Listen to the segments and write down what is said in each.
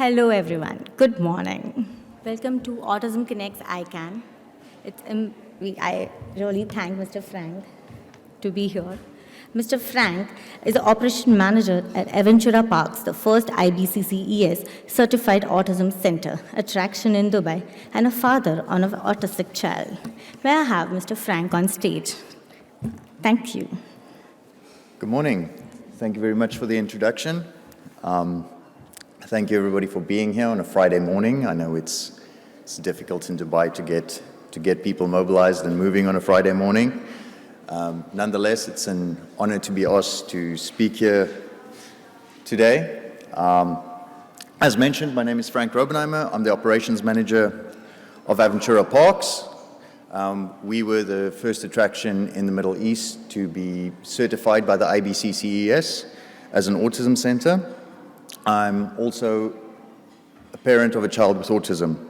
Hello everyone, good morning. Welcome to Autism Connects ICAN. I really thank Mr. Frank to be here. Mr. Frank is the operation manager at Aventura Parks, the first IBCCES certified autism center attraction in Dubai, and a father of an autistic child. May I have Mr. Frank on stage? Thank you. Good morning. Thank you very much for the introduction. Thank you everybody for being here on a Friday morning. I know it's difficult in Dubai to get people mobilized and moving on a Friday morning. Nonetheless, it's an honor to be asked to speak here today. As mentioned, my name is Frank Raubenheimer. I'm the operations manager of Aventura Parks. We were the first attraction in the Middle East to be certified by the IBCCES as an autism center. I'm also a parent of a child with autism.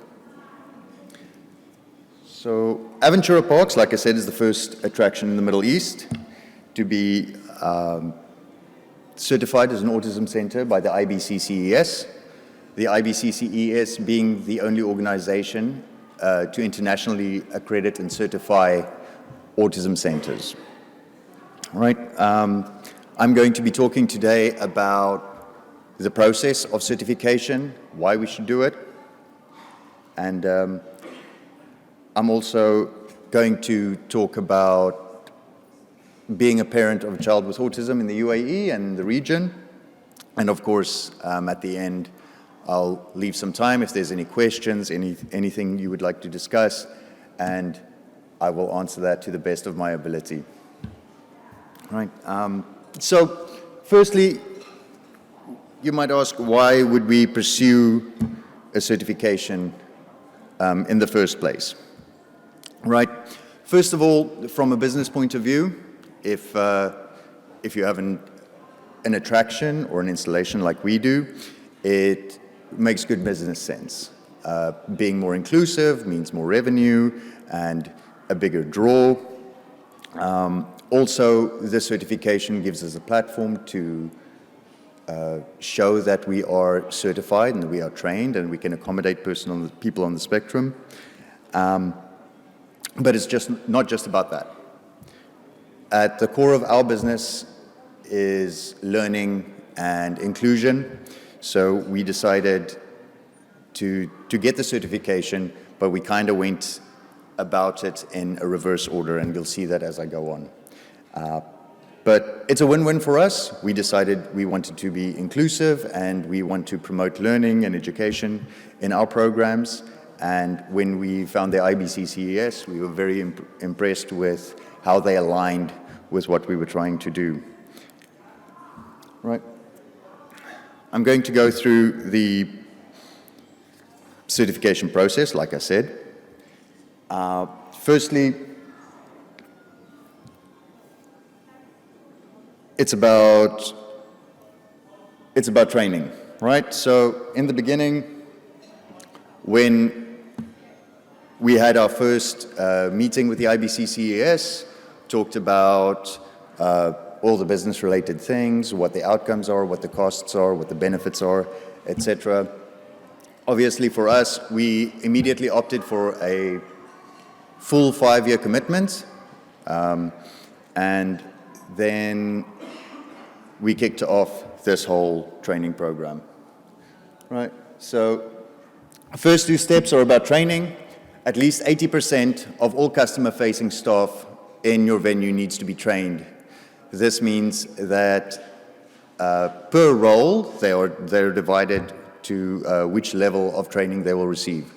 So Aventura Parks, like I said, is the first attraction in the Middle East to be certified as an autism center by the IBCCES. The IBCCES being the only organization to internationally accredit and certify autism centers. All right. I'm going to be talking today about the process of certification, why we should do it, and I'm also going to talk about being a parent of a child with autism in the UAE and the region, and of course, at the end, I'll leave some time if there's any questions, anything you would like to discuss, and I will answer that to the best of my ability. All right. So, firstly, you might ask, why would we pursue a certification in the first place? Right. First of all, from a business point of view, if you have an attraction or an installation like we do, it makes good business sense. Being more inclusive means more revenue and a bigger draw. Also, this certification gives us a platform to show that we are certified and that we are trained and we can accommodate people on the spectrum. But it's not just about that. At the core of our business is learning and inclusion. So we decided to get the certification, but we kind of went about it in a reverse order, and you'll see that as I go on. But it's a win-win for us. We decided we wanted to be inclusive and we want to promote learning and education in our programs. And when we found the IBCCES, we were very impressed with how they aligned with what we were trying to do. Right. I'm going to go through the certification process, like I said. Firstly, it's about training, right? So in the beginning, when we had our first meeting with the IBCCES, talked about all the business-related things, what the outcomes are, what the costs are, what the benefits are, etc. Obviously, for us, we immediately opted for a full 5-year commitment, and then we kicked off this whole training program. Right. So, first 2 steps are about training. At least 80% of all customer-facing staff in your venue needs to be trained. This means that per role, they're divided to which level of training they will receive.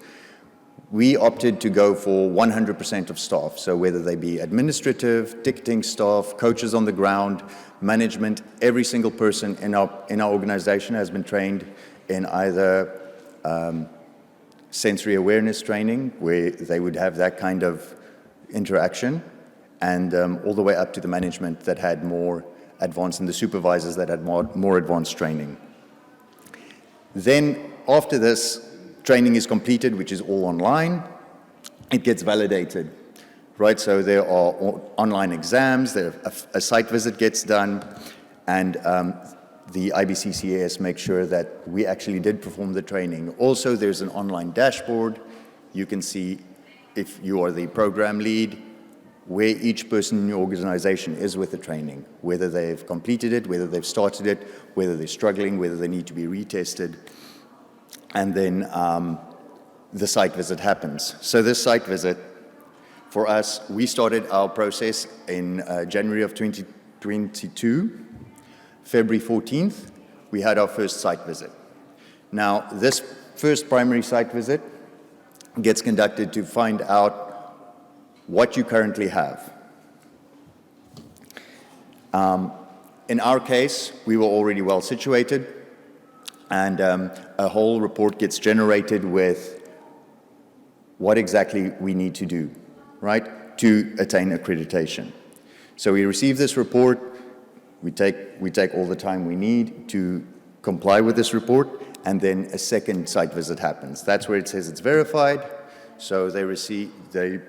We opted to go for 100% of staff, so whether they be administrative, ticketing staff, coaches on the ground, management, every single person in our organization has been trained in either sensory awareness training, where they would have that kind of interaction, and all the way up to the management that had more advanced, and the supervisors that had more advanced training. Then, after this training is completed, which is all online, it gets validated, right? So there are online exams, a site visit gets done, and the IBCCES makes sure that we actually did perform the training. Also, there's an online dashboard. You can see if you are the program lead, where each person in your organization is with the training, whether they've completed it, whether they've started it, whether they're struggling, whether they need to be retested. And then the site visit happens. So this site visit, for us, we started our process in January of 2022. February 14th, we had our first site visit. Now, this first primary site visit gets conducted to find out what you currently have. In our case, we were already well situated, and a whole report gets generated with what exactly we need to do, right, to attain accreditation. So we receive this report, we take all the time we need to comply with this report, and then a second site visit happens. That's where it says it's verified, so they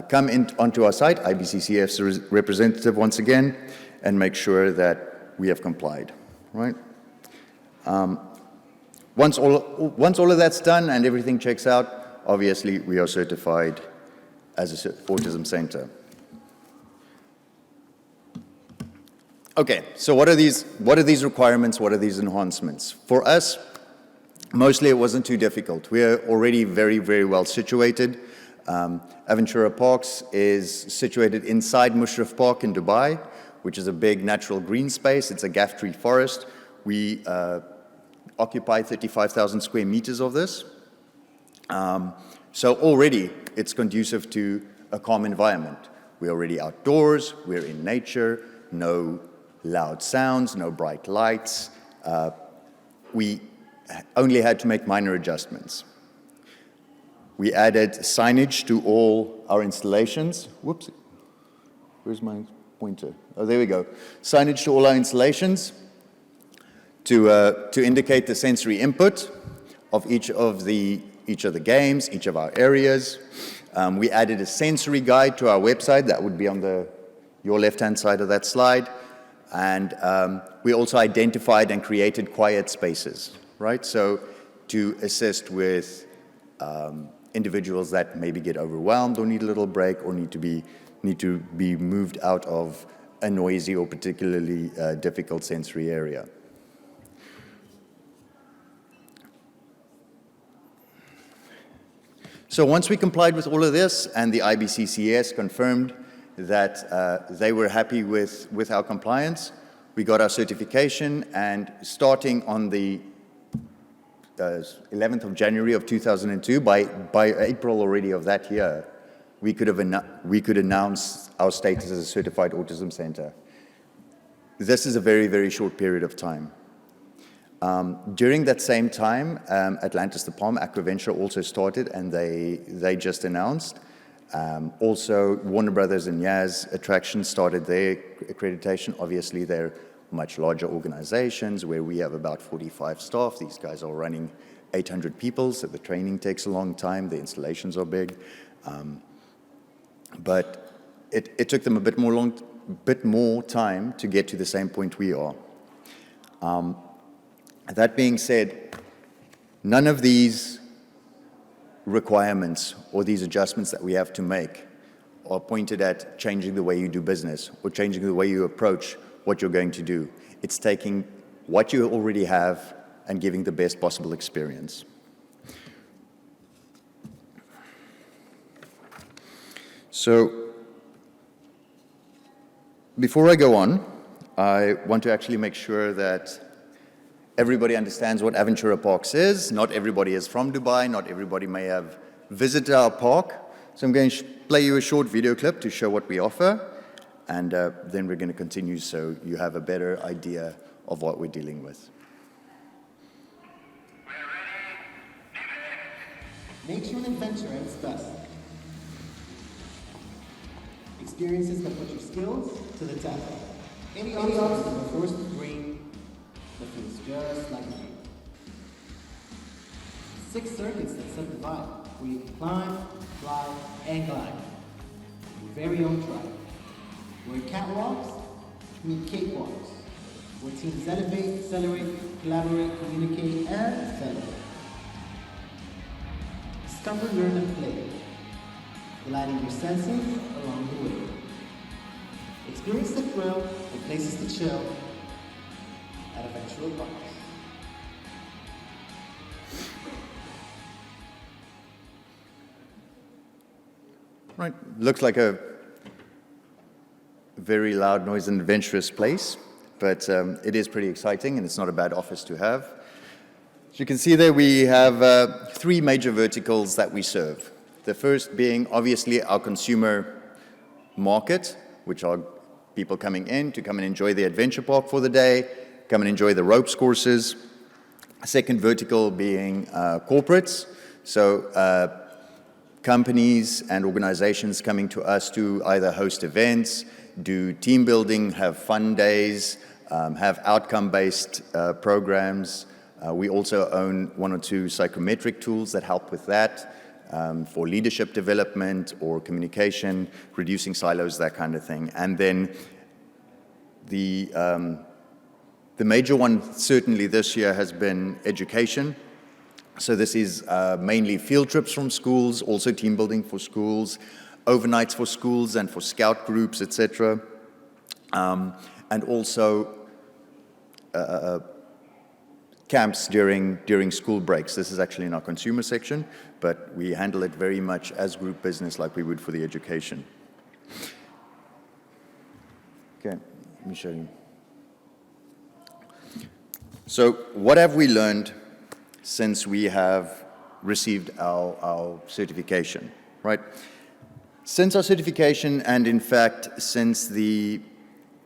come onto our site, IBCCES representative once again, and make sure that we have complied, right? Once all of that's done and everything checks out, obviously we are certified as an autism center. Okay, so what are these requirements? What are these enhancements? For us, mostly it wasn't too difficult. We are already very, very well situated. Aventura Parks is situated inside Mushrif Park in Dubai, which is a big natural green space. It's a gaff tree forest. We occupy 35,000 square meters of this. So already it's conducive to a calm environment. We're already outdoors, we're in nature, no loud sounds, no bright lights. We only had to make minor adjustments. We added signage to all our installations. Whoops, where's my pointer? Oh, there we go. Signage to all our installations to indicate the sensory input of each of the games, each of our areas. We added a sensory guide to our website that would be on your left-hand side of that slide. And we also identified and created quiet spaces, right? So to assist with individuals that maybe get overwhelmed or need a little break or need to be moved out of a noisy or particularly difficult sensory area. So once we complied with all of this and the IBCCES confirmed that they were happy with our compliance, we got our certification, and starting on the 11th of January of 2002, by April already of that year, we could announce our status as a certified autism center. This is a very, very short period of time. During that same time, Atlantis the Palm, Aquaventure also started, and they just announced. Also, Warner Brothers and Yaz Attractions started their accreditation. Obviously, they're much larger organizations where we have about 45 staff. These guys are running 800 people, so the training takes a long time. The installations are big. But it took them a bit more time to get to the same point we are. That being said, none of these requirements or these adjustments that we have to make are pointed at changing the way you do business or changing the way you approach what you're going to do. It's taking what you already have and giving the best possible experience. So, before I go on, I want to actually make sure that everybody understands what Aventura Parks is. Not everybody is from Dubai. Not everybody may have visited our park. So I'm going to play you a short video clip to show what we offer, and then we're going to continue so you have a better idea of what we're dealing with. Nature and adventure at its best. Experiences that put your skills to the test. Any obstacle is a force to bring that feels just like a dream. 6 circuits that set the vibe, where you can climb, fly, and glide. Your very own tribe. Where catwalks meet cakewalks. where teams elevate, accelerate, collaborate, communicate, and celebrate. Discover, learn, and play, delighting your senses along the way. Experience the thrill and places to chill at Adventure Parks. Right, looks like a very loud, noisy, and adventurous place, but it is pretty exciting, and it's not a bad office to have. As you can see there, we have three major verticals that we serve. The first being, obviously, our consumer market, which are people coming in to come and enjoy the adventure park for the day, come and enjoy the ropes courses. Second vertical being corporates, so companies and organizations coming to us to either host events, do team building, have fun days, have outcome-based programs. We also own one or two psychometric tools that help with that for leadership development or communication, reducing silos, that kind of thing. And then the major one certainly this year has been education. So this is mainly field trips from schools, also team building for schools, overnights for schools and for scout groups, etc. And also camps during school breaks. This is actually in our consumer section, but we handle it very much as group business like we would for the education. Okay, let me show you. So what have we learned since we have received our certification, right? Since our certification, and in fact, since the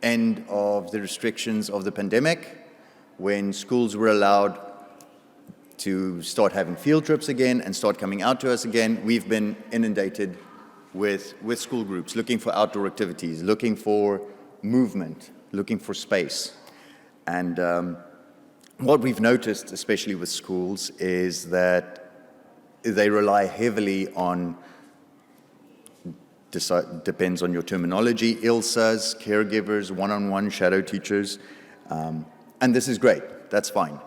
end of the restrictions of the pandemic, when schools were allowed to start having field trips again and start coming out to us again, we've been inundated with school groups, looking for outdoor activities, looking for movement, looking for space. And what we've noticed, especially with schools, is that they rely heavily on, depends on your terminology, ILSAs, caregivers, one-on-one shadow teachers, and this is great, that's fine.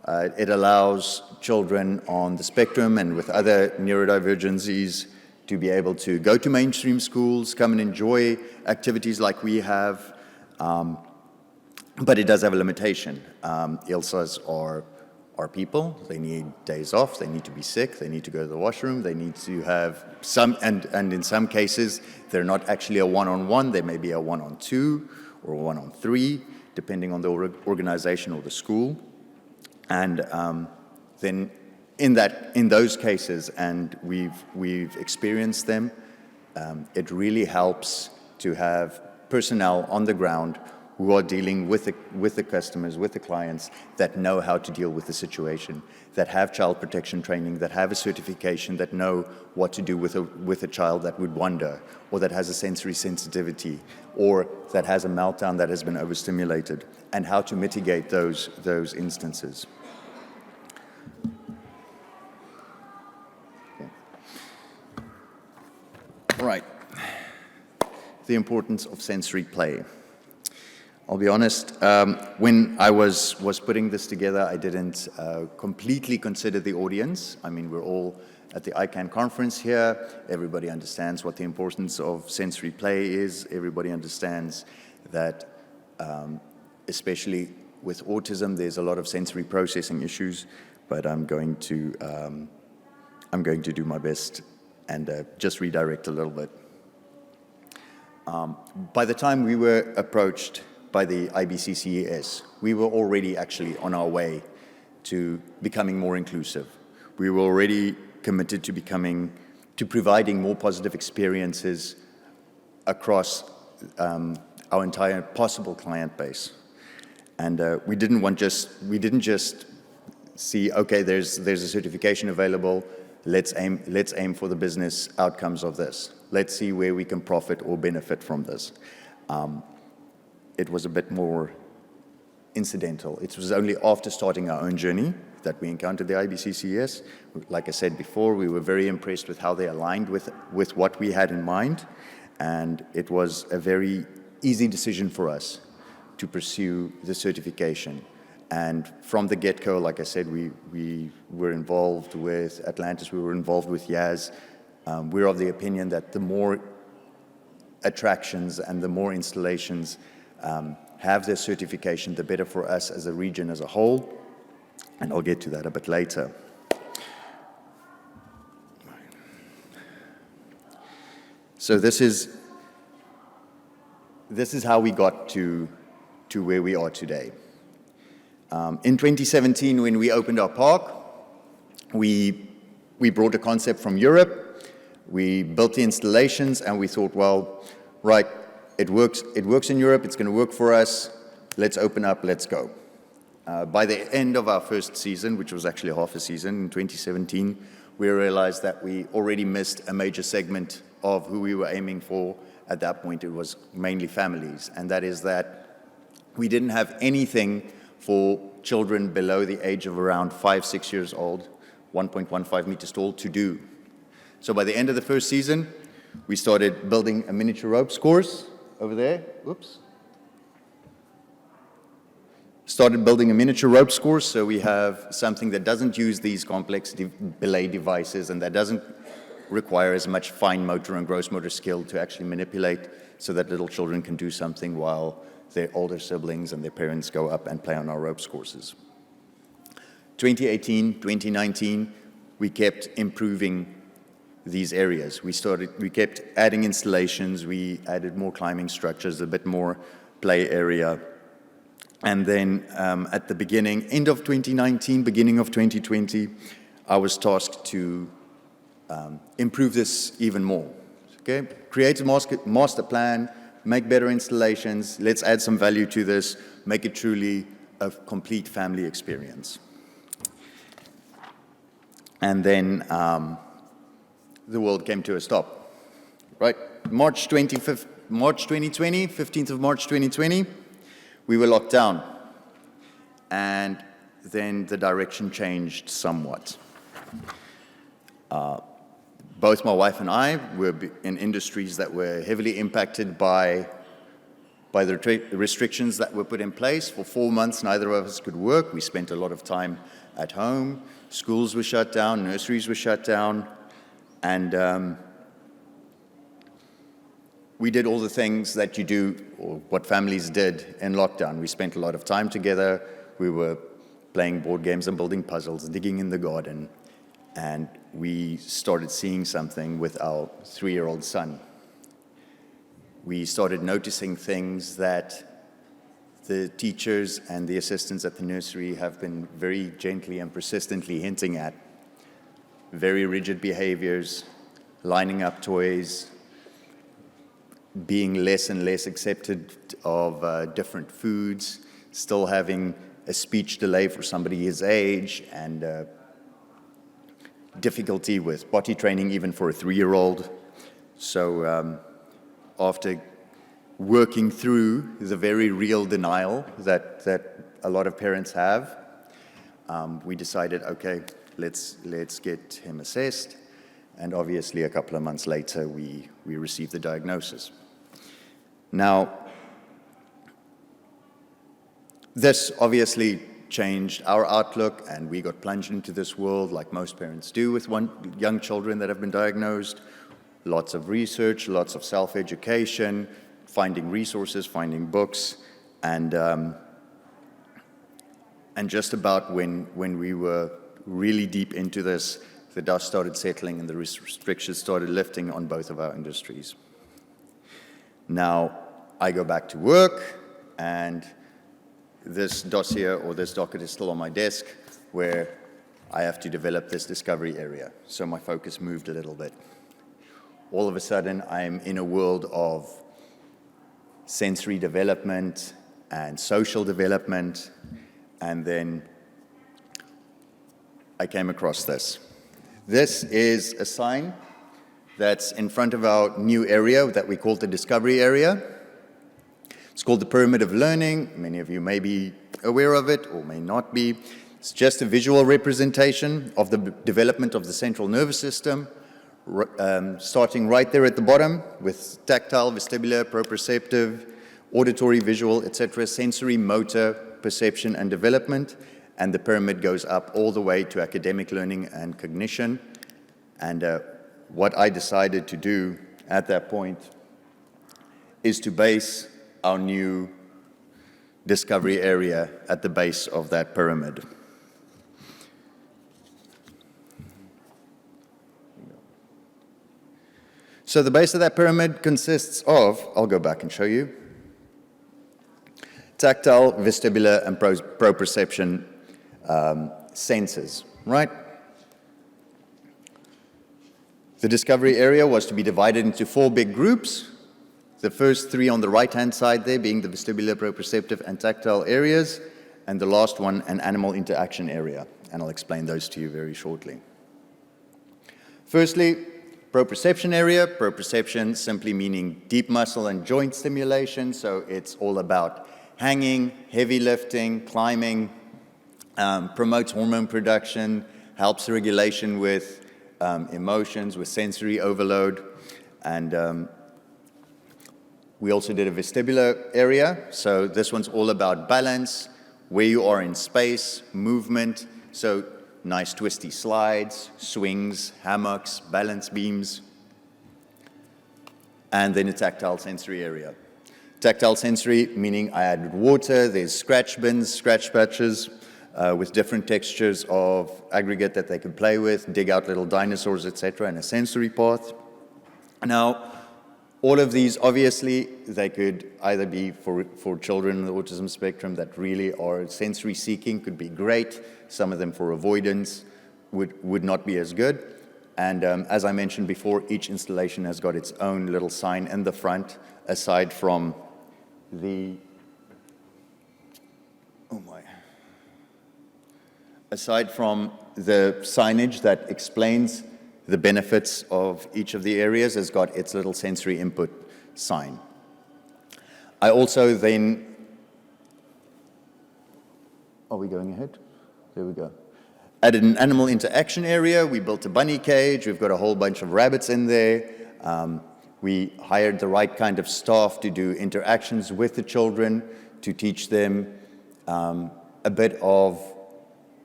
It allows children on the spectrum and with other neurodivergencies to be able to go to mainstream schools, come and enjoy activities like we have, but it does have a limitation. ILSAs are people, they need days off, they need to be sick, they need to go to the washroom, they need to have some, and in some cases, they're not actually a one-on-one, they may be a one-on-two or a one-on-three, depending on the organization or the school. And then in those cases, and we've experienced them, it really helps to have personnel on the ground who are dealing with the customers, with the clients, that know how to deal with the situation, that have child protection training, that have a certification, that know what to do with a child that would wander, or that has a sensory sensitivity, or that has a meltdown that has been overstimulated, and how to mitigate those instances. Okay. All right. The importance of sensory play. I'll be honest, when I was putting this together, I didn't completely consider the audience. I mean, we're all at the ICAN conference here. Everybody understands what the importance of sensory play is. Everybody understands that, especially with autism, there's a lot of sensory processing issues, but I'm going to do my best and just redirect a little bit. By the time we were approached by the IBCCES, we were already actually on our way to becoming more inclusive. We were already committed to providing more positive experiences across our entire possible client base. And we didn't just see, okay, there's a certification available, let's aim for the business outcomes of this. Let's see where we can profit or benefit from this. It was a bit more incidental. It was only after starting our own journey that we encountered the IBCCES. Like I said before, we were very impressed with how they aligned with what we had in mind, and it was a very easy decision for us to pursue the certification. And from the get-go, like I said, we were involved with Atlantis, we were involved with Yaz. We're of the opinion that the more attractions and the more installations have their certification, the better for us as a region as a whole. And I'll get to that a bit later. So this is how we got to where we are today. In 2017, when we opened our park, we brought a concept from Europe. We built the installations, and we thought, well, right, it works in Europe, it's going to work for us, let's open up, let's go. By the end of our first season, which was actually half a season in 2017, we realized that we already missed a major segment of who we were aiming for. At that point, it was mainly families, and that is that we didn't have anything for children below the age of around 5-6 years old, 1.15 meters tall, to do. So by the end of the first season, we started building a miniature ropes course over there. Oops. Started building a miniature ropes course, so we have something that doesn't use these complex belay devices and that doesn't require as much fine motor and gross motor skill to actually manipulate, so that little children can do something while their older siblings and their parents go up and play on our ropes courses. 2018, 2019, we kept improving these areas. We kept adding installations, we added more climbing structures, a bit more play area. And then at the end of 2019, beginning of 2020, I was tasked to improve this even more. Okay? Create a master plan, make better installations, let's add some value to this, make it truly a complete family experience. And then the world came to a stop. Right? March 2020, 15th of March 2020, we were locked down. And then the direction changed somewhat. Both my wife and I were in industries that were heavily impacted by the restrictions that were put in place. For 4 months, neither of us could work. We spent a lot of time at home. Schools were shut down, nurseries were shut down, and we did all the things that you do, or what families did in lockdown. We spent a lot of time together. We were playing board games and building puzzles, digging in the garden, and we started seeing something with our 3-year-old son. We started noticing things that the teachers and the assistants at the nursery have been very gently and persistently hinting at. Very rigid behaviors, lining up toys, being less and less accepted of different foods, still having a speech delay for somebody his age, and difficulty with potty training even for a 3-year-old. So after working through the very real denial that a lot of parents have, we decided, okay, let's get him assessed. And obviously a couple of months later, we received the diagnosis. Now, this obviously changed our outlook, and we got plunged into this world like most parents do with young children that have been diagnosed. Lots of research, lots of self-education, finding resources, finding books, and just about when we were really deep into this, the dust started settling and the restrictions started lifting on both of our industries. Now, I go back to work, and this dossier or this docket is still on my desk, where I have to develop this discovery area. So my focus moved a little bit. All of a sudden, I'm in a world of sensory development and social development, and then I came across this. This is a sign that's in front of our new area that we call the discovery area. It's called the Pyramid of Learning. Many of you may be aware of it or may not be. It's just a visual representation of the development of the central nervous system, starting right there at the bottom with tactile, vestibular, proprioceptive, auditory, visual, etc., sensory, motor, perception, and development. And the pyramid goes up all the way to academic learning and cognition. And what I decided to do at that point is to base our new discovery area at the base of that pyramid. So the base of that pyramid consists of, I'll go back and show you, tactile, vestibular, and proprioception senses, right? The discovery area was to be divided into 4 big groups. The first 3 on the right-hand side there being the vestibular, proprioceptive, and tactile areas, and the last one, an animal interaction area. And I'll explain those to you very shortly. Firstly, proprioception area. Proprioception simply meaning deep muscle and joint stimulation, so it's all about hanging, heavy lifting, climbing, promotes hormone production, helps regulation with emotions, with sensory overload, and we also did a vestibular area, so this one's all about balance, where you are in space, movement, so nice twisty slides, swings, hammocks, balance beams, and then a tactile sensory area. Tactile sensory meaning I added water, there's scratch bins, scratch patches, with different textures of aggregate that they can play with, dig out little dinosaurs, etc., and a sensory path. Now, all of these, obviously, they could either be for children in the autism spectrum that really are sensory seeking, could be great. Some of them for avoidance would not be as good. And as I mentioned before, each installation has got its own little sign in the front, aside from the, aside from the signage that explains the benefits of each of the areas, has got its little sensory input sign. I also then, are we going ahead? There we go. Added an animal interaction area. We built a bunny cage. We've got a whole bunch of rabbits in there. We hired the right kind of staff to do interactions with the children, to teach them a bit of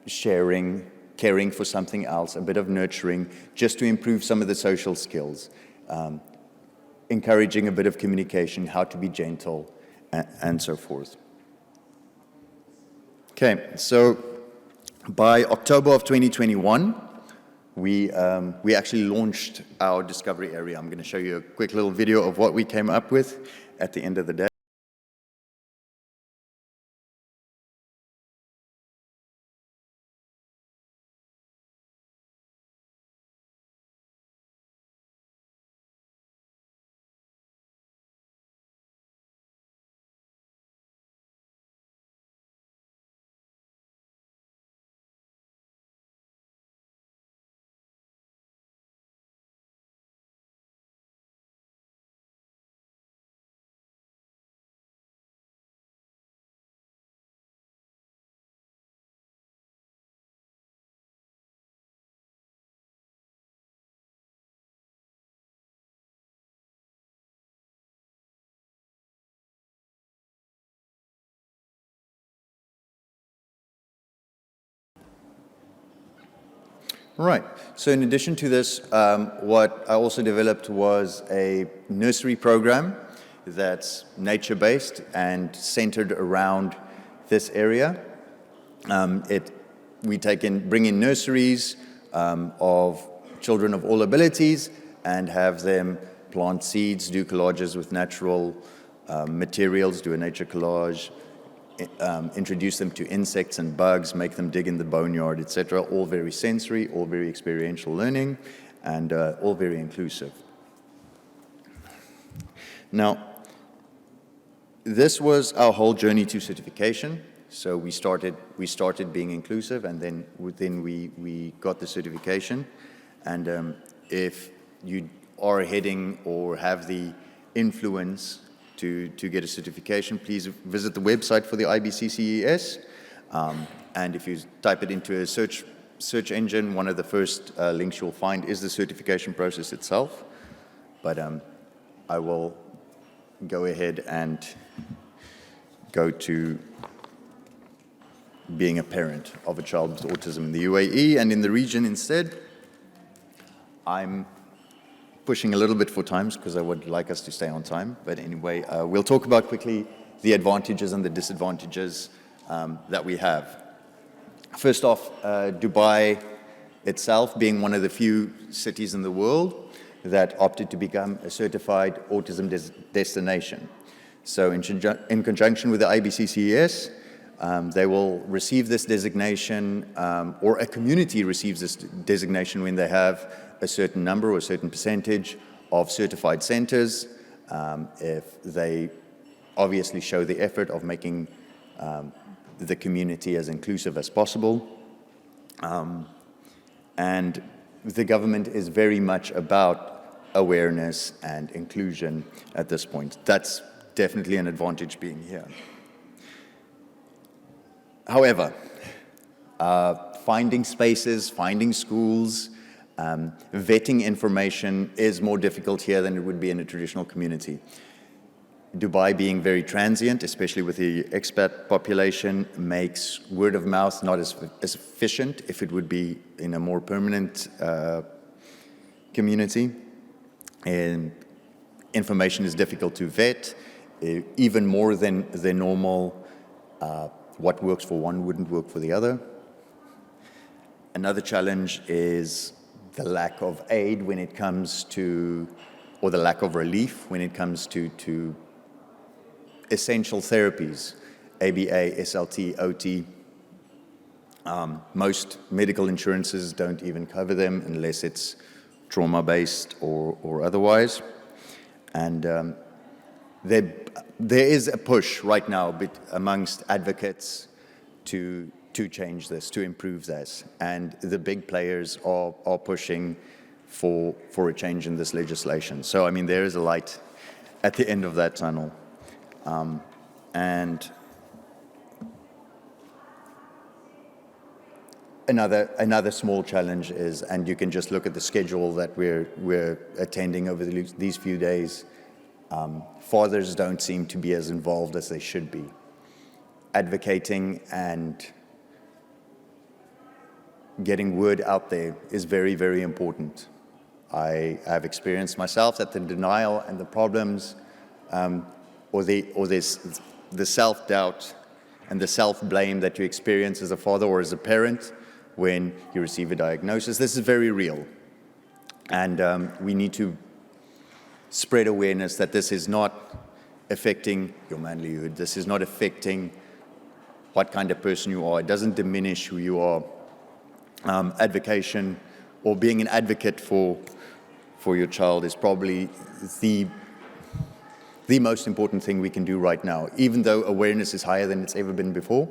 sharing, caring for something else, a bit of nurturing, just to improve some of the social skills, encouraging a bit of communication, how to be gentle, and so forth. Okay, so by October of 2021, we actually launched our discovery area. I'm going to show you a quick little video of what we came up with at the end of the day. Right. So in addition to this, what I also developed was a nursery program that's nature-based and centered around this area. We bring in nurseries of children of all abilities and have them plant seeds, do collages with natural materials, do a nature collage, introduce them to insects and bugs, make them dig in the boneyard, etc. All very sensory, all very experiential learning, and all very inclusive. Now, this was our whole journey to certification. So we started being inclusive, and then we got the certification. And if you are heading or have the influence to get a certification, please visit the website for the IBCCES. And if you type it into a search engine, one of the first links you'll find is the certification process itself. But I will go ahead and go to being a parent of a child with autism in the UAE and in the region instead. I'm pushing a little bit for times because I would like us to stay on time. But anyway, we'll talk about quickly the advantages and the disadvantages that we have. First off, Dubai itself being one of the few cities in the world that opted to become a certified autism destination. So in conjunction with the IBCCES, they will receive this designation, or a community receives this designation when they have a certain number or a certain percentage of certified centers, if they obviously show the effort of making the community as inclusive as possible. And the government is very much about awareness and inclusion at this point. That's definitely an advantage being here. However, finding spaces, finding schools, vetting information is more difficult here than it would be in a traditional community. Dubai being very transient, especially with the expat population, makes word of mouth not as efficient if it would be in a more permanent community. And information is difficult to vet, even more than the normal. What works for one wouldn't work for the other. Another challenge is the lack of aid when it comes to, or the lack of relief when it comes to essential therapies, ABA, SLT, OT. Most medical insurances don't even cover them unless it's trauma-based or otherwise. And there is a push right now amongst advocates to change this, to improve this. And the big players are pushing for a change in this legislation. So, I mean, there is a light at the end of that tunnel. And another small challenge is, and you can just look at the schedule that we're attending over these few days, fathers don't seem to be as involved as they should be. Advocating and getting word out there is very, very important. I have experienced myself that the denial and the problems, or the self-doubt and the self-blame that you experience as a father or as a parent when you receive a diagnosis, this is very real. And we need to spread awareness that this is not affecting your manlyhood. This is not affecting what kind of person you are. It doesn't diminish who you are. Advocation or being an advocate for your child is probably the most important thing we can do right now. Even though awareness is higher than it's ever been before,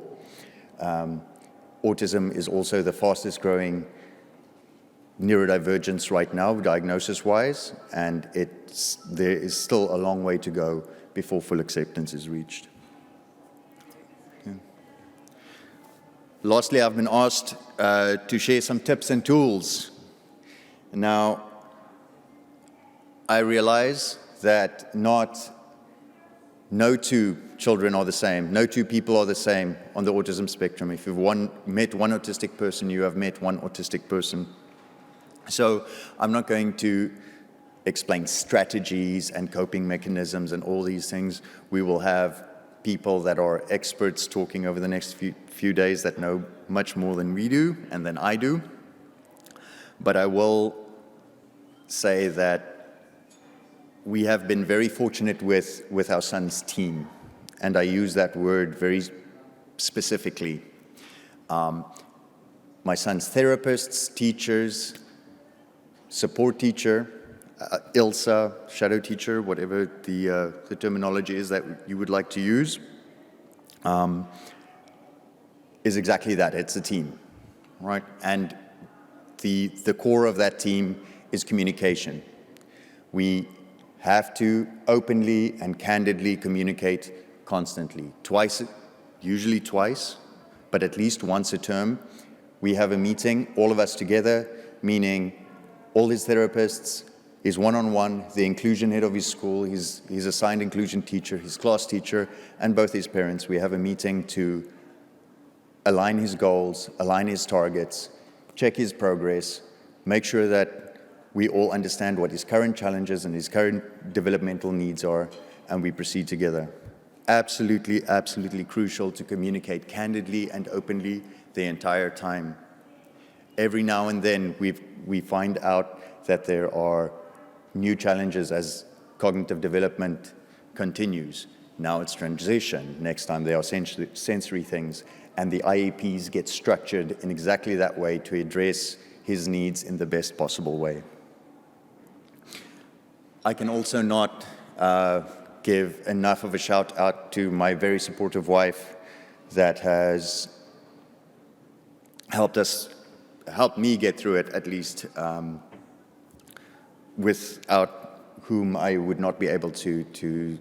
autism is also the fastest growing neurodivergence right now, diagnosis-wise, and there is still a long way to go before full acceptance is reached. Yeah. Lastly, I've been asked to share some tips and tools. Now, I realize that no two children are the same. No two people are the same on the autism spectrum. If you've met one autistic person, you have met one autistic person. So I'm not going to explain strategies and coping mechanisms and all these things. We will have people that are experts talking over the next few days that know much more than we do and than I do. But I will say that we have been very fortunate with our son's team, and I use that word very specifically. My son's therapists, teachers, support teacher, ILSA, shadow teacher, whatever the terminology is that you would like to use, is exactly that. It's a team, right? And the core of that team is communication. We have to openly and candidly communicate constantly. Usually twice, but at least once a term. We have a meeting, all of us together, meaning all his therapists, his one-on-one, the inclusion head of his school, his assigned inclusion teacher, his class teacher, and both his parents. We have a meeting to align his goals, align his targets, check his progress, make sure that we all understand what his current challenges and his current developmental needs are, and we proceed together. Absolutely, absolutely crucial to communicate candidly and openly the entire time. Every now and then we find out that there are new challenges as cognitive development continues. Now it's transition. Next time there are sensory things. And the IEPs get structured in exactly that way to address his needs in the best possible way. I can also not give enough of a shout out to my very supportive wife that has helped me get through it, at least, without whom I would not be able to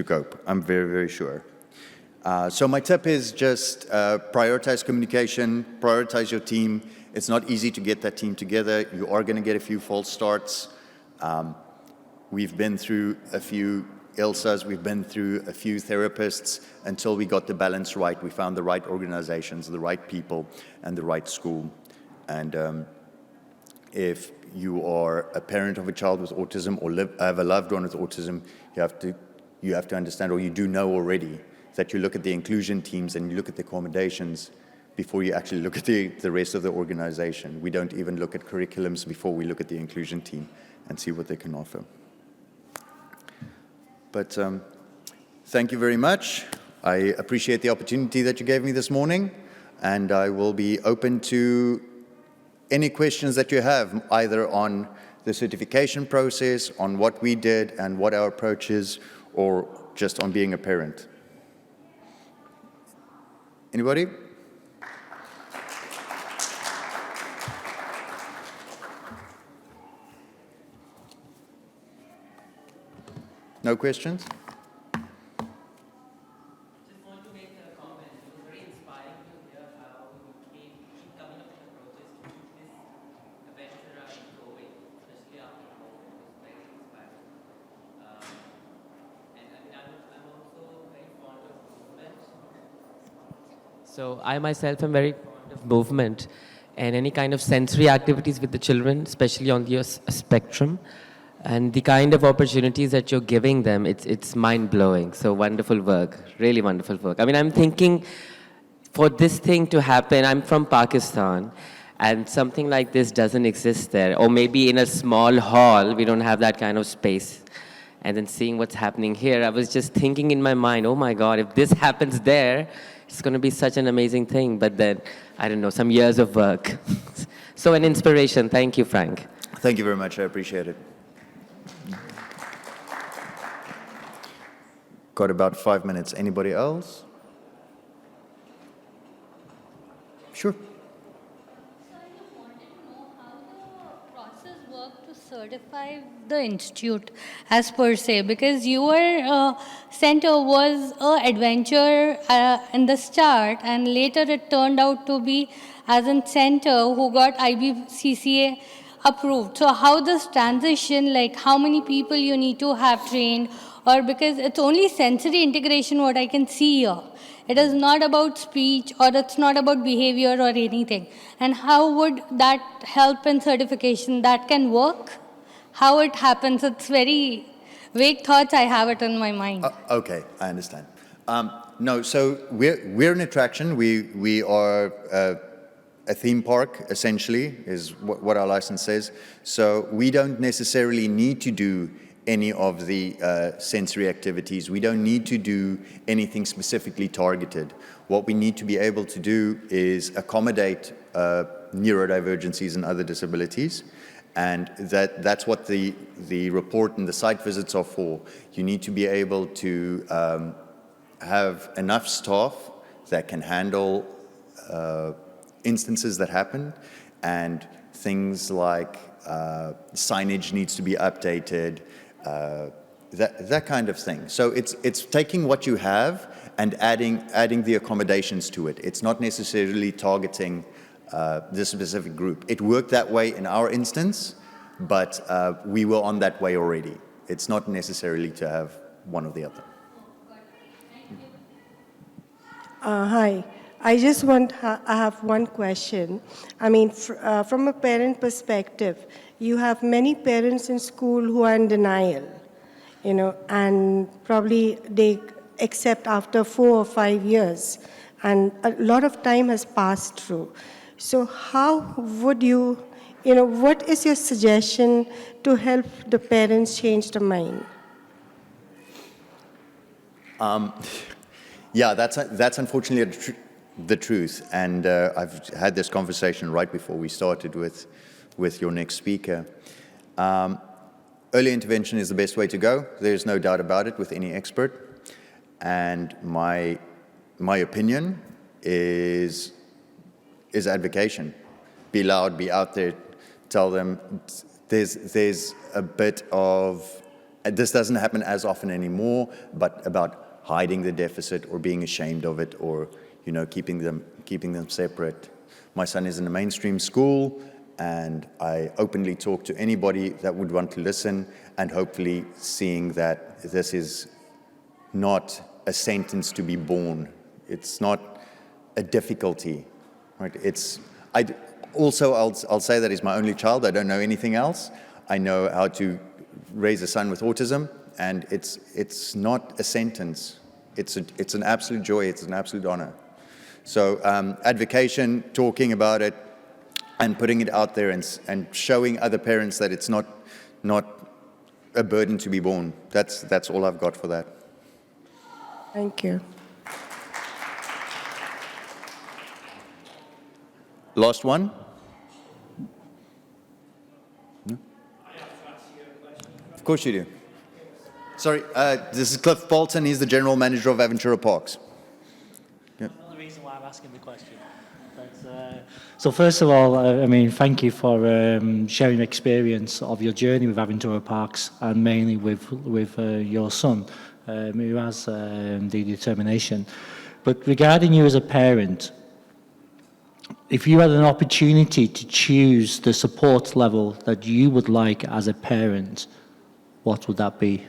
cope. I'm very, very sure. So my tip is just prioritize communication, prioritize your team. It's not easy to get that team together. You are going to get a few false starts. We've been through a few ILSAs, we've been through a few therapists until we got the balance right. We found the right organizations, the right people, and the right school. And if you are a parent of a child with autism or have a loved one with autism, you have to understand, or you do know already, that you look at the inclusion teams and you look at the accommodations before you actually look at the rest of the organization. We don't even look at curriculums before we look at the inclusion team and see what they can offer. But thank you very much. I appreciate the opportunity that you gave me this morning, and I will be open to any questions that you have, either on the certification process, on what we did and what our approach is, or just on being a parent. Anybody? No questions? Just want to make a comment. It was very inspiring to hear how you keep coming up with approaches to keep this adventure going, especially after COVID. It was very inspiring. And I'm also very fond of movement. So I myself am very fond of movement and any kind of sensory activities with the children, especially on the spectrum. And the kind of opportunities that you're giving them, it's mind-blowing. So wonderful work, really wonderful work. I mean, I'm thinking for this thing to happen, I'm from Pakistan, and something like this doesn't exist there. Or maybe in a small hall, we don't have that kind of space. And then seeing what's happening here, I was just thinking in my mind, oh my God, if this happens there, it's going to be such an amazing thing. But then, I don't know, some years of work. So an inspiration. Thank you, Frank. Thank you very much. I appreciate it. Got about 5 minutes. Anybody else? Sure. So I just wanted to know how the process worked to certify the institute as per se, because your center was an adventure in the start, and later it turned out to be as a center who got IBCCA approved. So how this transition, like how many people you need to have trained, or because it's only sensory integration what I can see here. It is not about speech, or it's not about behavior or anything. And how would that help in certification? That can work? How it happens? It's very vague thoughts, I have it in my mind. Okay, I understand. No, so we're an attraction. We are a theme park, essentially, is what our license says. So we don't necessarily need to do any of the sensory activities. We don't need to do anything specifically targeted. What we need to be able to do is accommodate neurodivergencies and other disabilities. And that's what the report and the site visits are for. You need to be able to have enough staff that can handle instances that happen, and things like signage needs to be updated, that kind of thing. So it's taking what you have and adding the accommodations to it. It's not necessarily targeting this specific group. It worked that way in our instance, but we were on that way already. It's not necessarily to have one or the other. Hi. I have one question. I mean, from a parent perspective, you have many parents in school who are in denial, and probably they accept after 4 or 5 years, and a lot of time has passed through. So how would you, what is your suggestion to help the parents change their mind? Yeah, that's unfortunately the truth. And I've had this conversation right before we started with your next speaker. Early intervention is the best way to go. There's no doubt about it with any expert. And my opinion is advocation. Be loud, be out there, tell them there's a bit of, this doesn't happen as often anymore, but about hiding the deficit or being ashamed of it, or keeping them separate. My son is in a mainstream school, and I openly talk to anybody that would want to listen, and hopefully seeing that this is not a sentence to be borne. It's not a difficulty, right? I'll say that he's my only child. I don't know anything else. I know how to raise a son with autism, and it's not a sentence. It's an absolute joy. It's an absolute honor. So advocation, talking about it, and putting it out there, and showing other parents that it's not a burden to be borne. That's all I've got for that. Thank you. Last one? No? Of course you do. Sorry, this is Cliff Bolton. He's the General Manager of Aventura Parks. Another reason why I'm asking the question. So first of all, thank you for sharing the experience of your journey with Aventura Parks, and mainly with your son, who has the determination. But regarding you as a parent, if you had an opportunity to choose the support level that you would like as a parent, what would that be?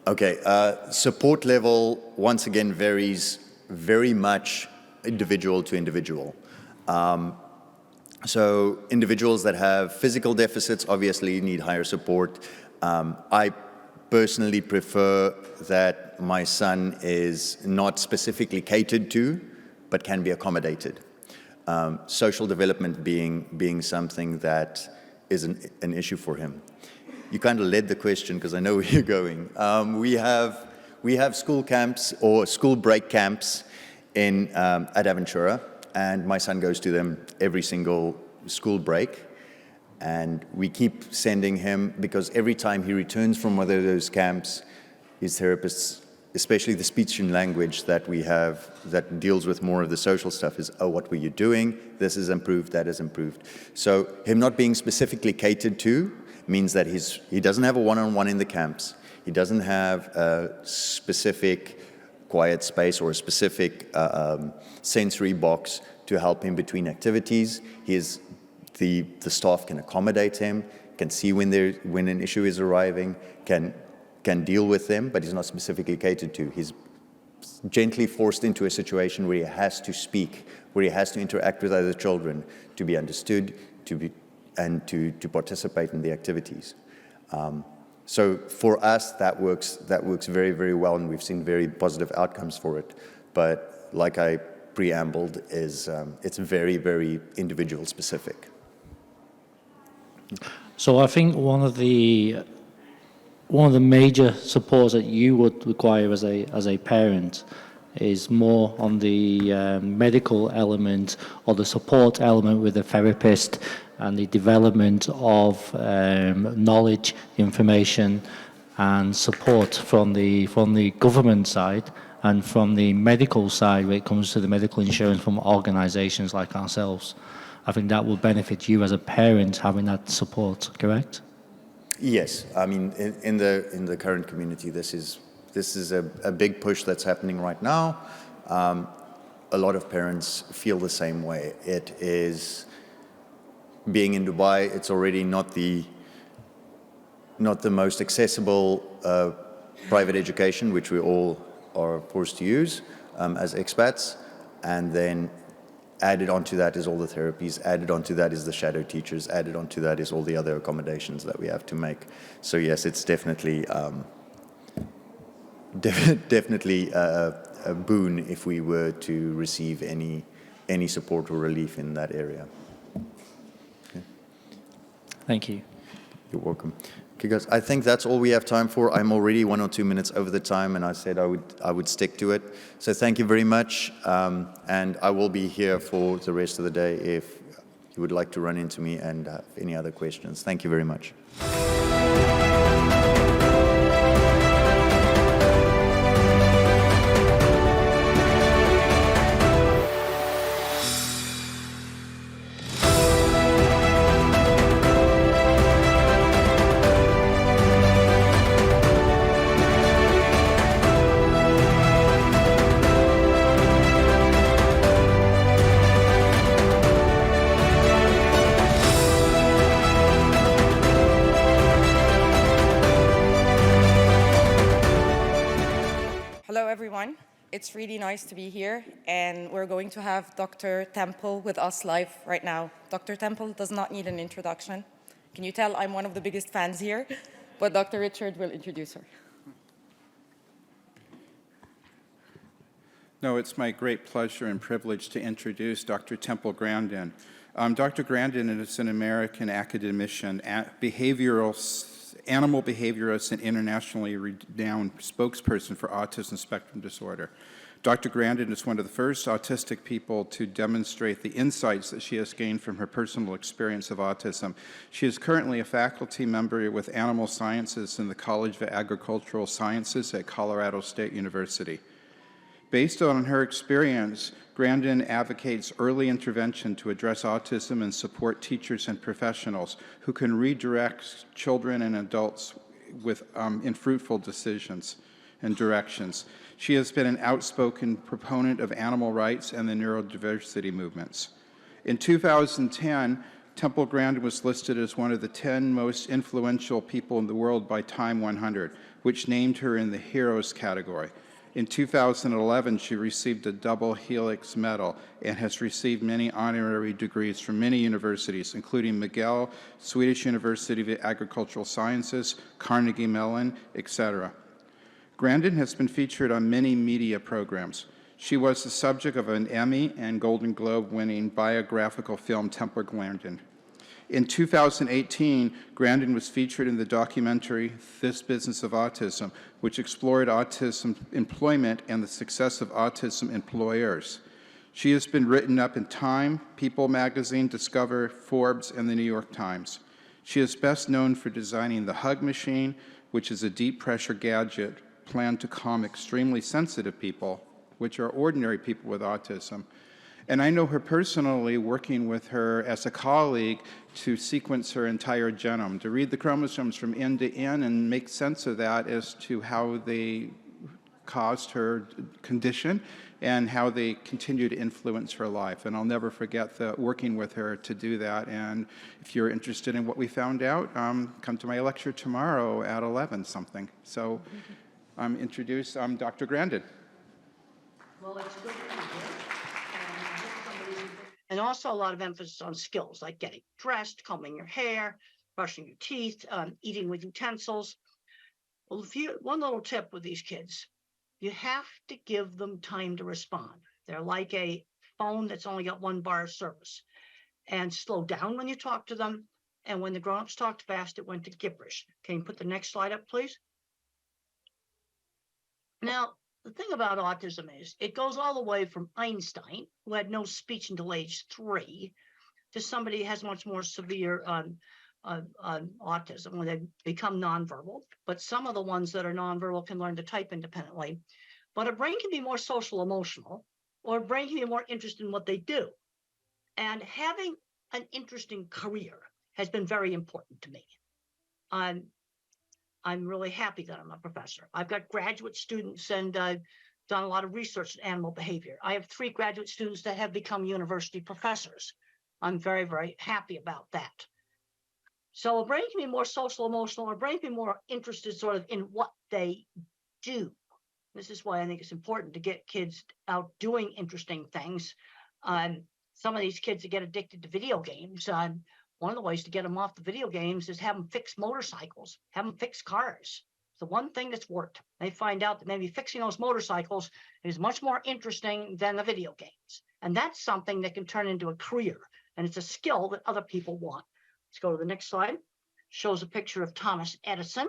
Okay, support level, once again, varies very much individual to individual. So individuals that have physical deficits obviously need higher support. I personally prefer that my son is not specifically catered to, but can be accommodated. Social development being something that is an issue for him. You kind of led the question because I know where you're going. We have school camps or school break camps at Aventura, and my son goes to them every single school break. And we keep sending him, because every time he returns from one of those camps, his therapists, especially the speech and language that we have that deals with more of the social stuff, is, oh, what were you doing? This is improved, that is improved. So him not being specifically catered to means that he doesn't have a one-on-one in the camps. He doesn't have a specific quiet space or a specific sensory box to help him between activities. The staff can accommodate him, can see when an issue is arriving, can deal with them, but he's not specifically catered to. He's gently forced into a situation where he has to speak, where he has to interact with other children to be understood, to participate in the activities. So for us, that works very, very well, and we've seen very positive outcomes for it. But like I preambled, it's very, very individual specific. So I think one of the major supports that you would require as a parent is more on the medical element, or the support element with the therapist, and the development of knowledge, information, and support from the government side, and from the medical side when it comes to the medical insurance from organisations like ourselves. I think that will benefit you as a parent having that support, correct? Yes, I mean, in the current community, this is a big push that's happening right now. A lot of parents feel the same way. being in Dubai, it's already not the most accessible private education, which we all are forced to use as expats. And then added onto that is all the therapies, added onto that is the shadow teachers, added onto that is all the other accommodations that we have to make. So yes, it's definitely definitely a boon if we were to receive any support or relief in that area. Okay. Thank you. You're welcome. Okay, guys, I think that's all we have time for. I'm already 1 or 2 minutes over the time, and I said I would stick to it. So thank you very much, and I will be here for the rest of the day if you would like to run into me and have any other questions. Thank you very much. Hello, everyone. It's really nice to be here, and we're going to have Dr. Temple with us live right now. Dr. Temple does not need an introduction. Can you tell I'm one of the biggest fans here? But Dr. Richard will introduce her. No, it's my great pleasure and privilege to introduce Dr. Temple Grandin. Dr. Grandin is an American academician, animal behaviorist, and internationally renowned spokesperson for autism spectrum disorder. Dr. Grandin is one of the first autistic people to demonstrate the insights that she has gained from her personal experience of autism. She is currently a faculty member with animal sciences in the College of Agricultural Sciences at Colorado State University. Based on her experience, Grandin advocates early intervention to address autism and support teachers and professionals who can redirect children and adults in fruitful decisions and directions. She has been an outspoken proponent of animal rights and the neurodiversity movements. In 2010, Temple Grandin was listed as one of the 10 most influential people in the world by Time 100, which named her in the Heroes category. In 2011, she received a double Helix Medal and has received many honorary degrees from many universities, including McGill, Swedish University of Agricultural Sciences, Carnegie Mellon, etc. Grandin has been featured on many media programs. She was the subject of an Emmy and Golden Globe-winning biographical film, Temple Grandin. In 2018, Grandin was featured in the documentary This Business of Autism, which explored autism employment and the success of autism employers. She has been written up in Time, People magazine, Discover, Forbes, and the New York Times. She is best known for designing the Hug Machine, which is a deep-pressure gadget planned to calm extremely sensitive people, which are ordinary people with autism. And I know her personally, working with her as a colleague to sequence her entire genome, to read the chromosomes from end to end and make sense of that as to how they caused her condition and how they continue to influence her life. And I'll never forget working with her to do that. And if you're interested in what we found out, come to my lecture tomorrow at 11 something. So introduce Dr. Grandin. Well, it's good to be here. And also a lot of emphasis on skills like getting dressed, combing your hair, brushing your teeth, eating with utensils. Well, one little tip with these kids, you have to give them time to respond. They're like a phone that's only got one bar of service. And slow down when you talk to them. And when the grown-ups talked fast, it went to gibberish. Can you put the next slide up, please? Now, the thing about autism is it goes all the way from Einstein, who had no speech until age 3, to somebody who has much more severe autism when they become nonverbal. But some of the ones that are nonverbal can learn to type independently. But a brain can be more social emotional, or a brain can be more interested in what they do. And having an interesting career has been very important to me. I'm really happy that I'm a professor. I've got graduate students and I've done a lot of research in animal behavior. I have 3 graduate students that have become university professors. I'm very, very happy about that. So a brain can be more social emotional, or a brain can be more interested sort of in what they do. This is why I think it's important to get kids out doing interesting things. Some of these kids that get addicted to video games, one of the ways to get them off the video games is have them fix motorcycles, have them fix cars. It's the one thing that's worked. They find out that maybe fixing those motorcycles is much more interesting than the video games. And that's something that can turn into a career. And it's a skill that other people want. Let's go to the next slide. Shows a picture of Thomas Edison.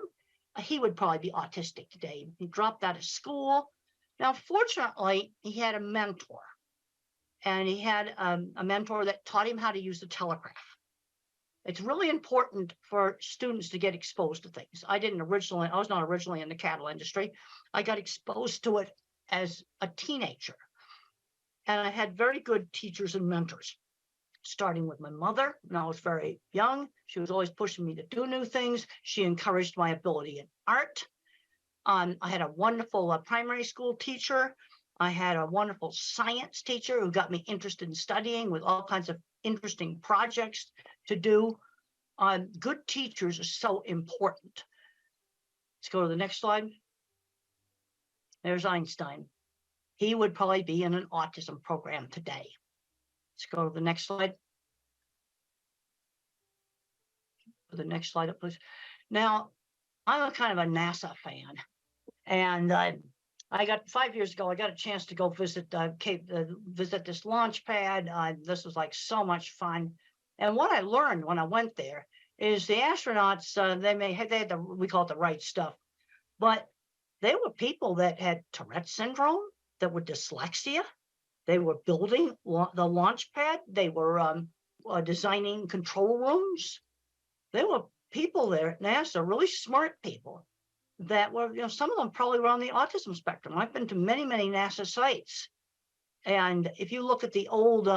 He would probably be autistic today. He dropped out of school. Now, fortunately, he had a mentor. And he had a mentor that taught him how to use the telegraph. It's really important for students to get exposed to things. I was not originally in the cattle industry. I got exposed to it as a teenager. And I had very good teachers and mentors, starting with my mother when I was very young. She was always pushing me to do new things. She encouraged my ability in art. I had a wonderful primary school teacher. I had a wonderful science teacher who got me interested in studying with all kinds of interesting projects to do. Good teachers are so important. Let's go to the next slide. There's Einstein. He would probably be in an autism program today. Let's go to the next slide. The next slide up, please. Now, I'm a kind of a NASA fan, and I got 5 years ago. I got a chance to go visit visit this launch pad. This was like so much fun, and what I learned when I went there is the astronauts they had the, we call it the right stuff, but they were people that had Tourette's syndrome, that were dyslexia. They were building the launch pad. They were designing control rooms. There were people there at NASA, really smart people that were, some of them probably were on the autism spectrum. I've been to many, many NASA sites. And if you look at the old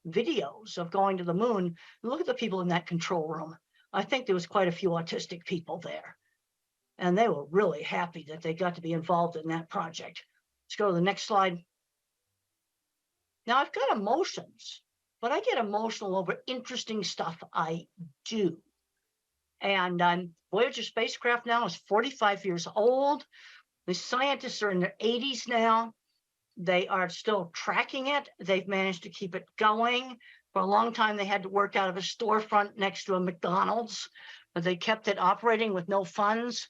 videos of going to the moon, look at the people in that control room. I think there was quite a few autistic people there. And they were really happy that they got to be involved in that project. Let's go to the next slide. Now, I've got emotions, but I get emotional over interesting stuff I do. And Voyager spacecraft now is 45 years old. The scientists are in their 80s now. They are still tracking it. They've managed to keep it going. For a long time, they had to work out of a storefront next to a McDonald's, but they kept it operating with no funds.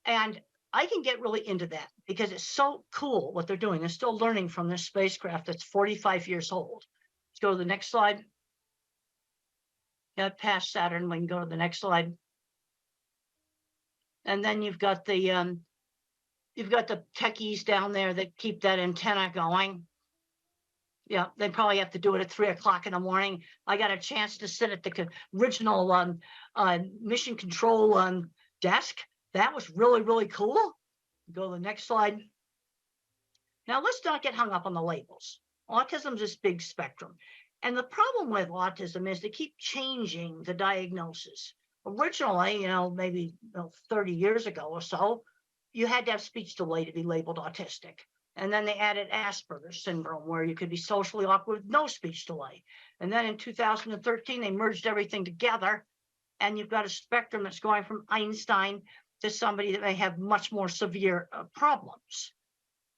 And I can get really into that because it's so cool what they're doing. They're still learning from this spacecraft that's 45 years old. Let's go to the next slide. Got past Saturn. We can go to the next slide. And then you've got the techies down there that keep that antenna going. Yeah, they probably have to do it at 3 o'clock in the morning. I got a chance to sit at the original mission control desk. That was really, really cool. Go to the next slide. Now, let's not get hung up on the labels. Autism is this big spectrum. And the problem with autism is they keep changing the diagnosis. Originally, maybe 30 years ago or so, you had to have speech delay to be labeled autistic. And then they added Asperger's syndrome, where you could be socially awkward with no speech delay. And then in 2013, they merged everything together. And you've got a spectrum that's going from Einstein to somebody that may have much more severe problems.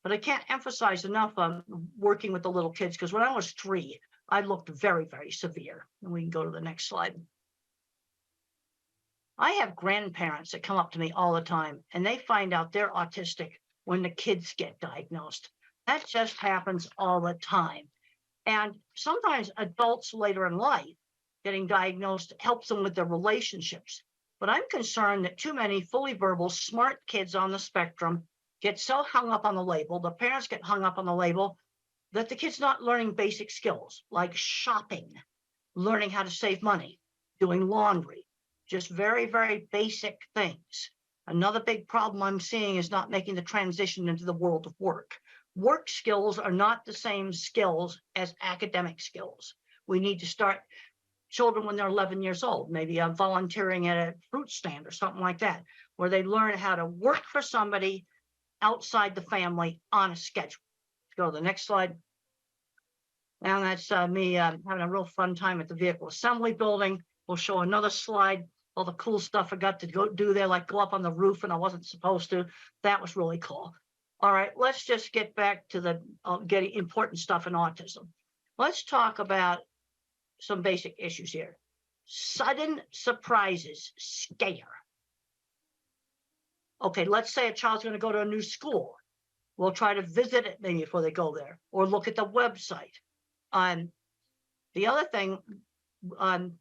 But I can't emphasize enough on working with the little kids, because when I was 3, I looked very, very severe. And we can go to the next slide. I have grandparents that come up to me all the time, and they find out they're autistic when the kids get diagnosed. That just happens all the time. And sometimes adults later in life getting diagnosed helps them with their relationships. But I'm concerned that too many fully verbal, smart kids on the spectrum get so hung up on the label, the parents get hung up on the label, that the kid's not learning basic skills like shopping, learning how to save money, doing laundry. Just very, very basic things. Another big problem I'm seeing is not making the transition into the world of work. Work skills are not the same skills as academic skills. We need to start children when they're 11 years old, maybe volunteering at a fruit stand or something like that, where they learn how to work for somebody outside the family on a schedule. Let's go to the next slide. And that's me having a real fun time at the vehicle assembly building. We'll show another slide, all the cool stuff I got to go do there, like go up on the roof and I wasn't supposed to. That was really cool. All right, let's just get back to the getting important stuff in autism. Let's talk about some basic issues here. Sudden surprises scare. Okay, let's say a child's going to go to a new school. We'll try to visit it maybe before they go there, or look at the website. The other thing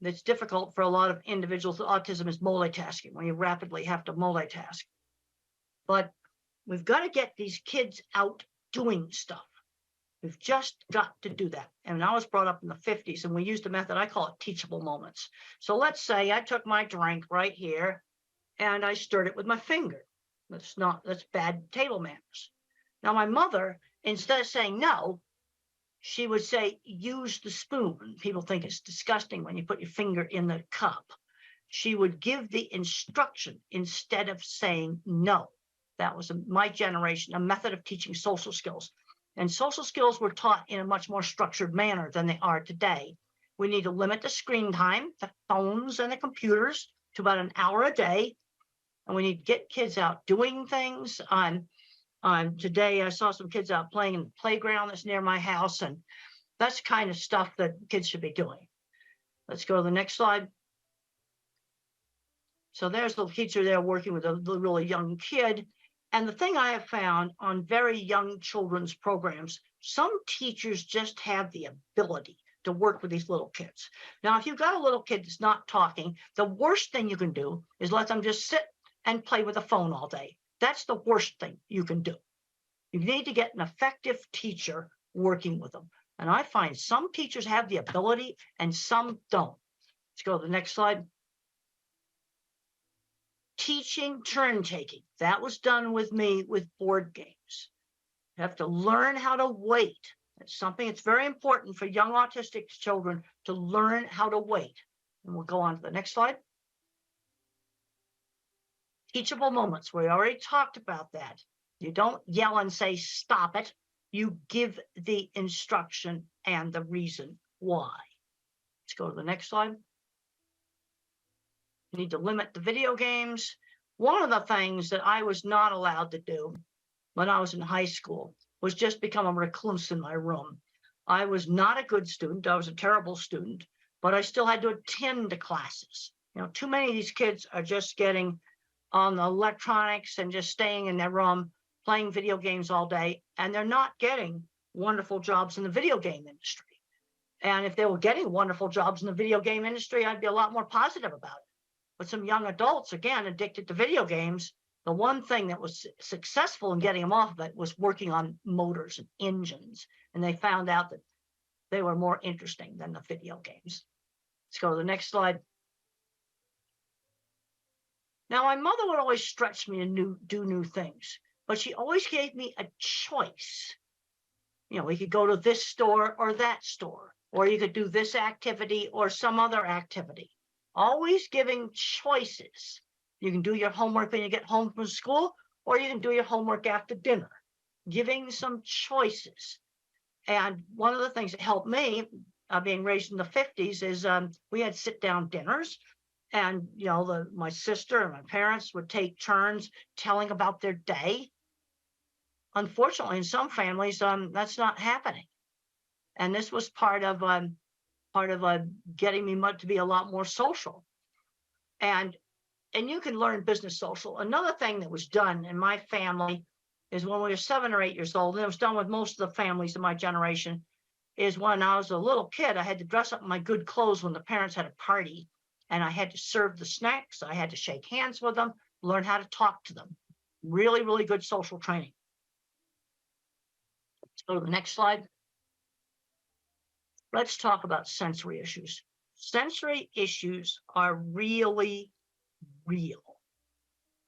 that's difficult for a lot of individuals with autism is multitasking, when you rapidly have to multitask. But we've got to get these kids out doing stuff. We've just got to do that. And I was brought up in the 50s, and we used a method, I call it teachable moments. So let's say I took my drink right here, and I stirred it with my finger. That's bad table manners. Now, my mother, instead of saying no, she would say, use the spoon. People think it's disgusting when you put your finger in the cup. She would give the instruction instead of saying no. That was my generation, a method of teaching social skills. And social skills were taught in a much more structured manner than they are today. We need to limit the screen time, the phones and the computers, to about an hour a day. And we need to get kids out doing things. Today, I saw some kids out playing in the playground that's near my house, and that's the kind of stuff that kids should be doing. Let's go to the next slide. So there's the teacher there working with a really young kid. And the thing I have found on very young children's programs, some teachers just have the ability to work with these little kids. Now, if you've got a little kid that's not talking, the worst thing you can do is let them just sit and play with a phone all day. That's the worst thing you can do. You need to get an effective teacher working with them. And I find some teachers have the ability and some don't. Let's go to the next slide. Teaching turn taking. That was done with me with board games. You have to learn how to wait. It's something that's very important for young autistic children to learn how to wait. And we'll go on to the next slide. Teachable moments. We already talked about that. You don't yell and say, stop it. You give the instruction and the reason why. Let's go to the next slide. You need to limit the video games. One of the things that I was not allowed to do when I was in high school was just become a recluse in my room. I was not a good student. I was a terrible student, but I still had to attend to classes. You know, too many of these kids are just getting on the electronics and just staying in their room, playing video games all day, and they're not getting wonderful jobs in the video game industry. And if they were getting wonderful jobs in the video game industry, I'd be a lot more positive about it. But some young adults, again, addicted to video games, the one thing that was successful in getting them off of it was working on motors and engines. And they found out that they were more interesting than the video games. Let's go to the next slide. Now, my mother would always stretch me to do new things, but she always gave me a choice. You know, we could go to this store or that store, or you could do this activity or some other activity. Always giving choices. You can do your homework when you get home from school, or you can do your homework after dinner. Giving some choices. And one of the things that helped me, being raised in the 50s, is we had sit-down dinners. And, you know, my sister and my parents would take turns telling about their day. Unfortunately, in some families, that's not happening. And this was part of getting me to be a lot more social. And you can learn business social. Another thing that was done in my family is when we were 7 or 8 years old, and it was done with most of the families in my generation, is when I was a little kid, I had to dress up in my good clothes when the parents had a party, and I had to serve the snacks. I had to shake hands with them, learn how to talk to them. Really, really good social training. Let's go to the next slide. Let's talk about sensory issues. Sensory issues are really real.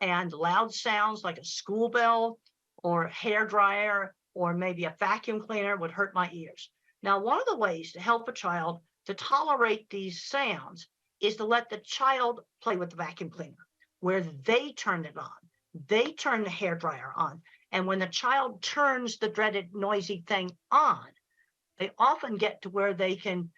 And loud sounds like a school bell or a hair dryer or maybe a vacuum cleaner would hurt my ears. Now, one of the ways to help a child to tolerate these sounds is to let the child play with the vacuum cleaner, where they turn it on. They turn the hair dryer on. And when the child turns the dreaded noisy thing on, they often get to where they can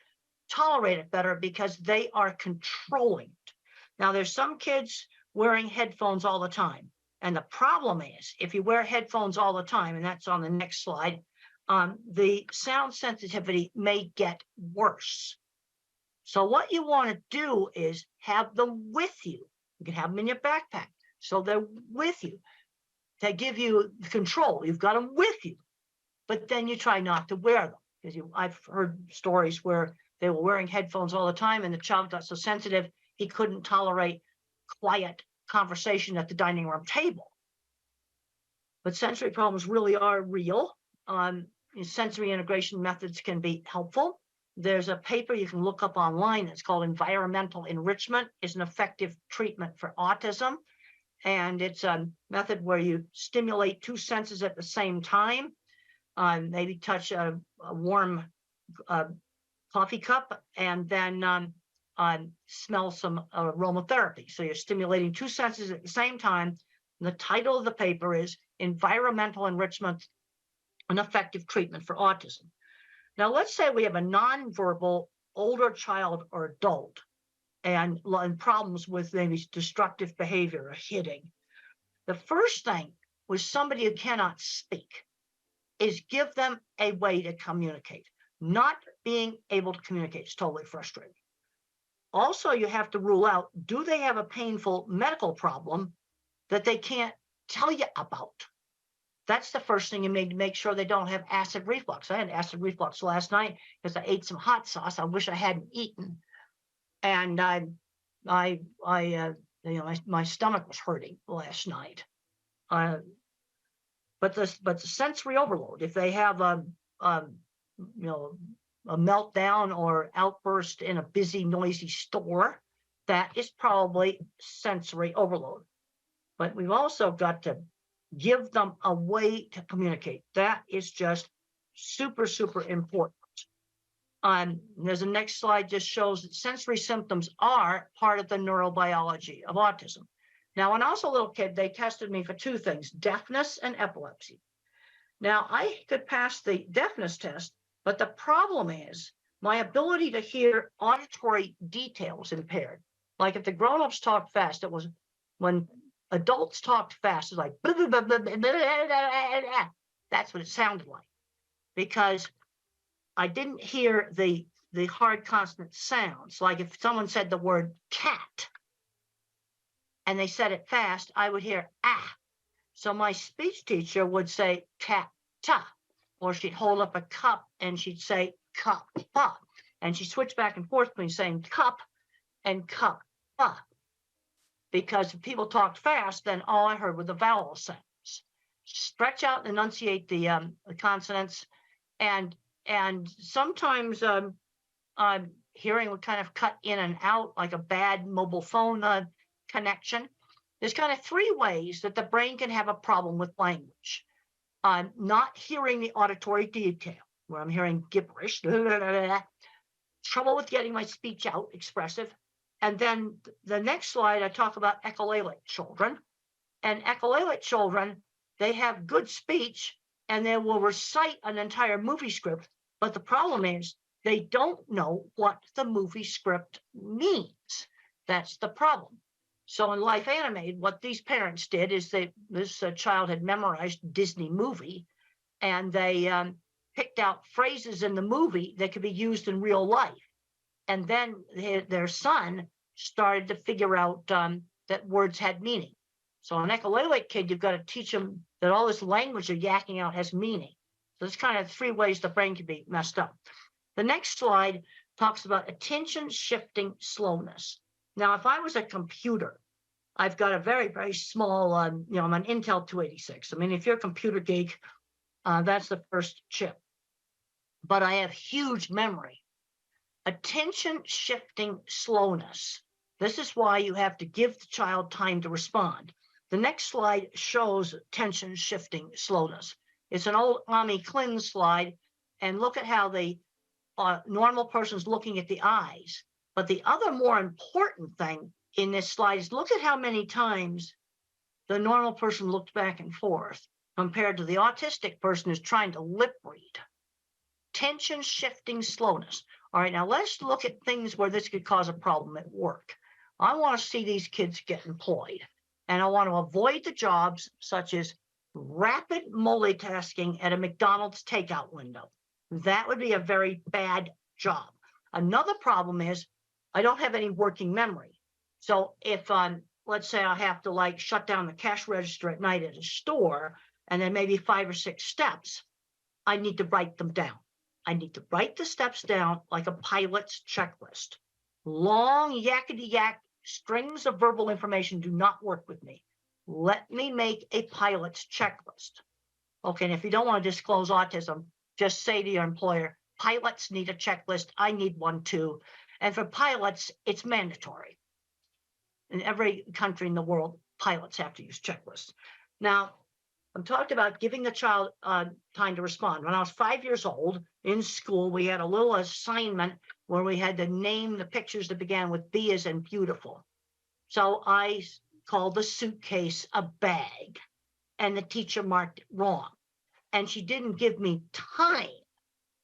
tolerate it better because they are controlling it. Now, there's some kids wearing headphones all the time. And the problem is, if you wear headphones all the time, and that's on the next slide, the sound sensitivity may get worse. So what you want to do is have them with you. You can have them in your backpack. So they're with you. They give you control. You've got them with you. But then you try not to wear them. Because I've heard stories where they were wearing headphones all the time and the child got so sensitive, he couldn't tolerate quiet conversation at the dining room table. But sensory problems really are real. Sensory integration methods can be helpful. There's a paper you can look up online that's called Environmental Enrichment is an Effective Treatment for Autism. And it's a method where you stimulate two senses at the same time. Maybe touch a warm coffee cup and then smell some aromatherapy. So you're stimulating two senses at the same time. And the title of the paper is Environmental Enrichment, an Effective Treatment for Autism. Now, let's say we have a nonverbal older child or adult and problems with maybe destructive behavior or hitting. The first thing with somebody who cannot speak is give them a way to communicate. Not being able to communicate is totally frustrating. Also, you have to rule out, do they have a painful medical problem that they can't tell you about? That's the first thing you need to make sure they don't have acid reflux. I had acid reflux last night because I ate some hot sauce I wish I hadn't eaten. And my stomach was hurting last night. But the sensory overload, if they have a meltdown or outburst in a busy, noisy store, that is probably sensory overload. But we've also got to give them a way to communicate. That is just super, super important. There's a next slide just shows that sensory symptoms are part of the neurobiology of autism. Now, when I was a little kid, they tested me for two things, deafness and epilepsy. Now, I could pass the deafness test, but the problem is my ability to hear auditory details impaired. Like if the grown-ups talk fast, it was when adults talked fast, it's like, that's what it sounded like. Because I didn't hear the hard consonant sounds. Like if someone said the word cat and they said it fast, I would hear ah. So my speech teacher would say cat ta, or she'd hold up a cup and she'd say cup pa. And she switched back and forth between saying cup and cup pa. Because if people talked fast, then all I heard were the vowel sounds. Stretch out and enunciate the consonants, and sometimes hearing would kind of cut in and out like a bad mobile phone connection. There's kind of three ways that the brain can have a problem with language. Not hearing the auditory detail, where I'm hearing gibberish, trouble with getting my speech out, expressive. And then the next slide, I talk about echolalic children. And echolalic children, they have good speech and they will recite an entire movie script. But the problem is they don't know what the movie script means. That's the problem. So in Life Animated, what these parents did is this child had memorized Disney movie, and they picked out phrases in the movie that could be used in real life. And then their son started to figure out that words had meaning. So an echolalic kid, you've got to teach them that all this language they're yakking out has meaning. So there's kind of three ways the brain can be messed up. The next slide talks about attention shifting slowness. Now, if I was a computer, I've got a very, very small, I'm an Intel 286. I mean, if you're a computer geek, that's the first chip. But I have huge memory. Attention shifting slowness. This is why you have to give the child time to respond. The next slide shows attention shifting slowness. It's an old Ami Klin slide, and look at how the normal person's looking at the eyes. But the other more important thing in this slide is look at how many times the normal person looked back and forth compared to the autistic person who's trying to lip read. tension shifting slowness. All right, now let's look at things where this could cause a problem at work. I want to see these kids get employed, and I want to avoid the jobs such as rapid multitasking at a McDonald's takeout window. That would be a very bad job. Another problem is I don't have any working memory. So if let's say I have to like shut down the cash register at night at a store, and then maybe 5 or 6 steps, I need to write them down. I need to write the steps down like a pilot's checklist. Long yakety yak strings of verbal information do not work with me. Let me make a pilot's checklist. Okay, and if you don't want to disclose autism, just say to your employer, pilots need a checklist. I need one too. And for pilots, it's mandatory. In every country in the world, pilots have to use checklists. Now, I'm talking about giving the child time to respond. When I was 5 years old in school, we had a little assignment where we had to name the pictures that began with B as in beautiful. So I called the suitcase a bag, and the teacher marked it wrong. And she didn't give me time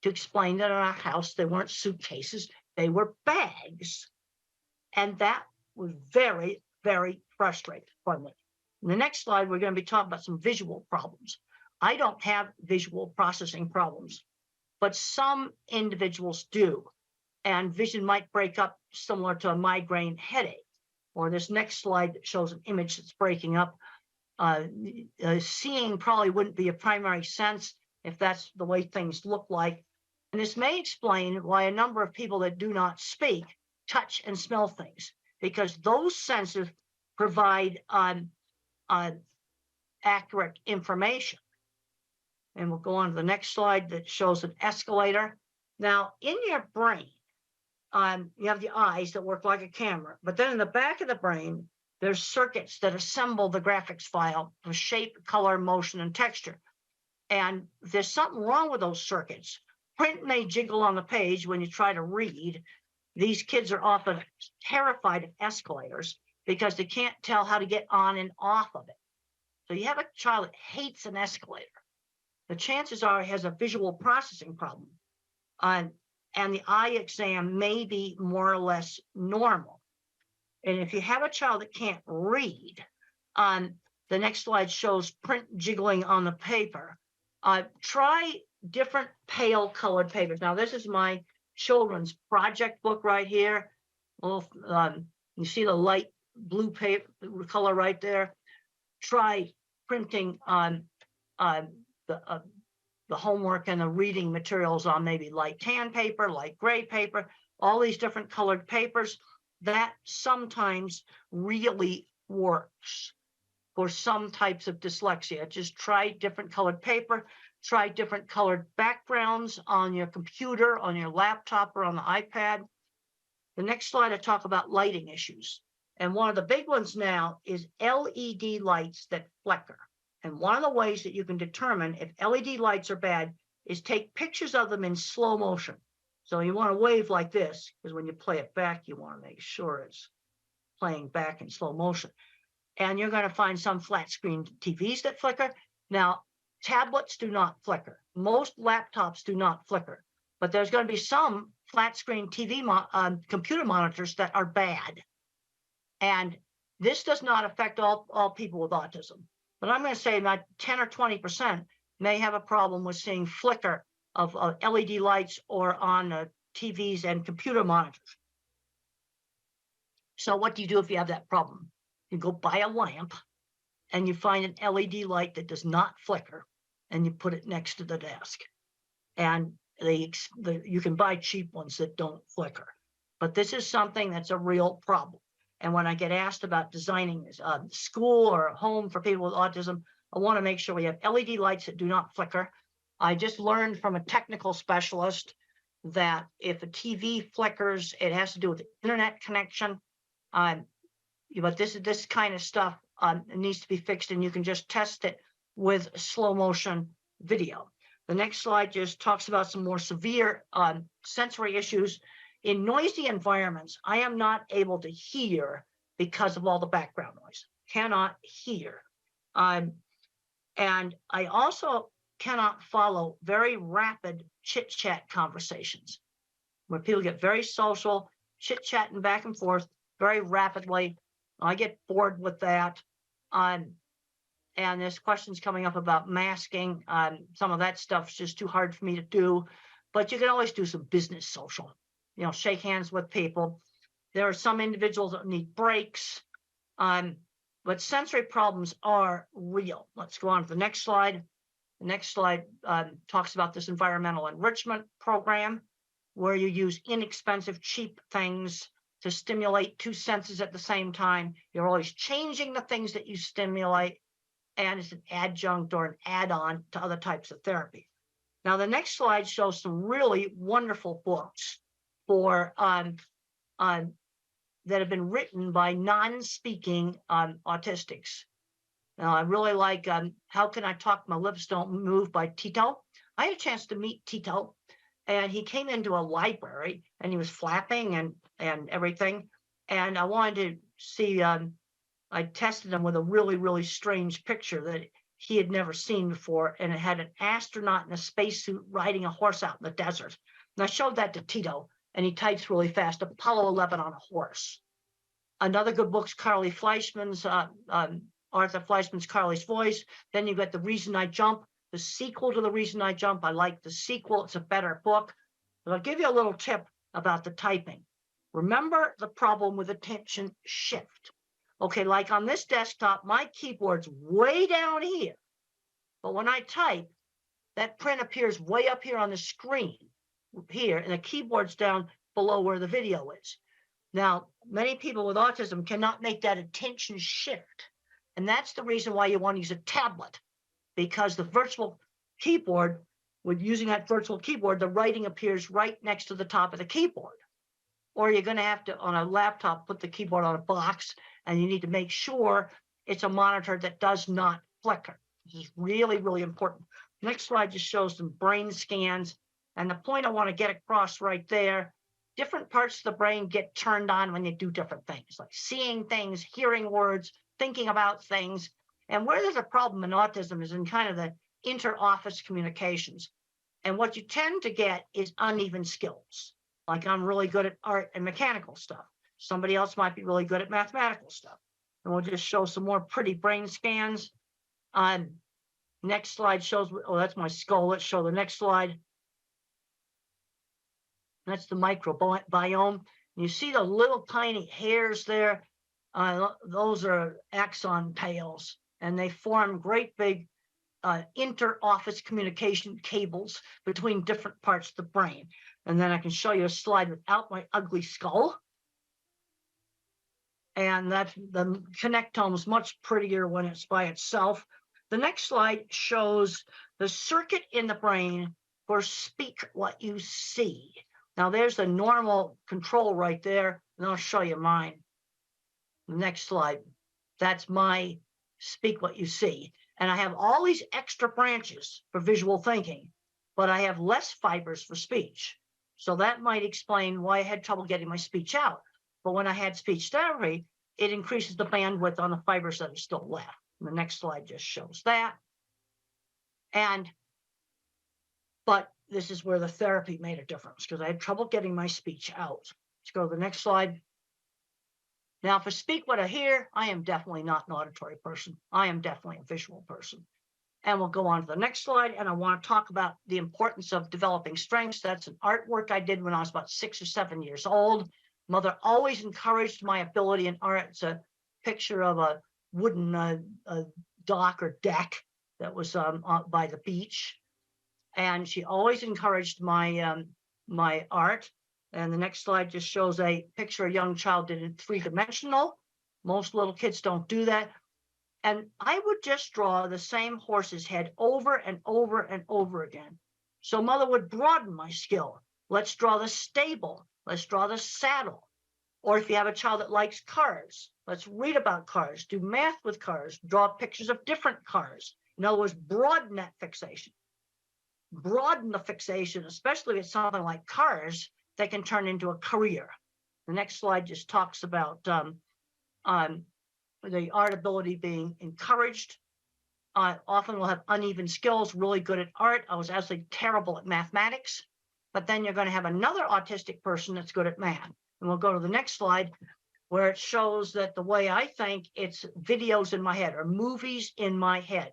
to explain that in our house, they weren't suitcases, they were bags. And that was very, very frustrating for me. In the next slide, we're going to be talking about some visual problems. I don't have visual processing problems, but some individuals do. And vision might break up similar to a migraine headache. Or this next slide that shows an image that's breaking up. Seeing probably wouldn't be a primary sense if that's the way things look like. And this may explain why a number of people that do not speak touch and smell things, because those senses provide accurate information. And we'll go on to the next slide that shows an escalator. Now, in your brain, you have the eyes that work like a camera, but then in the back of the brain, there's circuits that assemble the graphics file for shape, color, motion, and texture. And if there's something wrong with those circuits, print may jiggle on the page when you try to read. These kids are often terrified of escalators because they can't tell how to get on and off of it. So you have a child that hates an escalator. The chances are he has a visual processing problem. And the eye exam may be more or less normal. And if you have a child that can't read, the next slide shows print jiggling on the paper. Try different pale colored papers. Now, this is my children's project book right here. Well, you see the light blue paper color right there. Try printing on the homework and the reading materials on maybe light tan paper, light gray paper, all these different colored papers. That sometimes really works for some types of dyslexia. Just try different colored paper, try different colored backgrounds on your computer, on your laptop, or on the iPad. The next slide, I talk about lighting issues. And one of the big ones now is LED lights that flicker. And one of the ways that you can determine if LED lights are bad is take pictures of them in slow motion. So you want to wave like this, because when you play it back, you want to make sure it's playing back in slow motion. And you're going to find some flat screen TVs that flicker. Now, tablets do not flicker. Most laptops do not flicker. But there's going to be some flat screen TV computer monitors that are bad. And this does not affect all people with autism. But I'm going to say about 10 or 20% may have a problem with seeing flicker of LED lights or on TVs and computer monitors. So what do you do if you have that problem? You go buy a lamp and you find an LED light that does not flicker and you put it next to the desk. And you can buy cheap ones that don't flicker. But this is something that's a real problem. And when I get asked about designing a school or a home for people with autism, I want to make sure we have LED lights that do not flicker. I just learned from a technical specialist that if a TV flickers, it has to do with the internet connection. But this kind of stuff needs to be fixed, and you can just test it with slow motion video. The next slide just talks about some more severe sensory issues. In noisy environments, I am not able to hear because of all the background noise. Cannot hear. And I also cannot follow very rapid chit-chat conversations where people get very social, chit-chatting back and forth very rapidly. I get bored with that. And there's questions coming up about masking. Some of that stuff's just too hard for me to do, but you can always do some business social, shake hands with people. There are some individuals that need breaks, but sensory problems are real. Let's go on to the next slide. The next slide talks about this environmental enrichment program, where you use inexpensive, cheap things to stimulate two senses at the same time. You're always changing the things that you stimulate, and it's an adjunct or an add-on to other types of therapy. Now, the next slide shows some really wonderful books for that have been written by non-speaking autistics. Now, I really like How Can I Talk My Lips Don't Move by Tito. I had a chance to meet Tito, and he came into a library, and he was flapping and everything. And I wanted to see, I tested him with a really, really strange picture that he had never seen before, and it had an astronaut in a spacesuit riding a horse out in the desert. And I showed that to Tito, and he types really fast, Apollo 11 on a horse. Another good book's Carly Fleischman's, Arthur Fleischman's Carly's Voice. Then you got The Reason I Jump, the sequel to The Reason I Jump. I like the sequel. It's a better book. But I'll give you a little tip about the typing. Remember the problem with attention shift. Okay, like on this desktop, my keyboard's way down here. But when I type, that print appears way up here on the screen here, and the keyboard's down below where the video is. Now, many people with autism cannot make that attention shift. And that's the reason why you want to use a tablet, because the virtual keyboard, with using that virtual keyboard, the writing appears right next to the top of the keyboard. Or you're going to have to, on a laptop, put the keyboard on a box, and you need to make sure it's a monitor that does not flicker. This is really, really important. Next slide just shows some brain scans. And the point I want to get across right there, different parts of the brain get turned on when you do different things, like seeing things, hearing words, thinking about things. And where there's a problem in autism is in kind of the inter-office communications. And what you tend to get is uneven skills. Like I'm really good at art and mechanical stuff. Somebody else might be really good at mathematical stuff. And we'll just show some more pretty brain scans. Next slide shows, oh, that's my skull. Let's show the next slide. That's the microbiome. You see the little tiny hairs there. Those are axon tails, and they form great big inter-office communication cables between different parts of the brain. And then I can show you a slide without my ugly skull. And that's the connectome is much prettier when it's by itself. The next slide shows the circuit in the brain for speak what you see. Now there's the normal control right there, and I'll show you mine. The next slide, that's my speak what you see. And I have all these extra branches for visual thinking, but I have less fibers for speech. So that might explain why I had trouble getting my speech out. But when I had speech therapy, it increases the bandwidth on the fibers that are still left. And the next slide just shows that. But this is where the therapy made a difference, because I had trouble getting my speech out. Let's go to the next slide. Now, for speak what I hear, I am definitely not an auditory person. I am definitely a visual person. And we'll go on to the next slide. And I want to talk about the importance of developing strengths. That's an artwork I did when I was about 6 or 7 years old. Mother always encouraged my ability in art. It's a picture of a wooden dock or deck that was by the beach. And she always encouraged my my art. And the next slide just shows a picture a young child did in 3-dimensional. Most little kids don't do that. And I would just draw the same horse's head over and over and over again. So mother would broaden my skill. Let's draw the stable. Let's draw the saddle. Or if you have a child that likes cars, let's read about cars, do math with cars, draw pictures of different cars. In other words, broaden that fixation. Broaden the fixation, especially if it's something like cars that can turn into a career. The next slide just talks about the art ability being encouraged. often will have uneven skills, really good at art. I was actually terrible at mathematics. But then you're going to have another autistic person that's good at math. And we'll go to the next slide, where it shows that the way I think, it's videos in my head or movies in my head.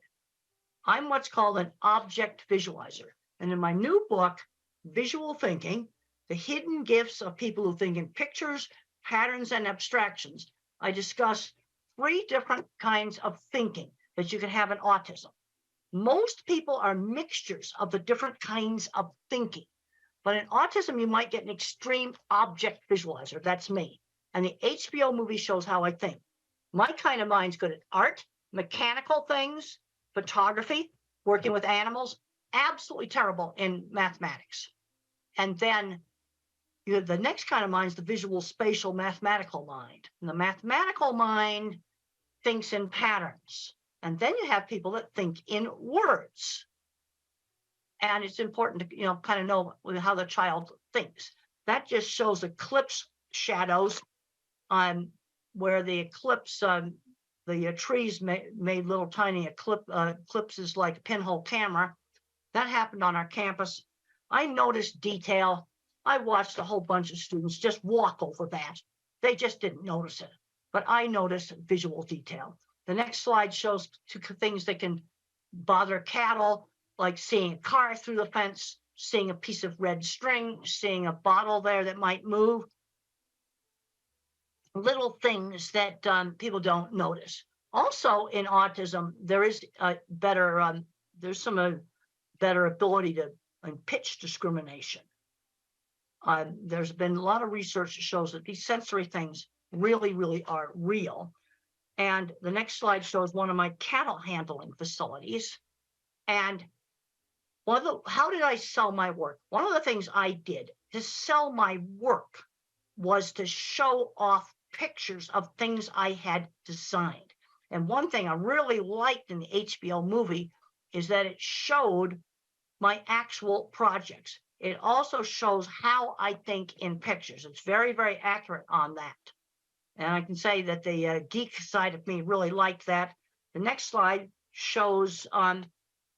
I'm what's called an object visualizer. And in my new book, Visual Thinking, The Hidden Gifts of People Who Think in Pictures, Patterns, and Abstractions, I discuss 3 different kinds of thinking that you can have in autism. Most people are mixtures of the different kinds of thinking. But in autism, you might get an extreme object visualizer. That's me. And the HBO movie shows how I think. My kind of mind's good at art, mechanical things, photography, working with animals, absolutely terrible in mathematics. And then you have the next kind of mind is the visual spatial mathematical mind. And the mathematical mind thinks in patterns. And then you have people that think in words. And it's important to, kind of know how the child thinks. That just shows eclipse shadows where the eclipse, the trees made little tiny eclipses like a pinhole camera. That happened on our campus. I noticed detail. I watched a whole bunch of students just walk over that. They just didn't notice it. But I noticed visual detail. The next slide shows 2 things that can bother cattle, like seeing a car through the fence, seeing a piece of red string, seeing a bottle there that might move. Little things that people don't notice. Also in autism, there is there's some better ability to pitch discrimination. There's been a lot of research that shows that these sensory things really, really are real. And the next slide shows one of my cattle handling facilities. And how did I sell my work? One of the things I did to sell my work was to show off pictures of things I had designed. And one thing I really liked in the HBO movie is that it showed my actual projects. It also shows how I think in pictures. It's very, very accurate on that. And I can say that the geek side of me really liked that. The next slide shows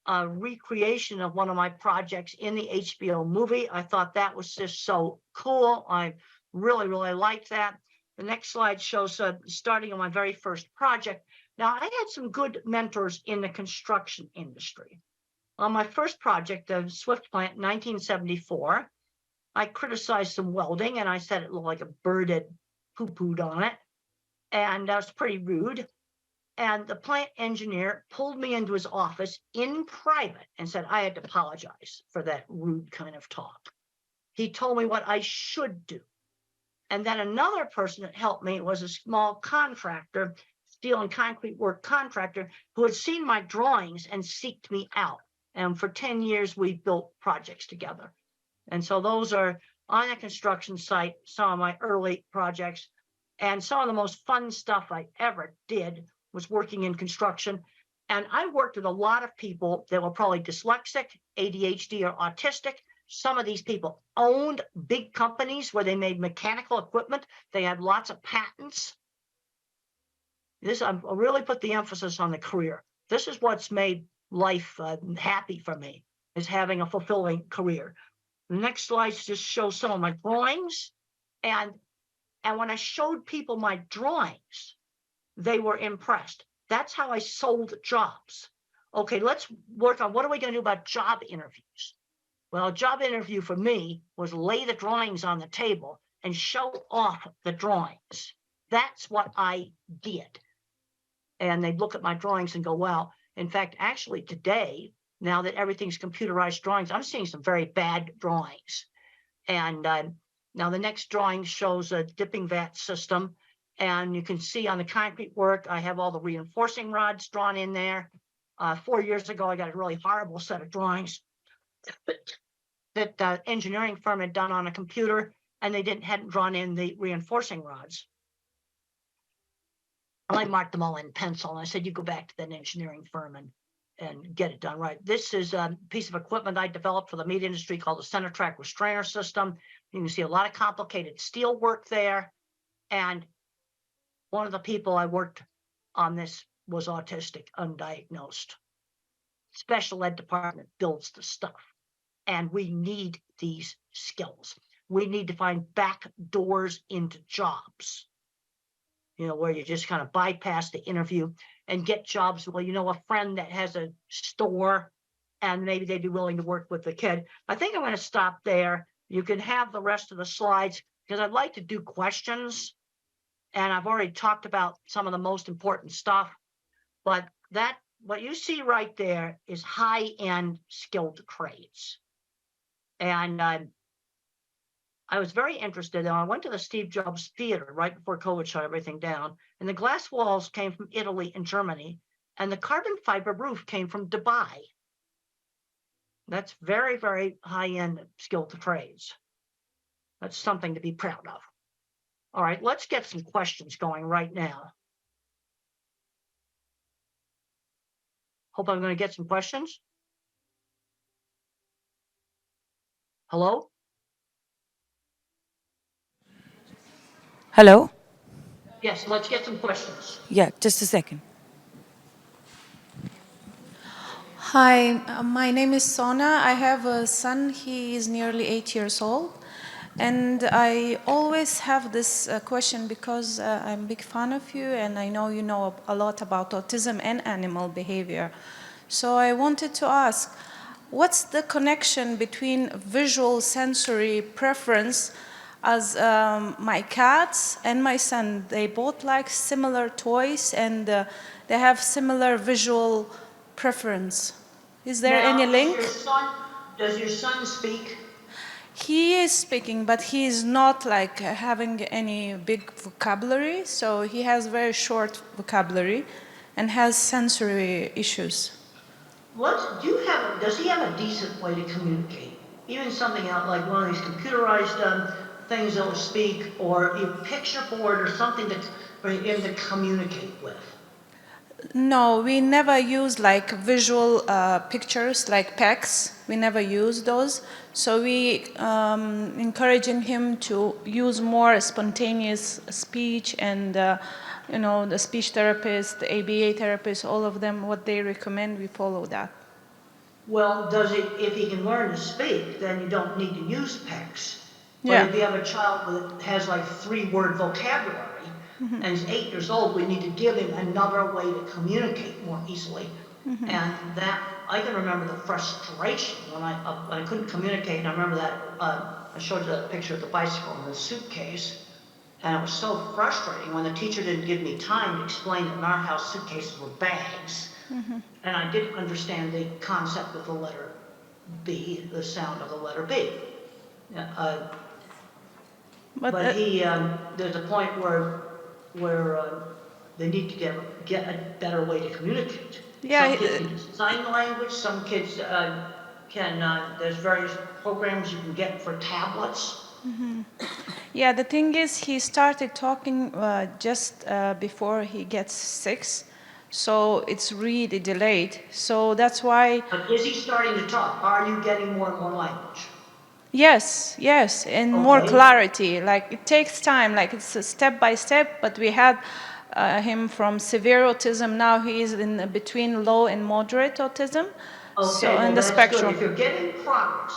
a recreation of one of my projects in the HBO movie. I thought that was just so cool. I really, really liked that. The next slide shows starting on my very first project. Now, I had some good mentors in the construction industry. On my first project, the Swift plant in 1974, I criticized some welding, and I said it looked like a bird had poo-pooed on it, and that was pretty rude. And the plant engineer pulled me into his office in private and said I had to apologize for that rude kind of talk. He told me what I should do. And then another person that helped me was a small contractor, steel and concrete work contractor, who had seen my drawings and seeked me out. And for 10 years, we built projects together. And so those are on a construction site, some of my early projects. And some of the most fun stuff I ever did was working in construction. And I worked with a lot of people that were probably dyslexic, ADHD, or autistic. Some of these people owned big companies where they made mechanical equipment. They had lots of patents. I really put the emphasis on the career. This is what's made life happy for me, is having a fulfilling career. The next slides just show some of my drawings. And when I showed people my drawings, they were impressed. That's how I sold jobs. Okay, let's work on what are we going to do about job interviews? Well, a job interview for me was lay the drawings on the table and show off the drawings. That's what I did. And they'd look at my drawings and go, wow. In fact, actually today, now that everything's computerized drawings, I'm seeing some very bad drawings. And now the next drawing shows a dipping vat system. And you can see on the concrete work, I have all the reinforcing rods drawn in there. 4 years ago, I got a really horrible set of drawings that the engineering firm had done on a computer, and they hadn't drawn in the reinforcing rods. I marked them all in pencil, and I said, you go back to that engineering firm and get it done right. This is a piece of equipment I developed for the meat industry called the center track restrainer system. You can see a lot of complicated steel work there. And one of the people I worked on this was autistic, undiagnosed. special ed department builds the stuff. And we need these skills. We need to find back doors into jobs, where you just kind of bypass the interview and get jobs. Well, a friend that has a store and maybe they'd be willing to work with the kid. I think I'm going to stop there. You can have the rest of the slides because I'd like to do questions. And I've already talked about some of the most important stuff, but what you see right there is high-end skilled trades. And I was very interested. I went to the Steve Jobs Theater right before COVID shut everything down. And the glass walls came from Italy and Germany. And the carbon fiber roof came from Dubai. That's very, very high-end skilled trades. That's something to be proud of. All right, let's get some questions going right now. Hope I'm going to get some questions. Hello? Hello? Yes, let's get some questions. Yeah, just a second. Hi, my name is Sona. I have a son. He is nearly 8 years old. And I always have this question because I'm a big fan of you and I know you know a lot about autism and animal behavior. So I wanted to ask, what's the connection between visual sensory preference as my cats and my son? They both like similar toys and they have similar visual preference. Is there any link? Does your son speak? He is speaking, but he is not like having any big vocabulary. So he has very short vocabulary and has sensory issues. Does he have a decent way to communicate? Even something out like one of these computerized things that will speak, or a picture board or something for him to communicate with? No, we never use like visual pictures like PECs. We never use those. So we encouraging him to use more spontaneous speech and the speech therapist, the ABA therapist, all of them, what they recommend, we follow that. Well, if he can learn to speak, then you don't need to use PECs. But Yeah. if you have a child that has like 3-word vocabulary, and he's 8 years old, we need to give him another way to communicate more easily. And that, I can remember the frustration when I couldn't communicate. And I remember that, I showed you that picture of the bicycle in the suitcase. And it was so frustrating when the teacher didn't give me time to explain that in our house suitcases were bags. And I didn't understand the concept of the letter B, the sound of the letter B. But there's a point where they need to get a better way to communicate. Yeah, some kids can do sign language, some kids there's various programs you can get for tablets. Yeah, the thing is he started talking just before he gets 6, so it's really delayed. So that's why... But is he starting to talk? Are you getting more and more language? Yes, and more clarity. Like it takes time, like it's a step by step, but we had him from severe autism. Now he is in between low and moderate autism. Okay, so well, in the that's spectrum. good. If you're getting progress,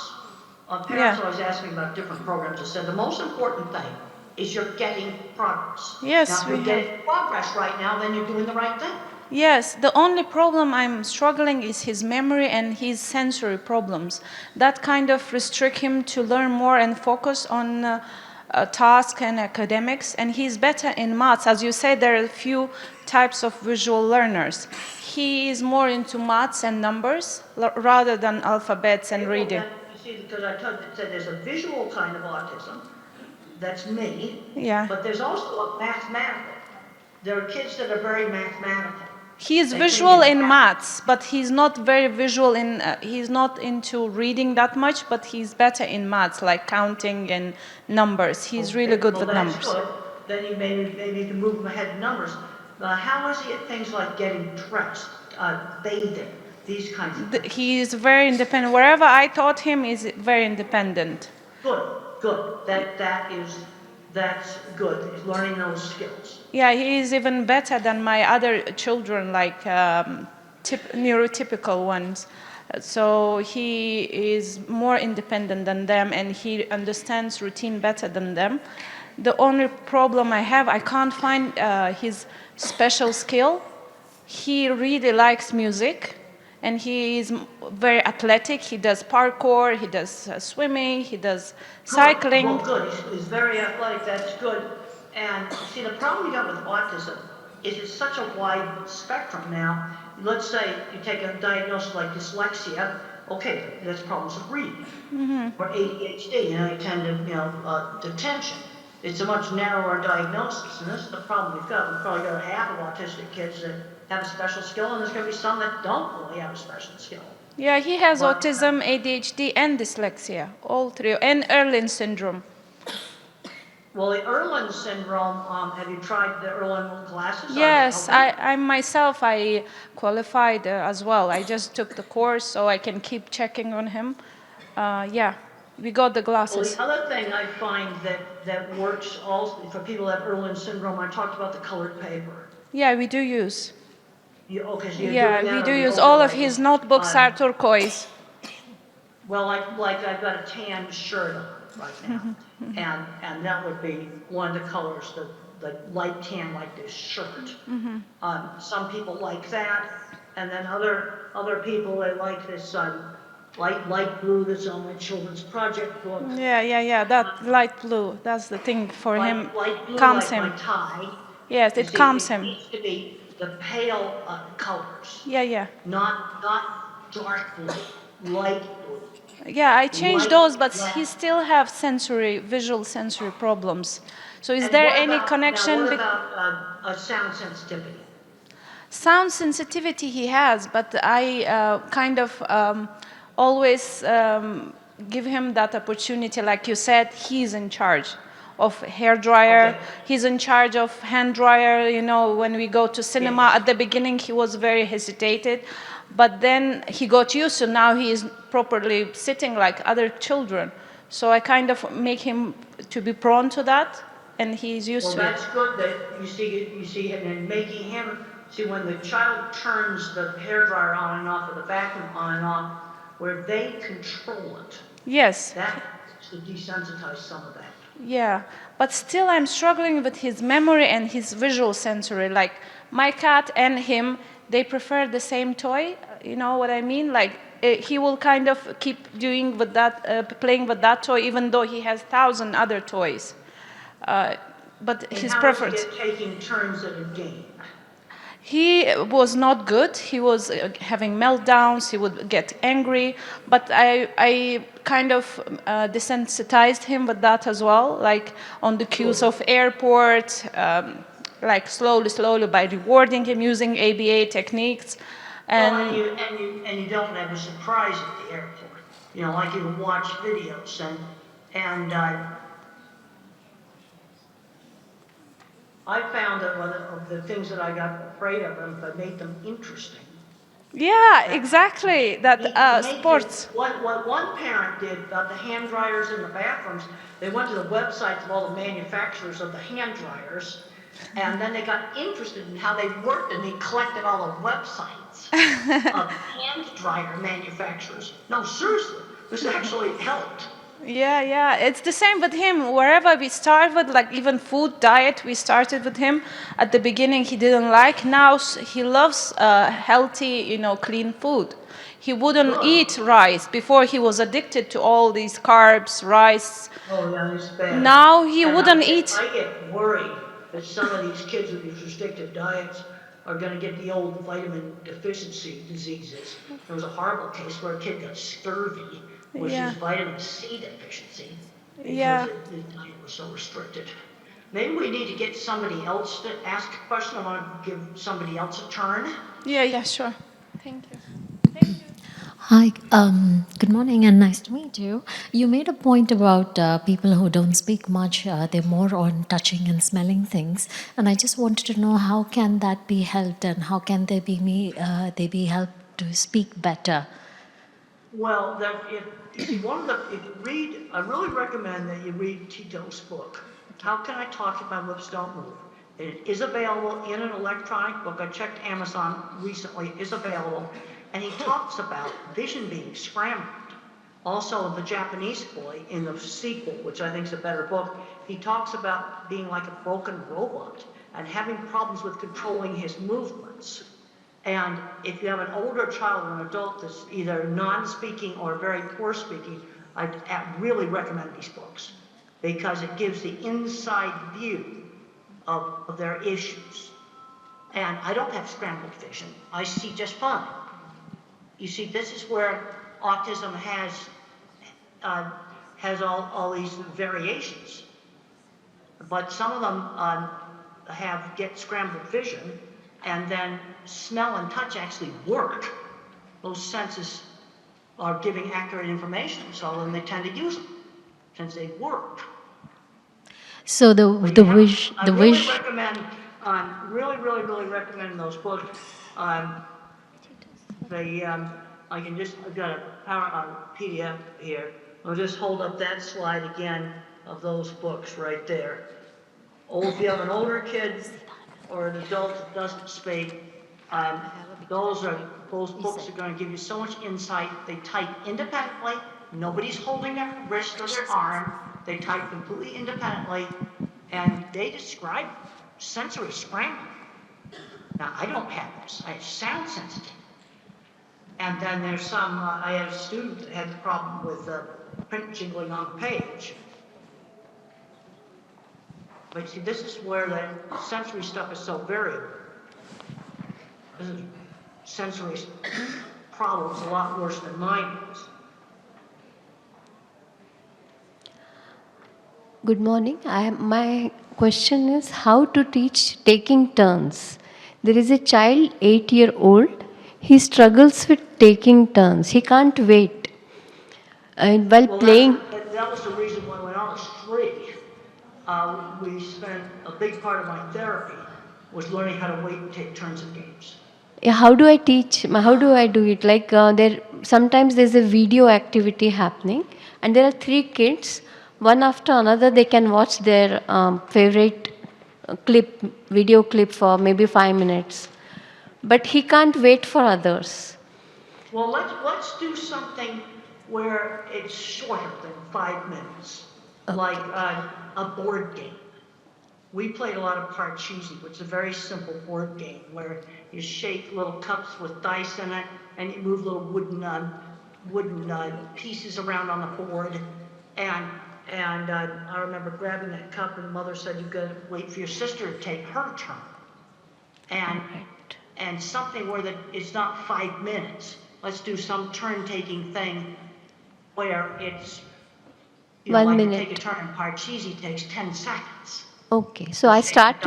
parents always ask me about different programs. I said the most important thing is you're getting progress. Yes, now, if you're getting progress right now, then you're doing the right thing. Yes, the only problem I'm struggling is his memory and his sensory problems. That kind of restrict him to learn more and focus on tasks and academics. And he's better in maths. As you said, there are a few types of visual learners. He is more into maths and numbers rather than alphabets and reading. You see, because I said there's a visual kind of autism. That's me. Yeah. But there's also a mathematical. There are kids that are very mathematical. He is visual in maths, but he's not very visual in, he's not into reading that much, but he's better in maths, like counting and numbers. He's really good with numbers. That's good. Then you maybe you can move him ahead in numbers. How is he at things like getting dressed, bathing, these kinds of things? He is very independent. Wherever I taught him, is very independent. Good. That's good. He's learning those skills. Yeah, he is even better than my other children, like neurotypical ones. So he is more independent than them, and he understands routine better than them. The only problem I have, I can't find his special skill. He really likes music, and he is very athletic. He does parkour, he does swimming, he does cycling. Well, good. He's very athletic. That's good. And see, the problem you got with autism is it's such a wide spectrum now. Let's say you take a diagnosis like dyslexia. Okay, that's problems of reading. Or ADHD, you tend to, detention. It's a much narrower diagnosis, and this is the problem we've got. We've probably got half of autistic kids that have a special skill, and there's going to be some that don't really have a special skill. Yeah, he has autism, ADHD, and dyslexia, all three, and Erlin syndrome. Well, the Erlin syndrome, have you tried the Erlin glasses? Yes, I myself, I qualified as well. I just took the course so I can keep checking on him. Yeah, we got the glasses. Well, the other thing I find that works also for people that have Erlin syndrome, I talked about the colored paper. Yeah, we do use. So you're Yeah, doing that we do on the use. All of overlay. his notebooks are turquoise. Well, like I've got a tan shirt on right now, and that would be one of the colors, the light tan like this shirt. Some people like that, and then other people, they like this light blue that's on my children's project book. Yeah, that light blue, that's the thing for him, Light blue, calms like him. my tie. Yes, You it see, calms it him. needs to be the pale colors. Yeah. Not dark blue, light blue. Yeah, I changed Light those, but black. he still have visual sensory problems. So is And there what any about- connection? Now, what about sound sensitivity? Sound sensitivity he has, but I kind of always give him that opportunity. Like you said, he's in charge of hair dryer. Okay. He's in charge of hand dryer. When we go to cinema, at the beginning he was very hesitated, but then he got used to. Now he is properly sitting like other children. So I kind of make him to be prone to that, and he's used to it. Well, that's good that you see him and making him. See, when the child turns the hairdryer on and off, or the vacuum on and off, where they control it, Yes. that to desensitize some of that. Yeah, but still I'm struggling with his memory and his visual sensory. Like my cat and him, they prefer the same toy. You know what I mean? Like he will kind of keep doing with that, playing with that toy, even though he has 1,000 other toys. But And his how preference. is he taking turns at a game? He was not good. He was having meltdowns. He would get angry. But I kind of desensitized him with that as well, like on the cues of airport, like slowly by rewarding him using ABA techniques. And you don't have a surprise at the airport. Like you watch videos and I found that one of the things that I got afraid of them, but made them interesting. Yeah, exactly. That sports. What one parent did about the hand dryers in the bathrooms, they went to the websites of all the manufacturers of the hand dryers, and then they got interested in how they worked, and they collected all the websites of hand dryer manufacturers. No, seriously, this actually helped. Yeah, it's the same with him. Wherever we start with, like even food, diet, we started with him. At the beginning, he didn't like. Now he loves healthy, clean food. He wouldn't eat rice. Before, he was addicted to all these carbs, rice. Oh, yeah, it's bad. Now he And wouldn't eat. I get worried that some of these kids with these restrictive diets are going to get the old vitamin deficiency diseases. There was a horrible case where a kid got scurvy, which is vitamin C deficiency, because his diet was so restricted. Maybe we need to get somebody else to ask a question. I want to give somebody else a turn. Yeah, sure. Thank you. Hi, good morning and nice to meet you. You made a point about people who don't speak much, they're more on touching and smelling things. And I just wanted to know how can that be helped and how can they be helped to speak better? Well, if you read, I really recommend that you read Tito's book, How Can I Talk If My Lips Don't Move? It is available in an electronic book. I checked Amazon recently, it is available. And he talks about vision being scrambled. Also, the Japanese boy in the sequel, which I think is a better book, he talks about being like a broken robot and having problems with controlling his movements. And if you have an older child or an adult that's either non-speaking or very poor speaking, I really recommend these books because it gives the inside view of their issues. And I don't have scrambled vision. I see just fine. You see, this is where autism has all these variations. But some of them get scrambled vision, and then smell and touch actually work. Those senses are giving accurate information, so then they tend to use them since they work. So I really recommend, really recommend those books. I've got a PDF here. I'll just hold up that slide again of those books right there. If you have an older kid or an adult that doesn't speak, those books are going to give you so much insight. They type independently. Nobody's holding their wrist or their arm. They type completely independently, and they describe sensory scrambling. Now, I don't have this. I have sound sensitive. And then there's some, I had a student that had a problem with print jingling on the page. But see, this is where the sensory stuff is so variable. This is sensory problems a lot worse than mine is. Good morning. My question is how to teach taking turns. There is a child, 8-year-old. He struggles with taking turns. He can't wait. And while playing... That was the reason why when I was 3, we spent a big part of my therapy was learning how to wait and take turns in games. How do I teach? How do I do it? Like sometimes there's a video activity happening, and there are 3 kids. One after another, they can watch their favorite video clip for maybe 5 minutes. But he can't wait for others. Well, let's do something where it's shorter than 5 minutes, like a board game. We played a lot of Parcheesi, which is a very simple board game where you shake little cups with dice in it, and you move little wooden pieces around on the board. And I remember grabbing that cup, and the mother said, "You've got to wait for your sister to take her turn." And something where it's not 5 minutes. Let's do some turn-taking thing where it's, 1 minute. Like you take a turn in Parcheesi takes 10 seconds. Okay, so I start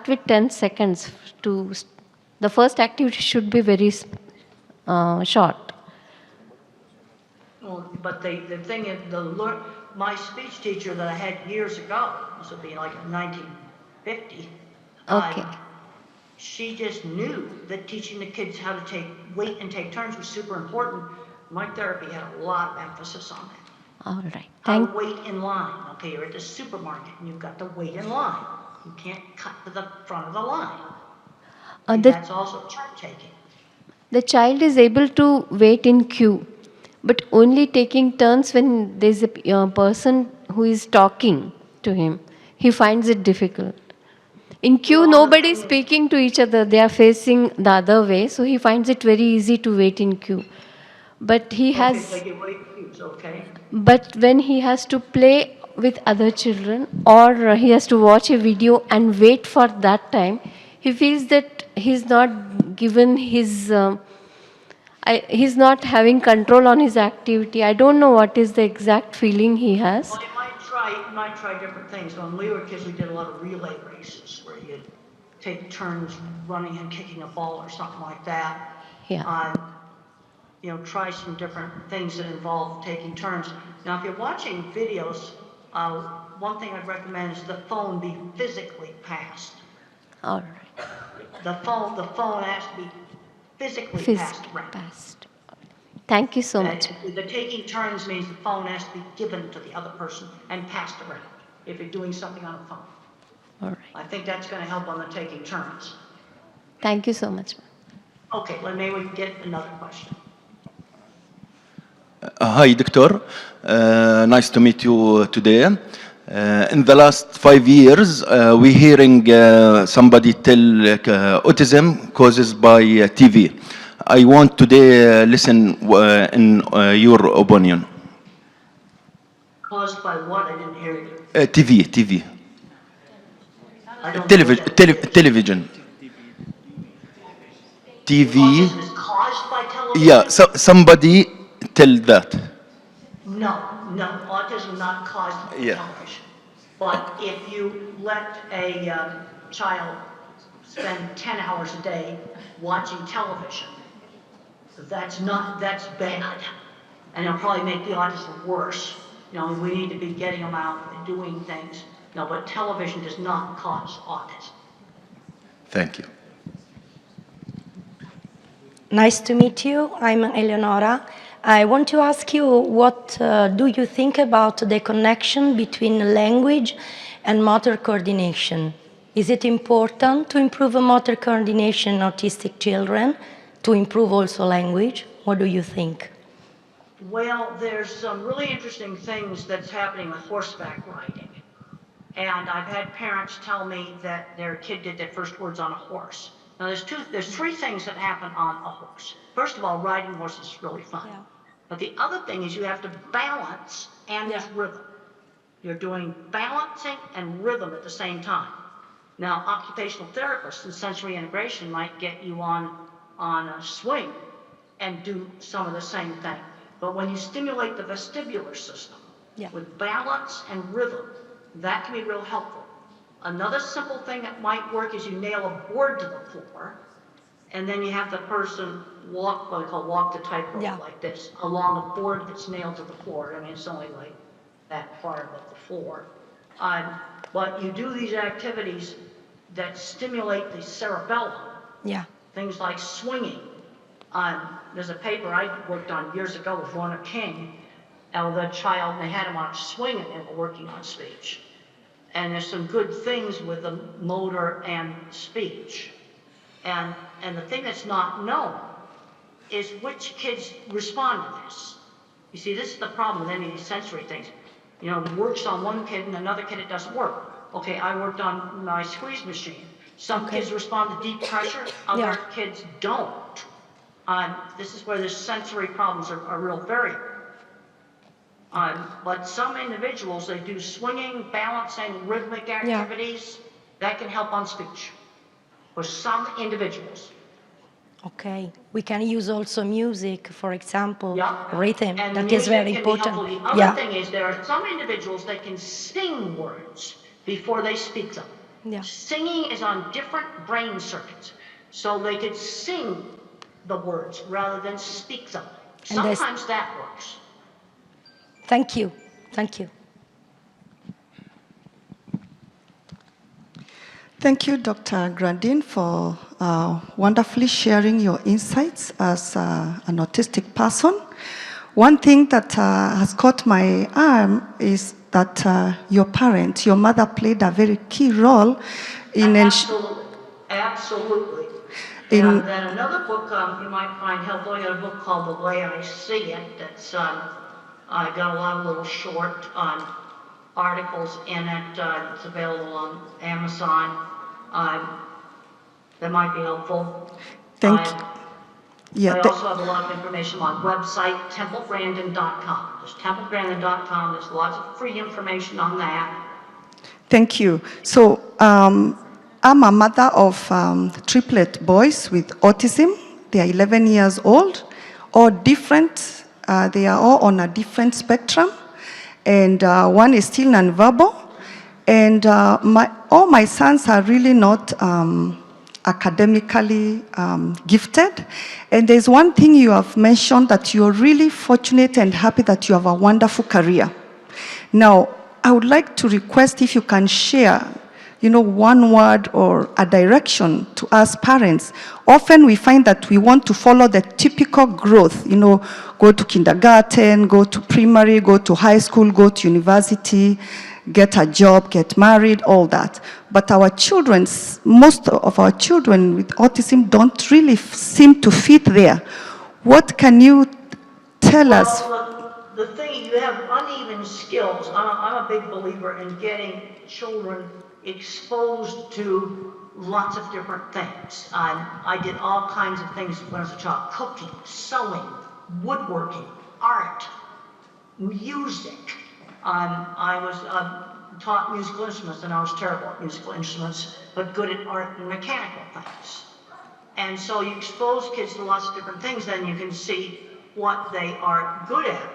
with 10 seconds. The first activity should be very short. Well, but the thing is, my speech teacher that I had years ago, this would be like 1950. Okay. She just knew that teaching the kids how to wait and take turns was super important. My therapy had a lot of emphasis on that. All right. How to wait in line. Okay, you're at the supermarket and you've got to wait in line. You can't cut to the front of the line. That's also turn taking. The child is able to wait in queue, but only taking turns when there's a person who is talking to him. He finds it difficult. In queue, nobody is speaking to each other. They are facing the other way, so he finds it very easy to wait in queue. But But when he has to play with other children, or he has to watch a video and wait for that time, he feels that he's not given he's not having control on his activity. I don't know what is the exact feeling he has. Well, you might try different things. When we were kids, we did a lot of relay races where you'd take turns running and kicking a ball or something like that. Yeah. Try some different things that involve taking turns. Now, if you're watching videos, one thing I'd recommend is the phone be physically passed. All right. The phone has to be physically passed around. Thank you so much. The taking turns means the phone has to be given to the other person and passed around if you're doing something on a phone. All right. I think that's going to help on the taking turns. Thank you so much. Okay, well, maybe we can get another question. Hi, Doctor. Nice to meet you today. In the last 5 years, we're hearing somebody tell autism causes by TV. I want today listen in your opinion. Caused by what? I didn't hear you. TV. I don't know what that is. Television. TV. Autism is caused by television? Yeah, so somebody tell that. No, autism not caused by television. But if you let a child spend 10 hours a day watching television, that's bad. And it'll probably make the autism worse. You know, we need to be getting them out and doing things. No, but television does not cause autism. Thank you. Nice to meet you. I'm Eleonora. I want to ask you, what do you think about the connection between language and motor coordination? Is it important to improve motor coordination in autistic children, to improve also language? What do you think? Well, there's some really interesting things that's happening with horseback riding. And I've had parents tell me that their kid did their first words on a horse. Now, there's three things that happen on a horse. First of all, riding horses is really fun. Yeah. But the other thing is you have to balance and there's rhythm. You're doing balancing and rhythm at the same time. Now, occupational therapists and sensory integration might get you on a swing and do some of the same thing. But when you stimulate the vestibular system with balance and rhythm, that can be real helpful. Another simple thing that might work is you nail a board to the floor, and then you have the person walk, what we call walk the tightrope like this, along a board that's nailed to the floor. I mean, it's only like that far above the floor. But you do these activities that stimulate the cerebellum. Yeah. Things like swinging. There's a paper I worked on years ago with Lorna King, and the child, they had him on a swing and they were working on speech. And there's some good things with the motor and speech. And the thing that's not known is which kids respond to this. You see, this is the problem with any of these sensory things. You know, it works on one kid and another kid it doesn't work. Okay, I worked on my squeeze machine. Some kids respond to deep pressure, other kids don't. This is where the sensory problems are real variable. But some individuals, they do swinging, balancing, rhythmic activities. That can help on speech for some individuals. Okay. We can use also music, for example, Yeah. rhythm. And That is very music can be important. helpful. The other thing is there are some individuals that can sing words before they speak them. Yeah. Singing is on different brain circuits. So they could sing the words rather than speak them. And sometimes that works. Thank you. Thank you. Thank you, Dr. Grandin, for wonderfully sharing your insights as an autistic person. One thing that has caught my eye is that your parent, your mother, played a very key role in Absolutely. And then another book you might find helpful, I got a book called The Way I See It that's I got a lot of little short articles in it. It's available on Amazon. That might be helpful. Thank you. Yeah, I also have a lot of information on website, templegrandin.com. Just templegrandin.com. There's lots of free information on that. Thank you. So I'm a mother of triplet boys with autism. They are 11 years old, all different. They are all on a different spectrum. And one is still nonverbal. And all my sons are really not academically gifted. And there's one thing you have mentioned, that you're really fortunate and happy that you have a wonderful career. Now, I would like to request if you can share, one word or a direction to us parents. Often we find that we want to follow the typical growth, go to kindergarten, go to primary, go to high school, go to university. get a job, get married, all that. But our children, most of our children with autism don't really seem to fit there. What can you tell us? Well, the thing, you have uneven skills. I'm a big believer in getting children exposed to lots of different things. I did all kinds of things when I was a child: cooking, sewing, woodworking, art, music. I was taught musical instruments, and I was terrible at musical instruments, but good at art and mechanical things. And so you expose kids to lots of different things, then you can see what they are good at.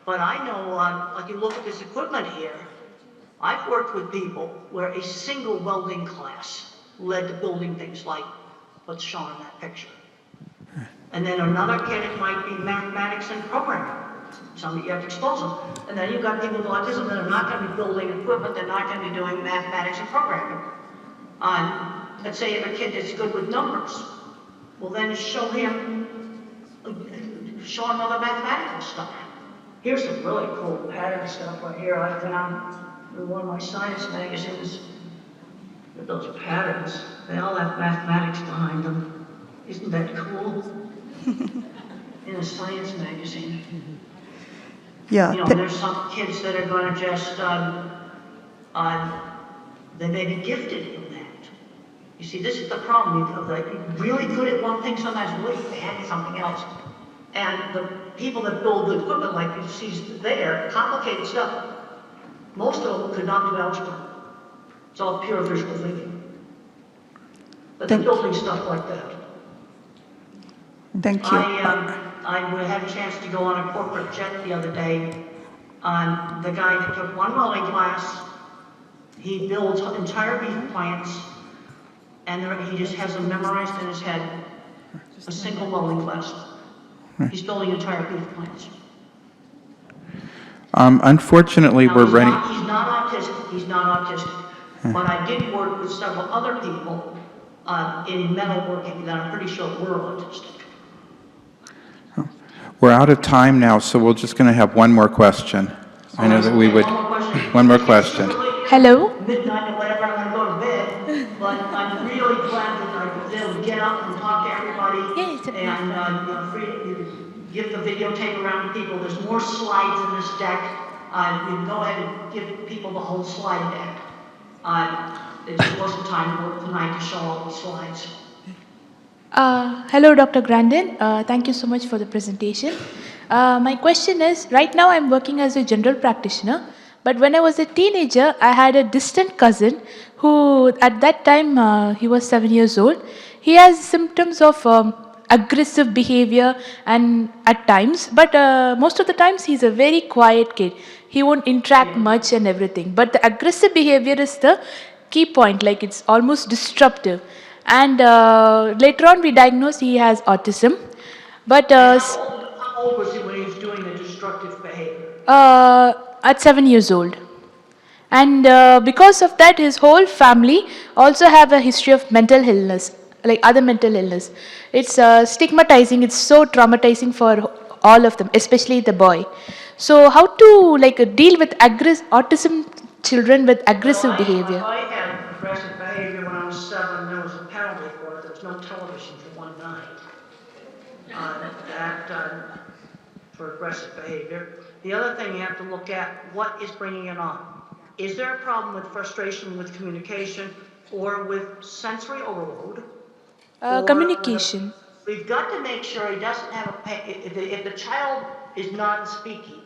But I know, like you look at this equipment here, I've worked with people where a single welding class led to building things like what's shown in that picture. And then another kid, it might be mathematics and programming. Some you have to expose them. And then you've got people with autism that are not going to be building equipment, they're not going to be doing mathematics and programming. Let's say you have a kid that's good with numbers. Well, then show him other mathematical stuff. Here's some really cool pattern stuff right here. I found in one of my science magazines with those patterns. They all have mathematics behind them. Isn't that cool? In a science magazine. Yeah. You know, there's some kids that are going to just, they may be gifted in that. You see, this is the problem. You're like really good at one thing, sometimes really bad at something else. And the people that build the equipment, like you see there, complicated stuff, most of them could not do algebra. It's all pure visual thinking. But they're building stuff like that. Thank you. I had a chance to go on a corporate jet the other day. The guy that took one welding class, he builds entire beef plants, and he just has them memorized in his head. A single welding class. He's building entire beef plants. Unfortunately, Now, we're running. He's not autistic. He's not autistic. But I did work with several other people in metalworking that I'm pretty sure were autistic. We're out of time now, so we're just going to have one more question. I know that we would. One more question. Hello. Midnight or whatever, I'm going to go to bed. But I'm really glad that I was able to get up and talk to everybody. And give the videotape around to people. There's more slides in this deck. You can go ahead and give people the whole slide deck. It just wasn't time for tonight to show all the slides. Hello, Dr. Grandin. Thank you so much for the presentation. My question is, right now I'm working as a general practitioner, but when I was a teenager, I had a distant cousin who, at that time, he was 7 years old. He has symptoms of aggressive behavior and at times, but most of the times he's a very quiet kid. He won't interact much and everything, but the aggressive behavior is the key point, like it's almost disruptive. And later on we diagnosed he has autism. But how old was he when he was doing the destructive behavior? At 7 years old. And because of that, his whole family also have a history of mental illness, like other mental illness. It's stigmatizing, it's so traumatizing for all of them, especially the boy. So how to deal with autism children with aggressive behavior? I had aggressive behavior when I was 7. There was a penalty for it. There was no television for one night. For aggressive behavior. The other thing you have to look at, what is bringing it on? Is there a problem with frustration with communication or with sensory overload? Communication. We've got to make sure he doesn't have if the child is non-speaking,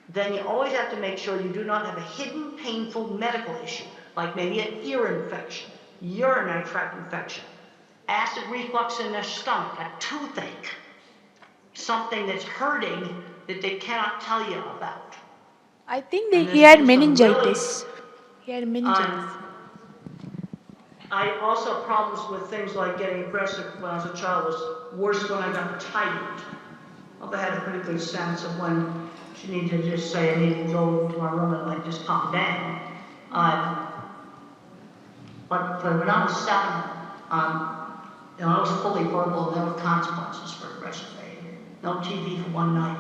then you always have to make sure you do not have a hidden painful medical issue, like maybe an ear infection, urinary tract infection, acid reflux in their stomach, a toothache, something that's hurting that they cannot tell you about. I think he had meningitis. He had meningitis. I also problems with things like getting aggressive when I was a child was worse when I got tired. I had a pretty good sense of when she needed to just say I need to go to my room and just calm down. But when I was 7, I was fully verbal and there were consequences for aggressive behavior. No TV for one night.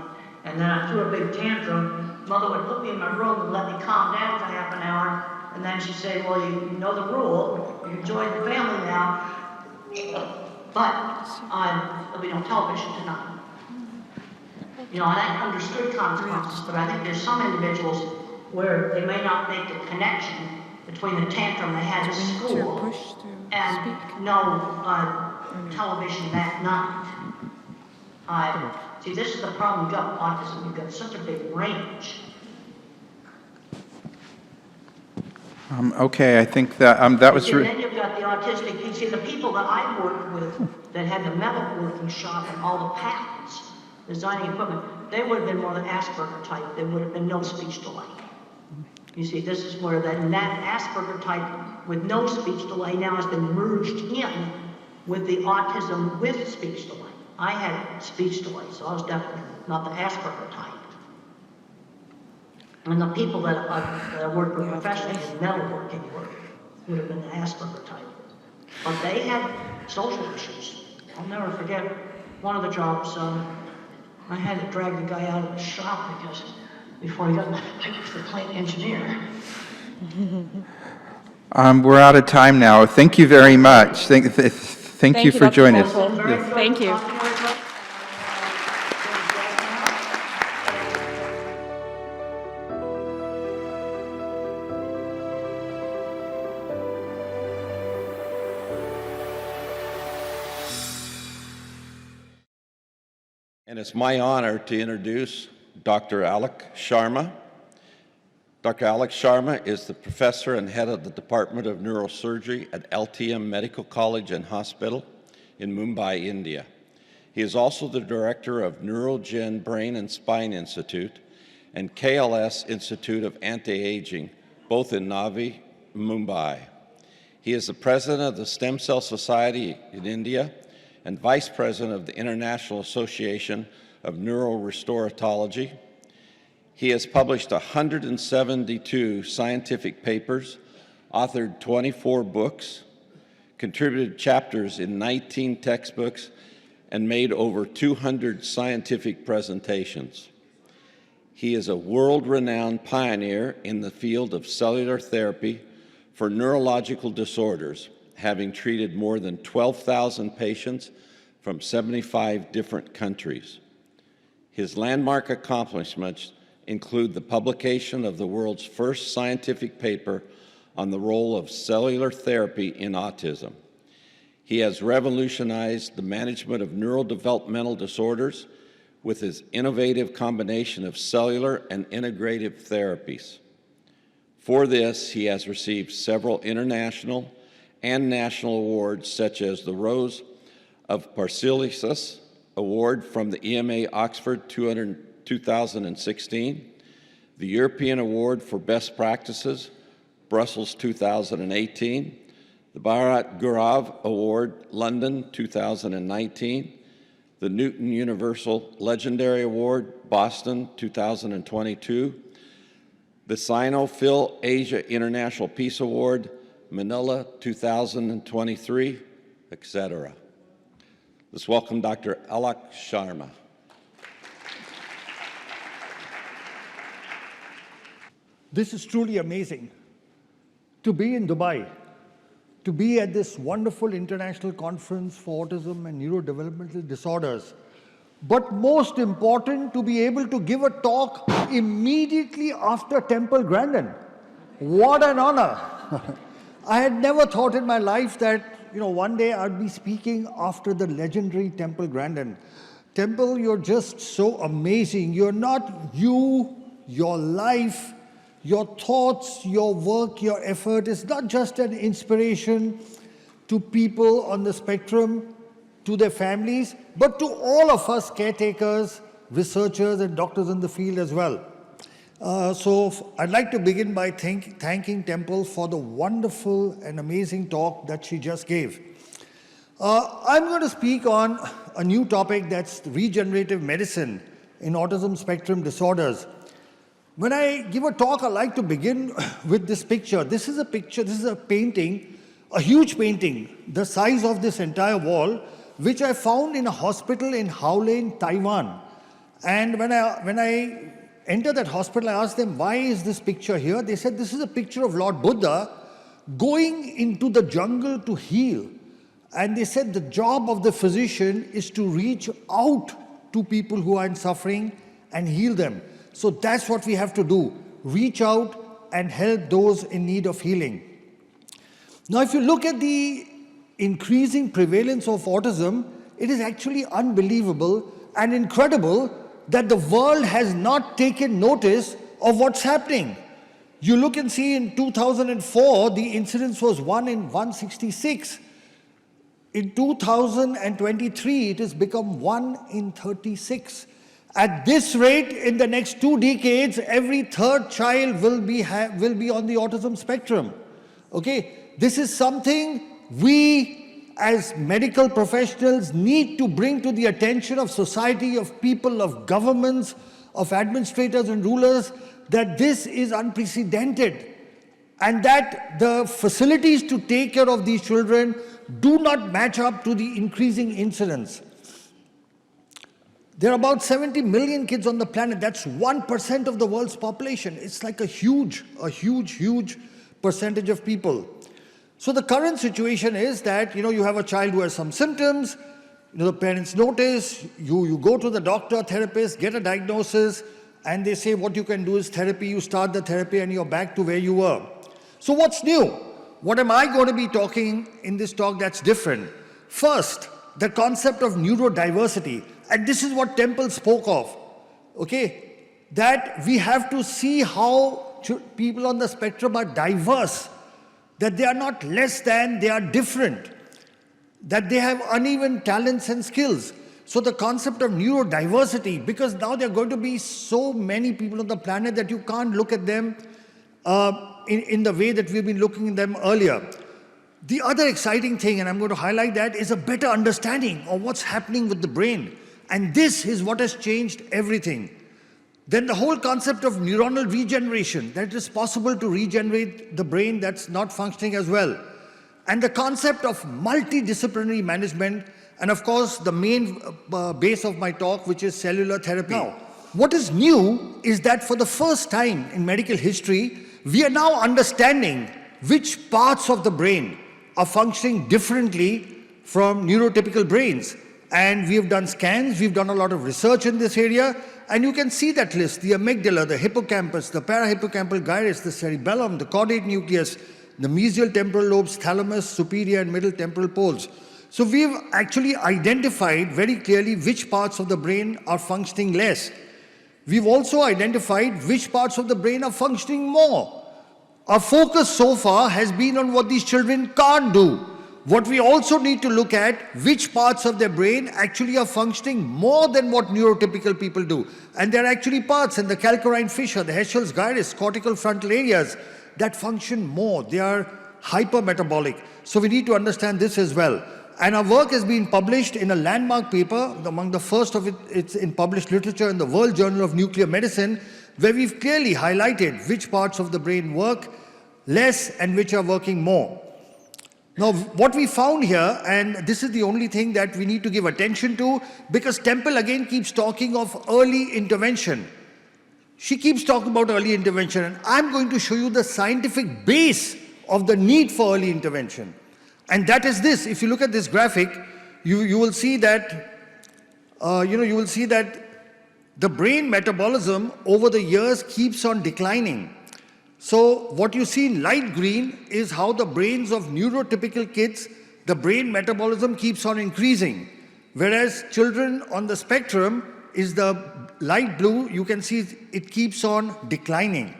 And then I threw a big tantrum. Mother would put me in my room and let me calm down for half an hour. And then she'd say, well, you know the rule. You join the family now. But there'll be no television tonight. You know, and I understood consequences, but I think there's some individuals where they may not make the connection between the tantrum they had at school and no television that night. See, this is the problem you've got with autism. You've got such a big range. Okay, I think that was. And then you've got the autistic. You see, the people that I worked with that had the metalworking shop and all the patents, designing equipment, they would have been more the Asperger type. There would have been no speech delay. You see, this is where that Asperger type with no speech delay now has been merged in with the autism with speech delay. I had speech delay, so I was definitely not the Asperger type. And the people that I worked with professionally in metalworking work would have been the Asperger type. But they had social issues. I'll never forget one of the jobs, I had to drag the guy out of the shop because before he got picked the plant engineer. We're out of time now. Thank you very much. Thank you for joining us. Thank you. And it's my honor to introduce Dr. Alok Sharma. Dr. Alok Sharma is the professor and head of the Department of Neurosurgery at LTM Medical College and Hospital in Mumbai, India. He is also the director of Neurogen Brain and Spine Institute and KLS Institute of Anti-Aging, both in Navi, Mumbai. He is the president of the Stem Cell Society in India and vice president of the International Association of Neurorestoratology. He has published 172 scientific papers, authored 24 books, contributed chapters in 19 textbooks, and made over 200 scientific presentations. He is a world-renowned pioneer in the field of cellular therapy for neurological disorders, having treated more than 12,000 patients from 75 different countries. His landmark accomplishments include the publication of the world's first scientific paper on the role of cellular therapy in autism. He has revolutionized the management of neurodevelopmental disorders with his innovative combination of cellular and integrative therapies. For this, he has received several international and national awards, such as the Rose of Paracelsus Award from the EMA Oxford 2016, the European Award for Best Practices, Brussels 2018, the Bharat Gaurav Award, London 2019, the Newton Universal Legendary Award, Boston 2022, the Sino-Phil Asia International Peace Award, Manila 2023, etc. Let's welcome Dr. Alok Sharma. This is truly amazing. To be in Dubai, to be at this wonderful international conference for autism and neurodevelopmental disorders, but most important, to be able to give a talk immediately after Temple Grandin. What an honor. I had never thought in my life that, one day I'd be speaking after the legendary Temple Grandin. Temple, you're just so amazing. You're not you, your life, your thoughts, your work, your effort is not just an inspiration to people on the spectrum, to their families, but to all of us caretakers, researchers, and doctors in the field as well. So I'd like to begin by thanking Temple for the wonderful and amazing talk that she just gave. I'm going to speak on a new topic, that's regenerative medicine in autism spectrum disorders. When I give a talk, I like to begin with this picture. This is a painting, a huge painting, the size of this entire wall, which I found in a hospital in Howlin, Taiwan. And when I entered that hospital, I asked them, why is this picture here? They said, this is a picture of Lord Buddha going into the jungle to heal. And they said the job of the physician is to reach out to people who are in suffering and heal them. So that's what we have to do, reach out and help those in need of healing. Now, if you look at the increasing prevalence of autism, it is actually unbelievable and incredible that the world has not taken notice of what's happening. You look and see in 2004, the incidence was 1 in 166. In 2023, it has become 1 in 36. At this rate, in the next 2 decades, every third child will be on the autism spectrum. Okay, this is something we as medical professionals need to bring to the attention of society, of people, of governments, of administrators and rulers, that this is unprecedented and that the facilities to take care of these children do not match up to the increasing incidence. There are about 70 million kids on the planet. That's 1% of the world's population. It's like a huge percentage of people. So the current situation is that, you have a child who has some symptoms, the parents notice, you go to the doctor, therapist, get a diagnosis, and they say what you can do is therapy, you start the therapy and you're back to where you were. So what's new? What am I going to be talking in this talk that's different? First, the concept of neurodiversity. And this is what Temple spoke of, okay? That we have to see how people on the spectrum are diverse, that they are not less than, they are different, that they have uneven talents and skills. So the concept of neurodiversity, because now there are going to be so many people on the planet that you can't look at them in the way that we've been looking at them earlier. The other exciting thing, and I'm going to highlight that, is a better understanding of what's happening with the brain. And this is what has changed everything. Then the whole concept of neuronal regeneration, that it is possible to regenerate the brain that's not functioning as well. And the concept of multidisciplinary management, and of course the main base of my talk, which is cellular therapy. Now, what is new is that for the first time in medical history, we are now understanding which parts of the brain are functioning differently from neurotypical brains. And we have done scans, we've done a lot of research in this area, and you can see that list: the amygdala, the hippocampus, the parahippocampal gyrus, the cerebellum, the caudate nucleus, the mesial temporal lobes, thalamus, superior and middle temporal poles. So we've actually identified very clearly which parts of the brain are functioning less. We've also identified which parts of the brain are functioning more. Our focus so far has been on what these children can't do. What we also need to look at, which parts of their brain actually are functioning more than what neurotypical people do. And there are actually parts in the calcarine fissure, the Heschel's gyrus, cortical frontal areas that function more. They are hypermetabolic. So we need to understand this as well. And our work has been published in a landmark paper, among the first of it, it's in published literature in the World Journal of Nuclear Medicine, where we've clearly highlighted which parts of the brain work less and which are working more. Now, what we found here, and this is the only thing that we need to give attention to, because Temple again keeps talking of early intervention. She keeps talking about early intervention, and I'm going to show you the scientific base of the need for early intervention. And that is this. If you look at this graphic, you will see that, you will see that the brain metabolism over the years keeps on declining. So what you see in light green is how the brains of neurotypical kids, the brain metabolism keeps on increasing. Whereas children on the spectrum is the light blue, you can see it keeps on declining.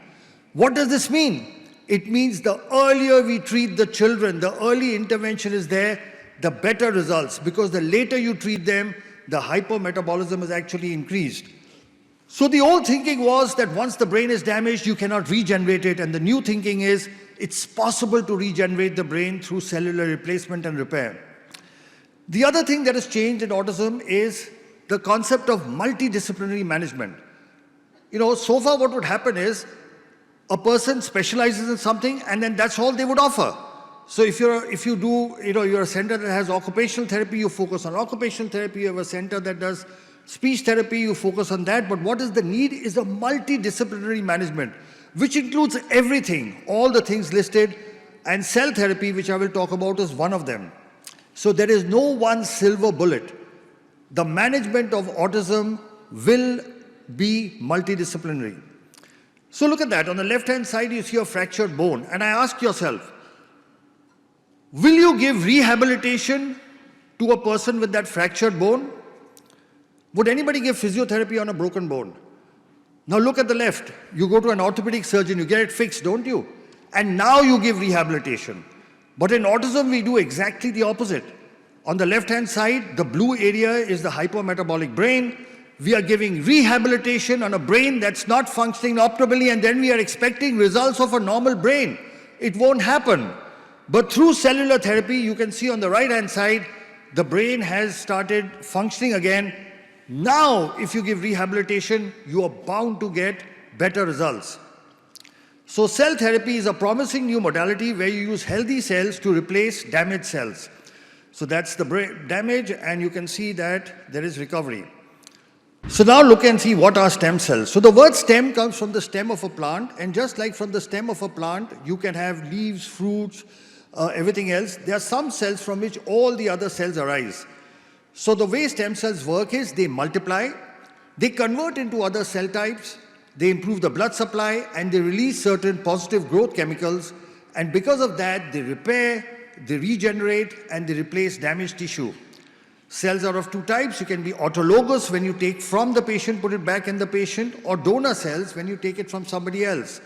What does this mean? It means the earlier we treat the children, the early intervention is there, the better results, because the later you treat them, the hypermetabolism is actually increased. So the old thinking was that once the brain is damaged, you cannot regenerate it. And the new thinking is it's possible to regenerate the brain through cellular replacement and repair. The other thing that has changed in autism is the concept of multidisciplinary management. So far what would happen is a person specializes in something and then that's all they would offer. So if you do, you're a center that has occupational therapy, you focus on occupational therapy. You have a center that does Speech therapy, you focus on that, but what is the need is a multidisciplinary management, which includes everything, all the things listed, and cell therapy, which I will talk about, is one of them. So there is no one silver bullet. The management of autism will be multidisciplinary. So look at that. On the left-hand side, you see a fractured bone. And I ask yourself, will you give rehabilitation to a person with that fractured bone? Would anybody give physiotherapy on a broken bone? Now look at the left. You go to an orthopedic surgeon, you get it fixed, don't you? And now you give rehabilitation. But in autism, we do exactly the opposite. On the left-hand side, the blue area is the hypometabolic brain. We are giving rehabilitation on a brain that's not functioning optimally, and then we are expecting results of a normal brain. It won't happen. But through cellular therapy, you can see on the right-hand side, the brain has started functioning again. Now, if you give rehabilitation, you are bound to get better results. So cell therapy is a promising new modality where you use healthy cells to replace damaged cells. So that's the brain damage, and you can see that there is recovery. So now look and see what are stem cells. So the word stem comes from the stem of a plant, and just like from the stem of a plant, you can have leaves, fruits, everything else. There are some cells from which all the other cells arise. So the way stem cells work is they multiply, they convert into other cell types, they improve the blood supply, and they release certain positive growth chemicals, and because of that, they repair, they regenerate, and they replace damaged tissue. Cells are of two types. You can be autologous, when you take from the patient, put it back in the patient, or donor cells when you take it from somebody else.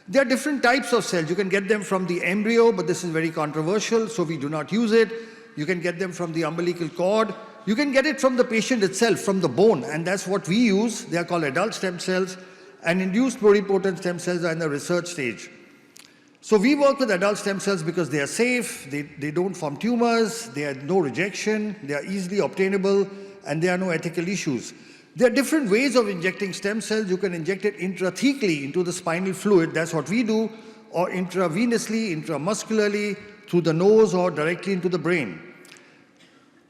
There are different types of cells. You can get them from the embryo, but this is very controversial, so we do not use it. You can get them from the umbilical cord. You can get it from the patient itself, from the bone, and that's what we use. They are called adult stem cells, and induced pluripotent stem cells are in the research stage. So we work with adult stem cells because they are safe, they don't form tumors, they have no rejection, they are easily obtainable, and there are no ethical issues. There are different ways of injecting stem cells. You can inject it intrathecally into the spinal fluid, that's what we do, or intravenously, intramuscularly, through the nose or directly into the brain.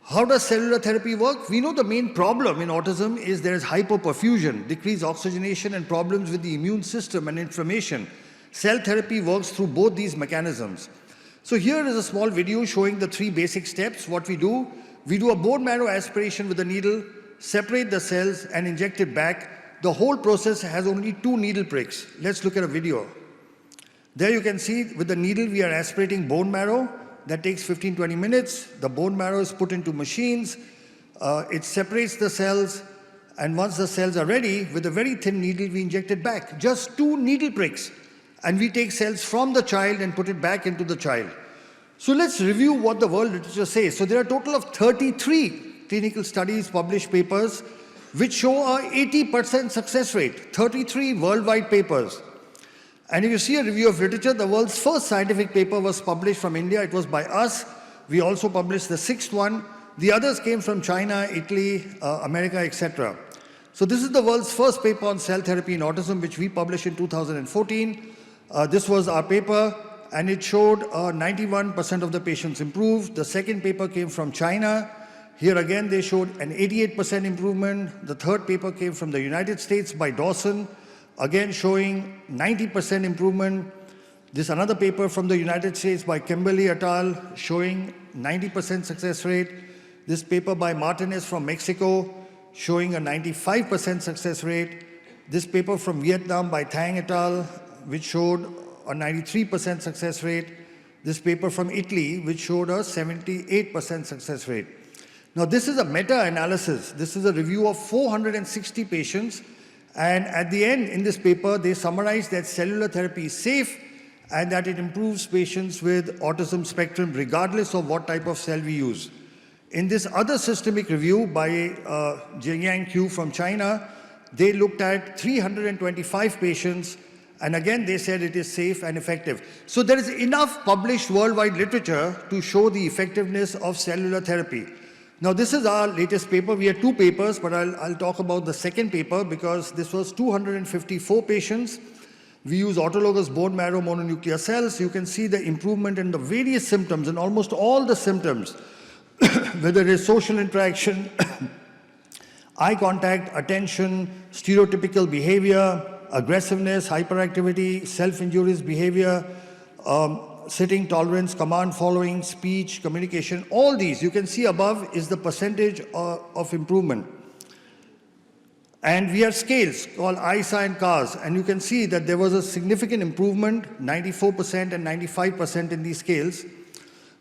How does cellular therapy work? We know the main problem in autism is there is hypoperfusion, decreased oxygenation, and problems with the immune system and inflammation. Cell therapy works through both these mechanisms. So here is a small video showing the three basic steps. What we do a bone marrow aspiration with a needle, separate the cells, and inject it back. The whole process has only 2 needle pricks. Let's look at a video. There you can see with the needle we are aspirating bone marrow. That takes 15-20 minutes. The bone marrow is put into machines. It separates the cells, and once the cells are ready, with a very thin needle we inject it back. Just 2 needle pricks. And we take cells from the child and put it back into the child. So let's review what the world literature says. So there are a total of 33 clinical studies, published papers, which show a 80% success rate. 33 worldwide papers. And if you see a review of literature, the world's first scientific paper was published from India. It was by us. We also published the 6th one. The others came from China, Italy, America, etc. So this is the world's first paper on cell therapy in autism, which we published in 2014. This was our paper, and it showed 91% of the patients improved. The second paper came from China. Here again, they showed an 88% improvement. The third paper came from the United States by Dawson, again showing 90% improvement. This another paper from the United States by Kimberly et al. Showing 90% success rate. This paper by Martinez from Mexico showing a 95% success rate. This paper from Vietnam by Thang et al., which showed a 93% success rate. This paper from Italy, which showed a 78% success rate. Now, this is a meta-analysis. This is a review of 460 patients. And at the end, in this paper, they summarize that cellular therapy is safe and that it improves patients with autism spectrum regardless of what type of cell we use. In this other systemic review by Jianyang Q from China, they looked at 325 patients, and again they said it is safe and effective. So there is enough published worldwide literature to show the effectiveness of cellular therapy. Now this is our latest paper. We had 2 papers, but I'll talk about the second paper because this was 254 patients. We use autologous bone marrow mononuclear cells. You can see the improvement in the various symptoms, in almost all the symptoms, whether it is social interaction, eye contact, attention, stereotypical behavior, aggressiveness, hyperactivity, self-injurious behavior, sitting tolerance, command following, speech, communication, all these you can see above is the percentage of improvement. And we have scales called ICAN and CARS, and you can see that there was a significant improvement, 94% and 95% in these scales.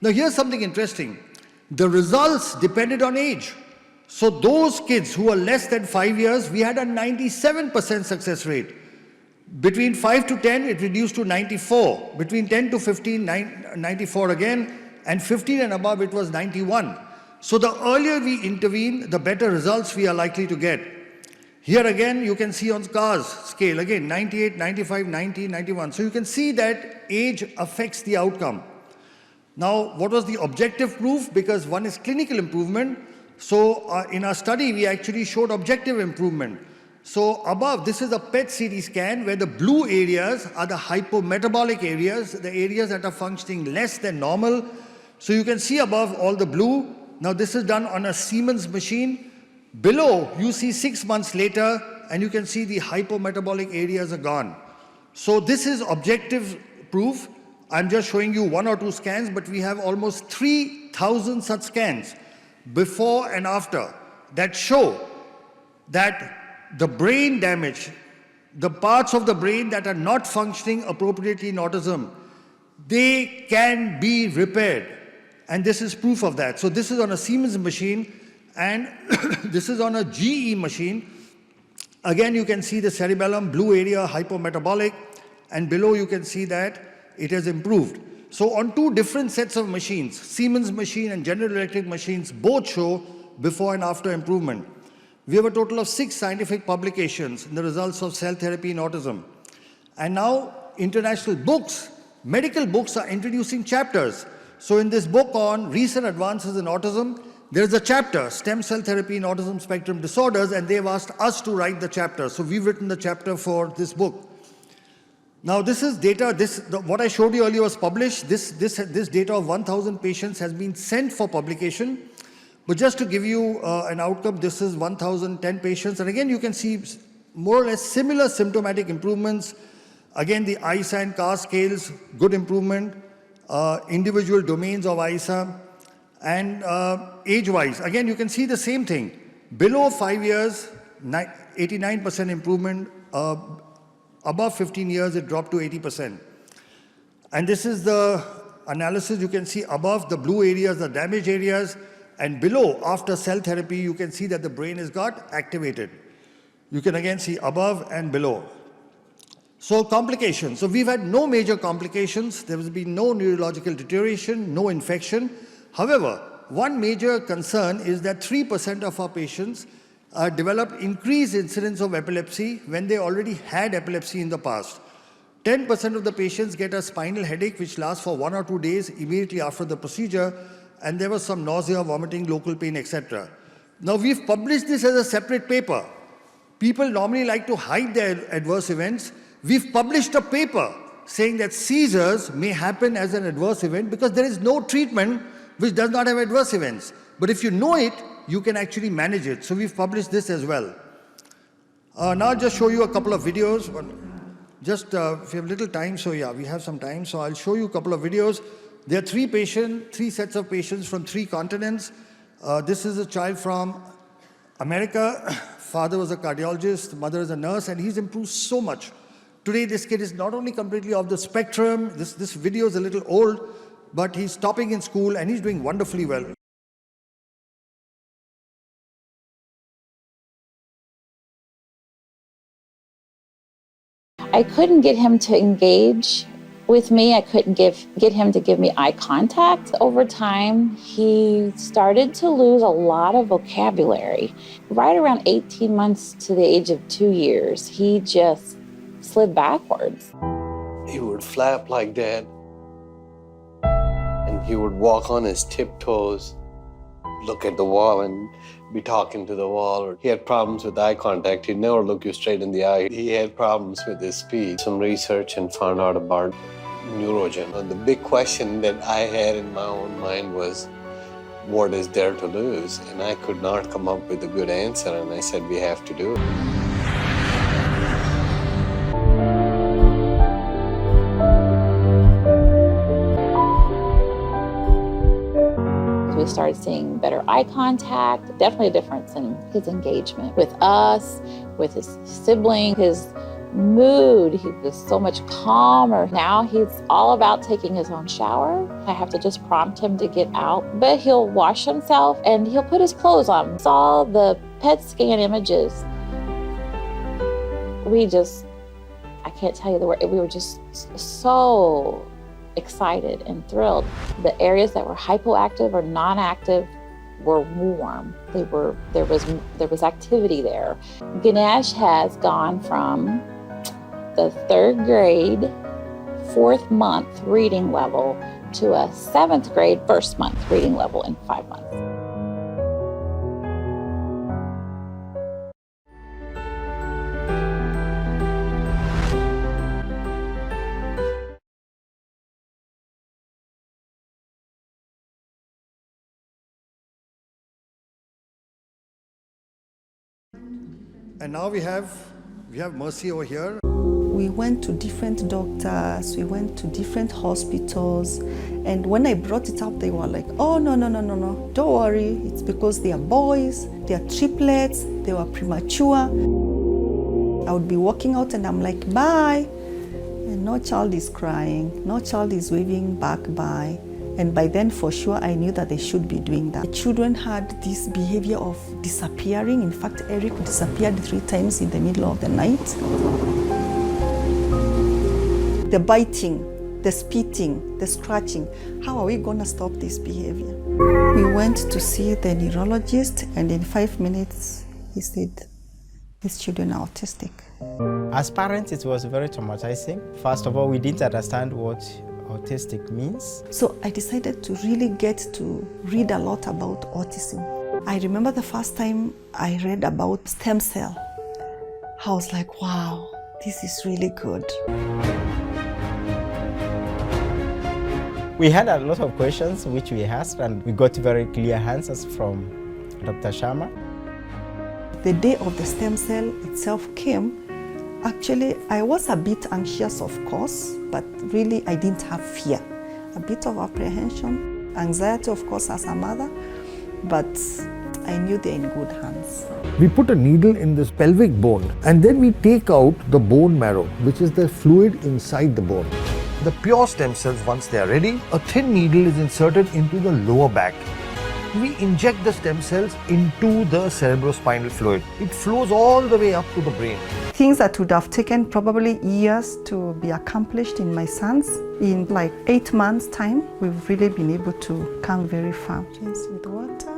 Now here's something interesting. The results depended on age. So those kids who were less than 5 years, we had a 97% success rate. Between 5 to 10, it reduced to 94. Between 10 to 15, 94 again, and 15 and above, it was 91. So the earlier we intervene, the better results we are likely to get. Here again, you can see on CARS scale, again, 98, 95, 90, 91. So you can see that age affects the outcome. Now, what was the objective proof? Because one is clinical improvement. So in our study, we actually showed objective improvement. So above, this is a PET CT scan where the blue areas are the hypometabolic areas, the areas that are functioning less than normal. So you can see above all the blue. Now this is done on a Siemens machine. Below, you see 6 months later, and you can see the hypometabolic areas are gone. So this is objective proof. I'm just showing you 1 or 2 scans, but we have almost 3,000 such scans before and after that show that the brain damage, the parts of the brain that are not functioning appropriately in autism, they can be repaired. And this is proof of that. So this is on a Siemens machine, and this is on a GE machine. Again, you can see the cerebellum, blue area, hypometabolic, and below you can see that it has improved. So on 2 different sets of machines, Siemens machine and General Electric machines, both show before and after improvement. We have a total of 6 scientific publications in the results of cell therapy in autism. And now international books, medical books are introducing chapters. So in this book on recent advances in autism, there is a chapter, Stem Cell Therapy in Autism Spectrum Disorders, and they've asked us to write the chapter. So we've written the chapter for this book. Now this is data, what I showed you earlier was published. This data of 1,000 patients has been sent for publication. But just to give you an outcome, this is 1,010 patients. And again, you can see more or less similar symptomatic improvements. Again, the ISA and CAR scales, good improvement. Individual domains of ISA. And age-wise, again, you can see the same thing. Below 5 years, 89% improvement. Above 15 years, it dropped to 80%. And this is the analysis. You can see above the blue areas, the damaged areas, and below, after cell therapy, you can see that the brain has got activated. You can again see above and below. So complications. So we've had no major complications. There has been no neurological deterioration, no infection. However, one major concern is that 3% of our patients develop increased incidence of epilepsy when they already had epilepsy in the past. 10% of the patients get a spinal headache which lasts for 1 or 2 days immediately after the procedure, and there was some nausea, vomiting, local pain, etc. Now we've published this as a separate paper. People normally like to hide their adverse events. We've published a paper saying that seizures may happen as an adverse event because there is no treatment which does not have adverse events. But if you know it, you can actually manage it. So we've published this as well. Now I'll just show you a couple of videos. Just if you have little time, so yeah, we have some time. So I'll show you a couple of videos. There are 3 sets of patients from 3 continents. This is a child from America. Father was a cardiologist, mother is a nurse, and he's improved so much. Today, this kid is not only completely off the spectrum, this video is a little old, but he's topping in school and he's doing wonderfully well. I couldn't get him to engage with me. I couldn't get him to give me eye contact. Over time, he started to lose a lot of vocabulary. Right around 18 months to the age of 2 years, he just slid backwards. He would flap like that, and he would walk on his tiptoes, look at the wall and be talking to the wall. He had problems with eye contact. He'd never look you straight in the eye. He had problems with his speech. Some research and found out about neurogen. And the big question that I had in my own mind was, what is there to lose? And I could not come up with a good answer, and I said, we have to do it. We started seeing better eye contact, definitely a difference in his engagement with us, with his sibling, his mood. He was so much calmer. Now he's all about taking his own shower. I have to just prompt him to get out, but he'll wash himself and he'll put his clothes on. Saw the PET scan images. I can't tell you the word, we were just so excited and thrilled. The areas that were hypoactive or non-active were warm. There was activity there. Ganesh has gone from the 3rd grade, 4th month reading level to a 7th grade, 1st month reading level in 5 months. And now we have Mercy over here. We went to different doctors, we went to different hospitals, and when I brought it up, they were like, oh, no, don't worry, it's because they are boys, they are triplets, they were premature. I would be walking out and I'm like, bye, and no child is crying, no child is waving back bye. And by then, for sure, I knew that they should be doing that. The children had this behavior of disappearing. In fact, Eric disappeared 3 times in the middle of the night. The biting, the spitting, the scratching. How are we going to stop this behavior? We went to see the neurologist, and in 5 minutes, he said, these children are autistic. As parents, it was very traumatizing. First of all, we didn't understand what autistic means. So I decided to really get to read a lot about autism. I remember the first time I read about stem cell. I was like, wow, this is really good. We had a lot of questions which we asked, and we got very clear answers from Dr. Sharma. The day of the stem cell itself came. Actually, I was a bit anxious, of course, but really I didn't have fear. A bit of apprehension, anxiety, of course, as a mother, but I knew they're in good hands. We put a needle in this pelvic bone, and then we take out the bone marrow, which is the fluid inside the bone. The pure stem cells, once they are ready, a thin needle is inserted into the lower back. We inject the stem cells into the cerebrospinal fluid. It flows all the way up to the brain. Things that would have taken probably years to be accomplished in my sons, in like 8 months' time, we've really been able to come very far. Just with water.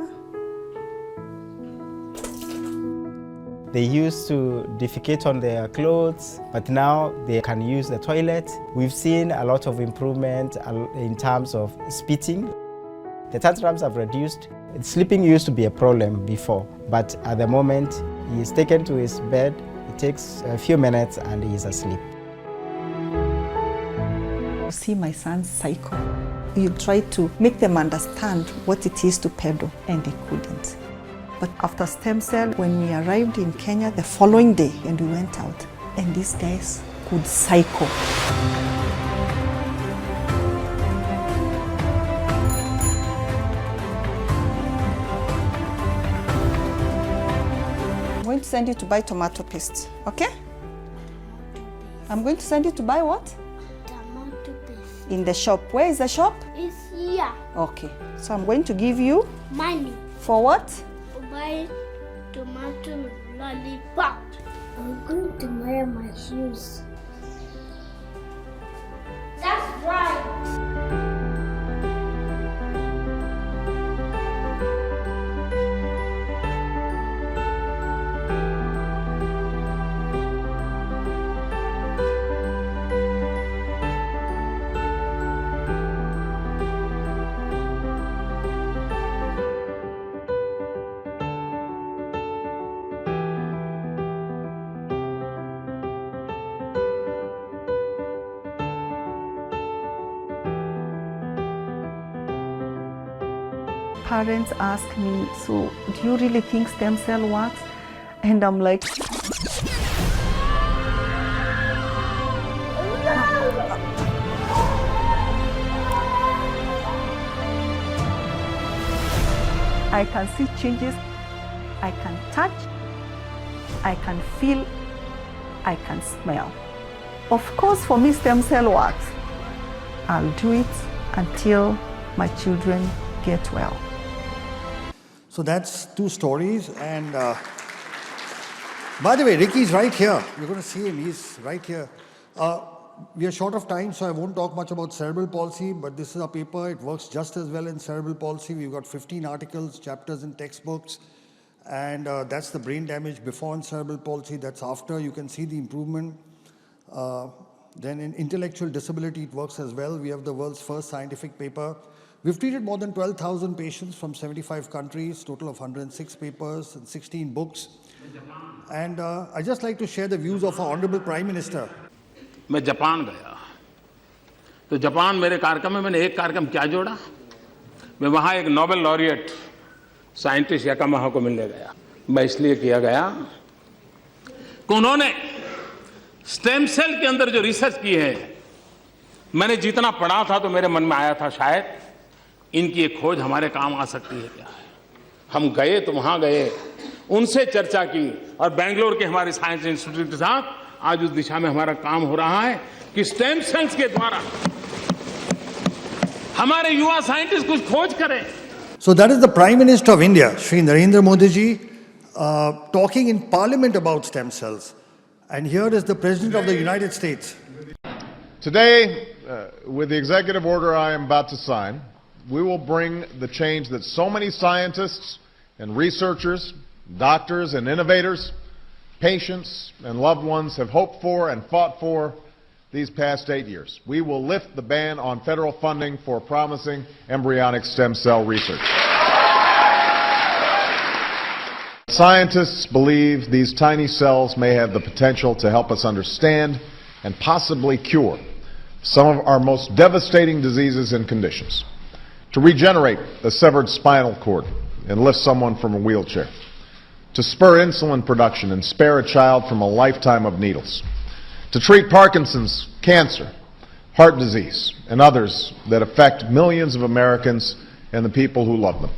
They used to defecate on their clothes, but now they can use the toilet. We've seen a lot of improvement in terms of spitting. The tantrums have reduced. Sleeping used to be a problem before, but at the moment, he is taken to his bed. It takes a few minutes and he is asleep. You see my son's cycle. You try to make them understand what it is to pedal, and they couldn't. But after stem cell, when we arrived in Kenya the following day, and we went out, and these guys could cycle. I'm going to send you to buy tomato paste, okay? I'm going to send you to buy what? Tomato paste. In the shop. Where is the shop? It's here. Okay. So I'm going to give you... Money. For what? To buy tomato lollipop. I'm going to wear my shoes. That's right. parents ask me, so do you really think stem cell works? And I'm like, I can see changes, I can touch, I can feel, I can smell. Of course, for me, stem cell works. I'll do it until my children get well. So that's two stories. And by the way, Ricky's right here. You're going to see him. He's right here. We are short of time, so I won't talk much about cerebral palsy, but this is a paper. It works just as well in cerebral palsy. We've got 15 articles, chapters in textbooks, and that's the brain damage before in cerebral palsy. That's after. You can see the improvement. Then in intellectual disability, it works as well. We have the world's first scientific paper. We've treated more than 12,000 patients from 75 countries, total of 106 papers and 16 books. And I'd just like to share the views of our Honorable Prime Minister. मैं Japan गया तो Japan मेरे कार्यक्रम में मैंने एक कार्यक्रम क्या जोड़ा मैं वहाँ एक नोबेल लॉरिएट साइंटिस्ट याकामाहा को मिलने गया मैं इसलिए किया गया कि उन्होंने स्टेम सेल के अंदर जो रिसर्च की है मैंने जितना पढ़ा था तो मेरे मन में आया था शायद इनकी एक खोज हमारे काम आ सकती है क्या है हम गए तो वहाँ गए उनसे चर्चा की और बेंगलोर के हमारे साइंस इंस्टीट्यूट के साथ आज उस दिशा में हमारा काम हो रहा है कि स्टेम सेल्स के द्वारा हमारे युवा साइंटिस्ट कुछ खोज करें. So that is the Prime Minister of India, Shri Narendra Modi ji, talking in Parliament about stem cells. And here is the President of the United States. Today, with the executive order I am about to sign, we will bring the change that so many scientists and researchers, doctors and innovators, patients and loved ones have hoped for and fought for these past 8 years. We will lift the ban on federal funding for promising embryonic stem cell research. Scientists believe these tiny cells may have the potential to help us understand and possibly cure some of our most devastating diseases and conditions, to regenerate a severed spinal cord and lift someone from a wheelchair, to spur insulin production and spare a child from a lifetime of needles, to treat Parkinson's, cancer, heart disease, and others that affect millions of Americans and the people who love them.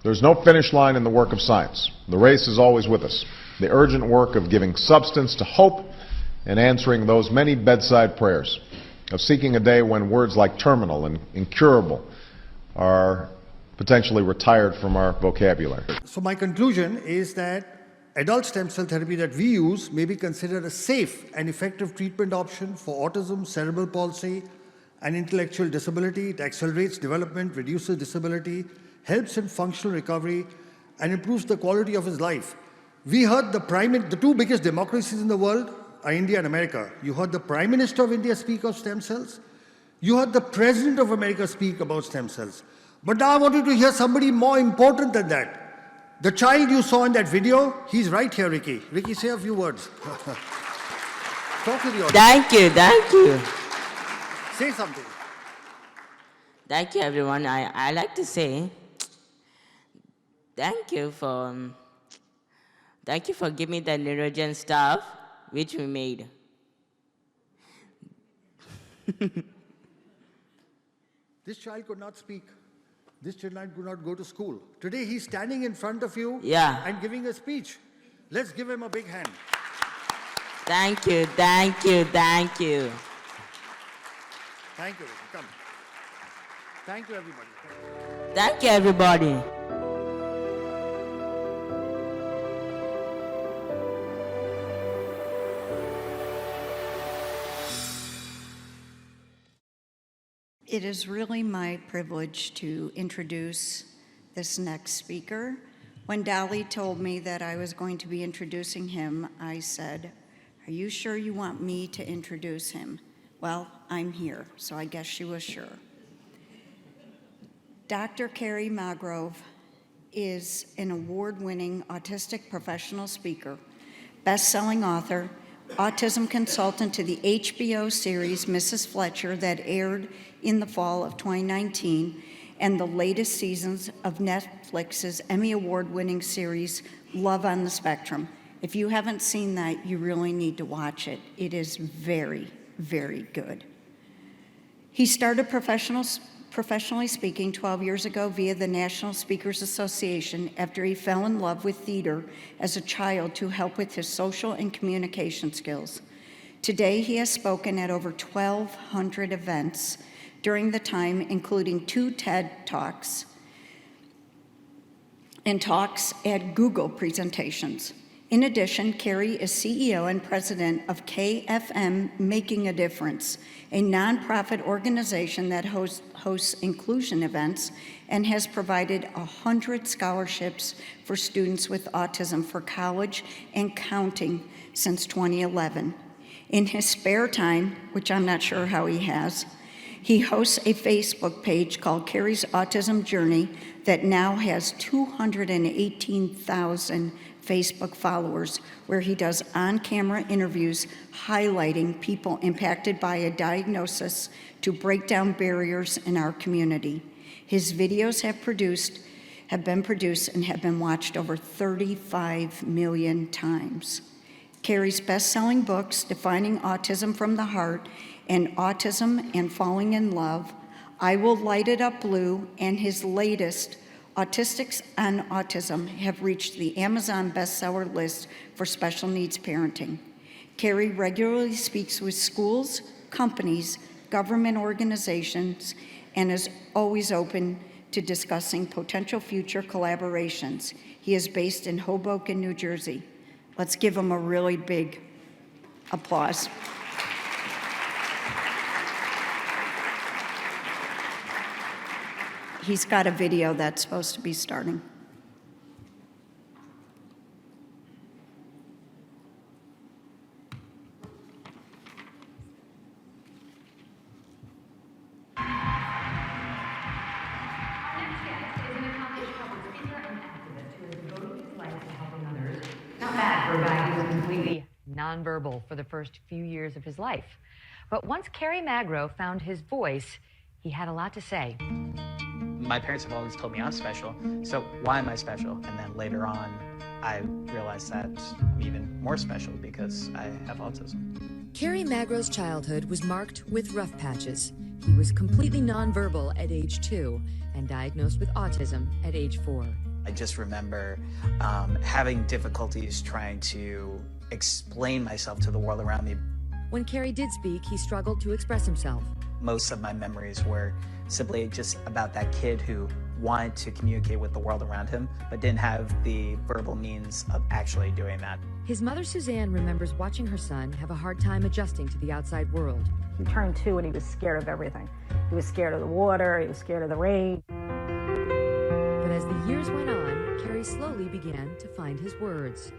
There's no finish line in the work of science. The race is always with us. The urgent work of giving substance to hope and answering those many bedside prayers, of seeking a day when words like terminal and incurable are potentially retired from our vocabulary. So my conclusion is that adult stem cell therapy that we use may be considered a safe and effective treatment option for autism, cerebral palsy, and intellectual disability. It accelerates development, reduces disability, helps in functional recovery, and improves the quality of his life. We heard the two biggest democracies in the world are India and America. You heard the Prime Minister of India speak of stem cells. You heard the President of America speak about stem cells. But now I want you to hear somebody more important than that. The child you saw in that video, he's right here, Ricky. Ricky, say a few words. Talk to the audience. Thank you. Say something. Thank you, everyone. I like to say thank you for giving me the neurogen stuff which we made. This child could not speak. This child could not go to school. Today he's standing in front of you and giving a speech. Let's give him a big hand. Thank you. Thank you, Ricky. Come. Thank you, everybody. Thank you, everybody. It is really my privilege to introduce this next speaker. When Dolly told me that I was going to be introducing him, I said, "Are you sure you want me to introduce him?" Well, I'm here, so I guess she was sure. Dr. Kerry Magro is an award-winning autistic professional speaker, best-selling author, autism consultant to the HBO series Mrs. Fletcher that aired in the fall of 2019, and the latest seasons of Netflix's Emmy Award-winning series, Love on the Spectrum. If you haven't seen that, you really need to watch it. It is very, very good. He started professionally speaking 12 years ago via the National Speakers Association after he fell in love with theater as a child to help with his social and communication skills. Today, he has spoken at over 1,200 events during the time, including 2 TED Talks and talks at Google presentations. In addition, Kerry is CEO and president of KFM Making a Difference, a nonprofit organization that hosts inclusion events and has provided 100 scholarships for students with autism for college and counting since 2011. In his spare time, which I'm not sure how he has, he hosts a Facebook page called Kerry's Autism Journey that now has 218,000 Facebook followers, where he does on-camera interviews highlighting people impacted by a diagnosis to break down barriers in our community. His videos have been produced and have been watched over 35 million times. Kerry's best-selling books, Defining Autism from the Heart and Autism and Falling in Love, I Will Light It Up Blue, and his latest, Autistics on Autism, have reached the Amazon bestseller list for special needs parenting. Kerry regularly speaks with schools, companies, government organizations, and is always open to discussing potential future collaborations. He is based in Hoboken, New Jersey. Let's give him a really big applause. He's got a video that's supposed to be starting. Not bad for a guy who was completely nonverbal for the first few years of his life. But once Kerry Magro found his voice, he had a lot to say. My parents have always told me I'm special, so why am I special? And then later on, I realized that I'm even more special because I have autism. Kerry Magro's childhood was marked with rough patches. He was completely nonverbal at age 2 and diagnosed with autism at age 4. I just remember having difficulties trying to explain myself to the world around me. When Kerry did speak, he struggled to express himself. Most of my memories were simply just about that kid who wanted to communicate with the world around him, but didn't have the verbal means of actually doing that. His mother, Suzanne, remembers watching her son have a hard time adjusting to the outside world. He turned 2 and he was scared of everything. He was scared of the water, he was scared of the rain. But as the years went on, Kerry slowly began to find his words.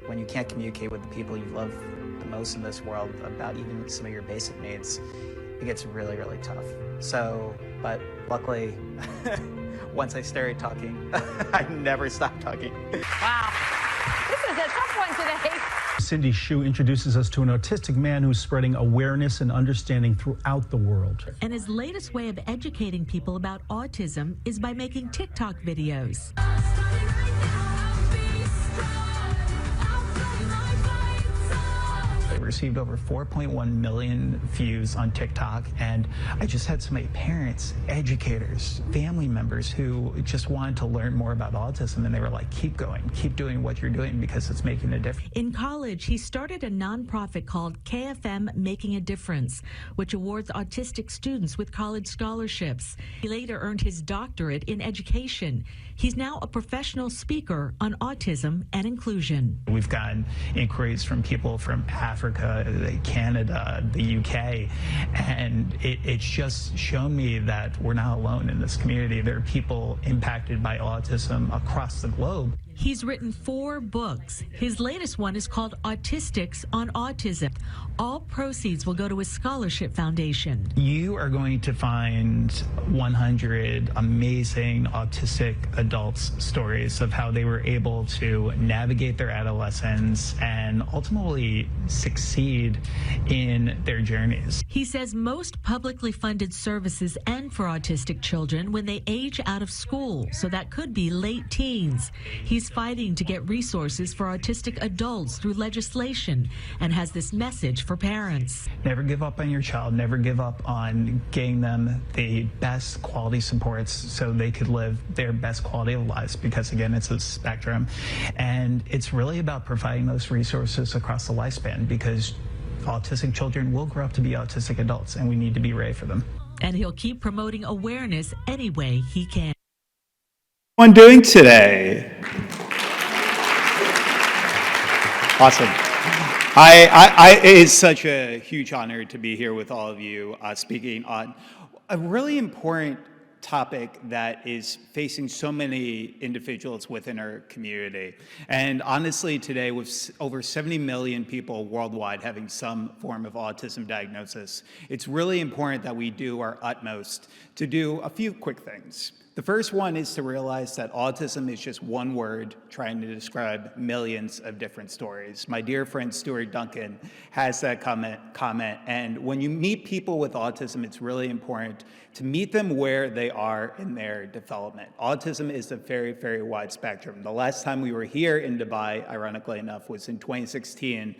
When you can't communicate with the people you love the most in this world about even some of your basic needs, it gets really, really tough. So, but luckily, once I started talking, I never stopped talking. Wow. This is a tough one today. Cindy Hsu introduces us to an autistic man who's spreading awareness and understanding throughout the world. And his latest way of educating people about autism is by making TikTok videos. Received over 4.1 million views on TikTok, and I just had so many parents, educators, family members who just wanted to learn more about autism, and they were like, keep going, keep doing what you're doing because it's making a difference. In college, he started a nonprofit called KFM Making a Difference, which awards autistic students with college scholarships. He later earned his doctorate in education. He's now a professional speaker on autism and inclusion. We've gotten inquiries from people from Africa, Canada, the UK, and it's just shown me that we're not alone in this community. There are people impacted by autism across the globe. He's written 4 books. His latest one is called Autistics on Autism. All proceeds will go to his scholarship foundation. You are going to find 100 amazing autistic adults' stories of how they were able to navigate their adolescence and ultimately succeed in their journeys. He says most publicly funded services end for autistic children when they age out of school, so that could be late teens. He's fighting to get resources for autistic adults through legislation and has this message for parents. Never give up on your child. Never give up on getting them the best quality supports so they could live their best quality of lives, because again, it's a spectrum. And it's really about providing those resources across the lifespan, because autistic children will grow up to be autistic adults, and we need to be ready for them. And he'll keep promoting awareness any way he can. What doing today? Awesome. It is such a huge honor to be here with all of you speaking on a really important topic that is facing so many individuals within our community. And honestly, today, with over 70 million people worldwide having some form of autism diagnosis, it's really important that we do our utmost to do a few quick things. The first one is to realize that autism is just one word trying to describe millions of different stories. My dear friend Stuart Duncan has that comment, and when you meet people with autism, it's really important to meet them where they are in their development. Autism is a very, very wide spectrum. The last time we were here in Dubai, ironically enough, was in 2016.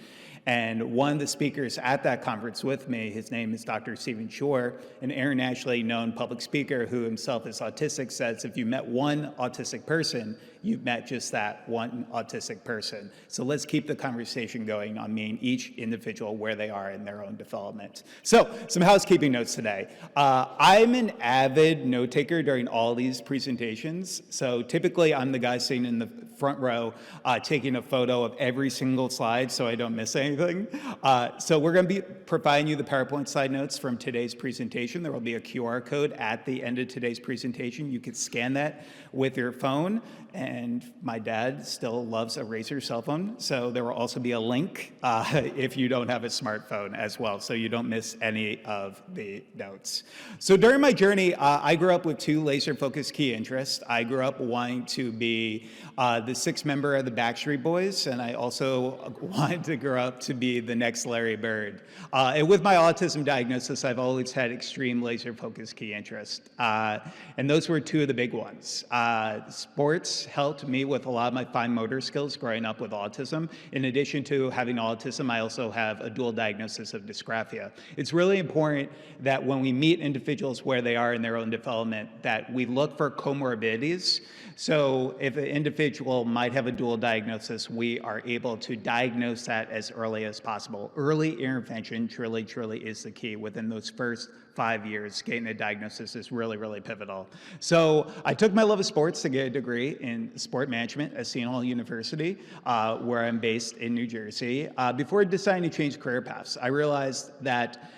And one of the speakers at that conference with me, his name is Dr. Stephen Shore, an internationally known public speaker who himself is autistic, says if you met one autistic person, you've met just that one autistic person. So let's keep the conversation going on meeting each individual where they are in their own development. So some housekeeping notes today. I'm an avid note taker during all these presentations. So typically I'm the guy sitting in the front row taking a photo of every single slide so I don't miss anything. So we're going to be providing you the PowerPoint slide notes from today's presentation. There will be a QR code at the end of today's presentation. You can scan that with your phone. And my dad still loves a Razr cell phone, so there will also be a link if you don't have a smartphone as well, so you don't miss any of the notes. So during my journey, I grew up with 2 laser-focused key interests. I grew up wanting to be the 6th member of the Backstreet Boys, and I also wanted to grow up to be the next Larry Bird. And with my autism diagnosis, I've always had extreme laser-focused key interests, and those were 2 of the big ones. Sports helped me with a lot of my fine motor skills growing up with autism. In addition to having autism, I also have a dual diagnosis of dysgraphia. It's really important that when we meet individuals where they are in their own development, that we look for comorbidities. So if an individual might have a dual diagnosis, we are able to diagnose that as early as possible. Early intervention truly is the key. Within those first 5 years, getting a diagnosis is really pivotal. So I took my love of sports to get a degree in sport management at Seton Hall University, where I'm based in New Jersey. Before deciding to change career paths, I realized that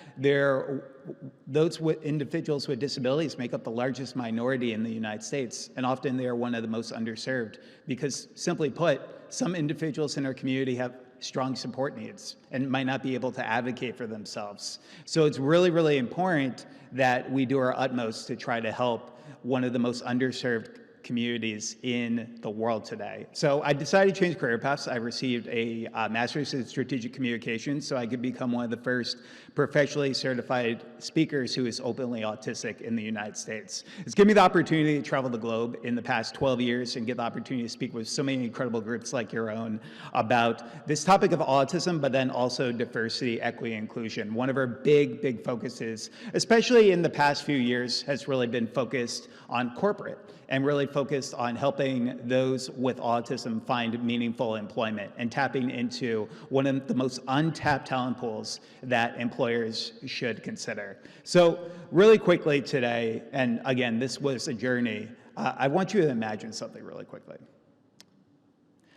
those individuals with disabilities make up the largest minority in the United States, and often they are one of the most underserved because, simply put, some individuals in our community have strong support needs and might not be able to advocate for themselves. So it's really important that we do our utmost to try to help one of the most underserved communities in the world today. So I decided to change career paths. I received a master's in strategic communications so I could become one of the first professionally certified speakers who is openly autistic in the United States. It's given me the opportunity to travel the globe in the past 12 years and get the opportunity to speak with so many incredible groups like your own about this topic of autism, but then also diversity, equity, inclusion. One of our big focuses, especially in the past few years, has really been focused on corporate and really focused on helping those with autism find meaningful employment and tapping into one of the most untapped talent pools that employers should consider. So really quickly today, and again, this was a journey, I want you to imagine something really quickly.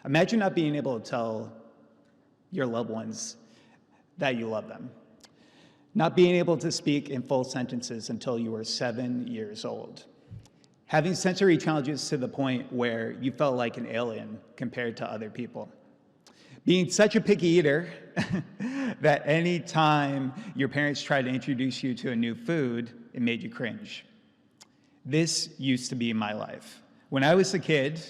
Imagine not being able to tell your loved ones that you love them. Not being able to speak in full sentences until you were 7 years old. having sensory challenges to the point where you felt like an alien compared to other people, being such a picky eater that any time your parents tried to introduce you to a new food, it made you cringe. This used to be my life. When I was a kid,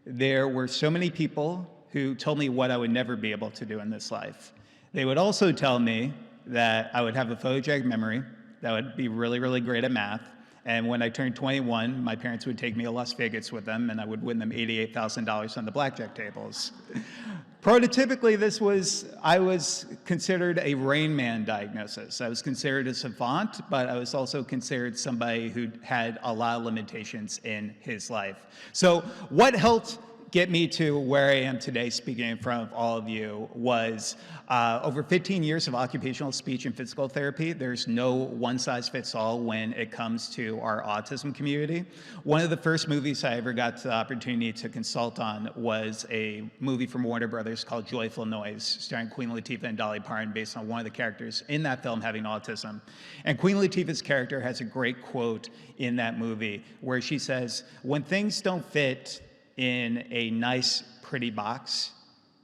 there were so many people who told me what I would never be able to do in this life. They would also tell me that I would have a photogenic memory, that I would be really, really great at math, and when I turned 21, my parents would take me to Las Vegas with them, and I would win them $88,000 on the blackjack tables. Prototypically, I was considered a Rain Man diagnosis. I was considered a savant, but I was also considered somebody who had a lot of limitations in his life. So what helped get me to where I am today speaking in front of all of you was over 15 years of occupational speech and physical therapy. There's no one-size-fits-all when it comes to our autism community. One of the first movies I ever got the opportunity to consult on was a movie from Warner Brothers called Joyful Noise, starring Queen Latifah and Dolly Parton, based on one of the characters in that film having autism. And Queen Latifah's character has a great quote in that movie where she says, "When things don't fit in a nice, pretty box,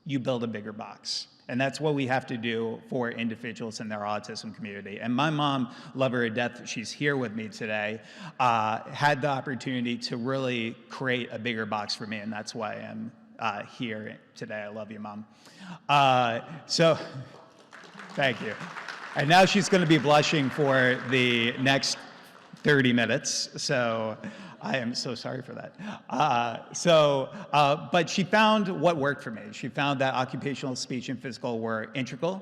you build a bigger box." And that's what we have to do for individuals in their autism community. And my mom, love her to death, she's here with me today, had the opportunity to really create a bigger box for me, and that's why I'm here today. I love you, Mom. So, thank you. And now she's gonna be blushing for the next 30 minutes, so I am so sorry for that. But she found what worked for me. She found that occupational speech and physical were integral.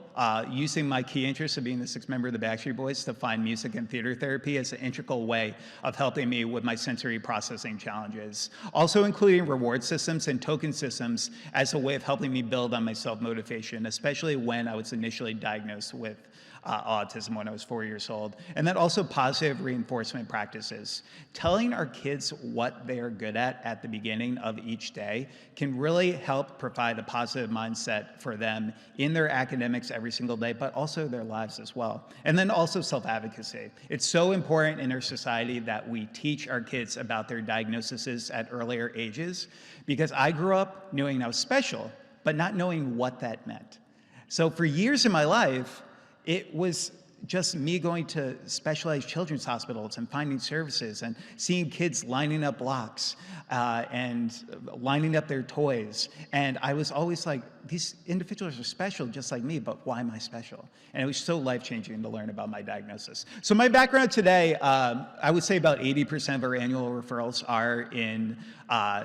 Using my key interest of being the sixth member of the Backstreet Boys to find music and theater therapy as an integral way of helping me with my sensory processing challenges. Also including reward systems and token systems as a way of helping me build on my self-motivation, especially when I was initially diagnosed with autism when I was 4 years old. And then also positive reinforcement practices. Telling our kids what they are good at the beginning of each day can really help provide a positive mindset for them in their academics every single day, but also their lives as well. And then also self-advocacy. It's so important in our society that we teach our kids about their diagnoses at earlier ages, because I grew up knowing I was special, but not knowing what that meant. So for years in my life, it was just me going to specialized children's hospitals and finding services and seeing kids lining up blocks and lining up their toys. And I was always like, these individuals are special just like me, but why am I special? And it was so life-changing to learn about my diagnosis. So my background today, I would say about 80% of our annual referrals are in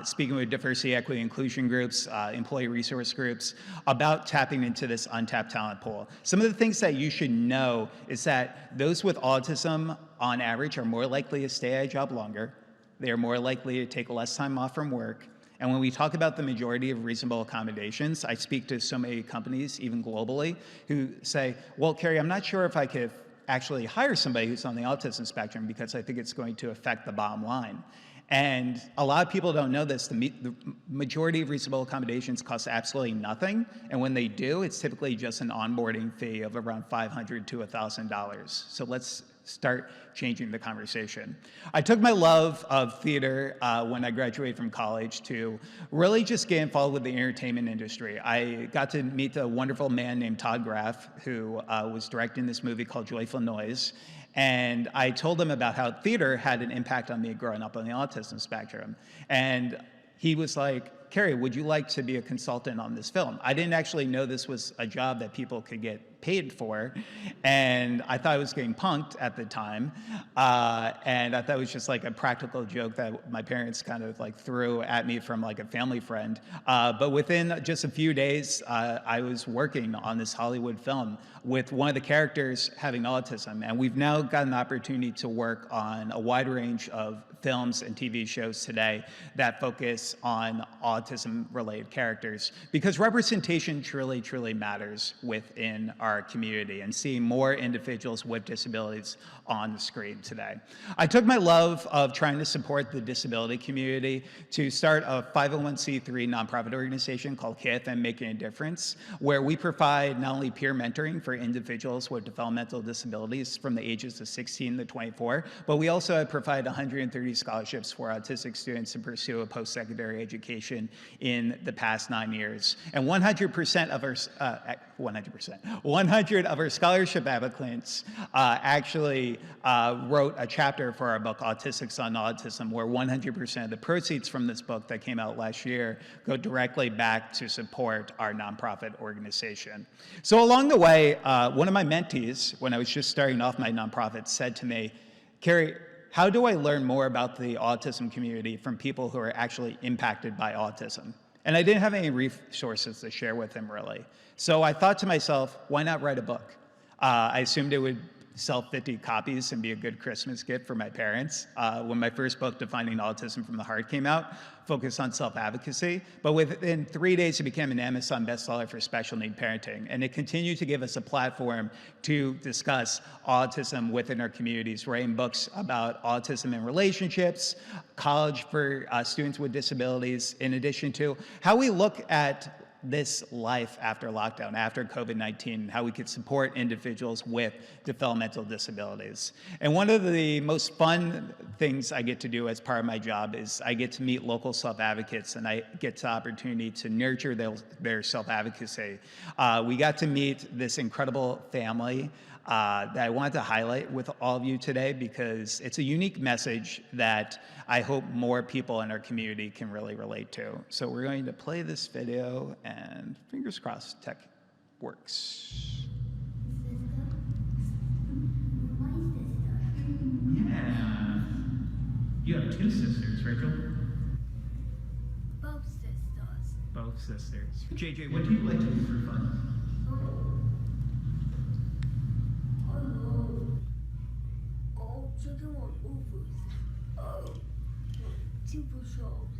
speaking with diversity, equity, inclusion groups, employee resource groups, about tapping into this untapped talent pool. Some of the things that you should know is that those with autism, on average, are more likely to stay at a job longer. They are more likely to take less time off from work. And when we talk about the majority of reasonable accommodations, I speak to so many companies, even globally, who say, well, Kerry, I'm not sure if I could actually hire somebody who's on the autism spectrum because I think it's going to affect the bottom line. And a lot of people don't know this. The majority of reasonable accommodations cost absolutely nothing. And when they do, it's typically just an onboarding fee of around $500 to $1,000. So let's start changing the conversation. I took my love of theater when I graduated from college to really just get involved with the entertainment industry. I got to meet a wonderful man named Todd Graff, who was directing this movie called Joyful Noise. And I told him about how theater had an impact on me growing up on the autism spectrum. And he was like, Kerry, would you like to be a consultant on this film? I didn't actually know this was a job that people could get paid for, and I thought I was getting punked at the time, and I thought it was just like a practical joke that my parents kind of like threw at me from like a family friend. But within just a few days, I was working on this Hollywood film with one of the characters having autism, and we've now got an opportunity to work on a wide range of films and TV shows today that focus on autism-related characters, because representation truly, truly matters within our our community and seeing more individuals with disabilities on the screen today. I took my love of trying to support the disability community to start a 501c3 nonprofit organization called KFM Making a Difference, where we provide not only peer mentoring for individuals with developmental disabilities from the ages of 16 to 24, but we also provide 130 scholarships for autistic students to pursue a post-secondary education in the past 9 years. And 100% of our 100 of our scholarship applicants actually wrote a chapter for our book, Autistics on Autism, where 100% of the proceeds from this book that came out last year go directly back to support our nonprofit organization. So along the way, one of my mentees, when I was just starting off my nonprofit, said to me, Kerry, how do I learn more about the autism community from people who are actually impacted by autism? And I didn't have any resources to share with him, really. So I thought to myself, why not write a book? I assumed it would sell 50 copies and be a good Christmas gift for my parents. When my first book, Defining Autism from the Heart, came out, focused on self-advocacy, but within 3 days it became an Amazon bestseller for special need parenting, and it continued to give us a platform to discuss autism within our communities, writing books about autism in relationships, college for students with disabilities, in addition to how we look at this life after lockdown, after COVID-19, how we could support individuals with developmental disabilities. And one of the most fun things I get to do as part of my job is I get to meet local self-advocates, and I get the opportunity to nurture their self-advocacy. We got to meet this incredible family that I wanted to highlight with all of you today because it's a unique message that I hope more people in our community can really relate to. So we're going to play this video, and fingers crossed tech works. Yeah. You have two sisters, Rachel? Both sisters. Both sisters. JJ, what do you like to do for fun? Chicken on movies. TV shows.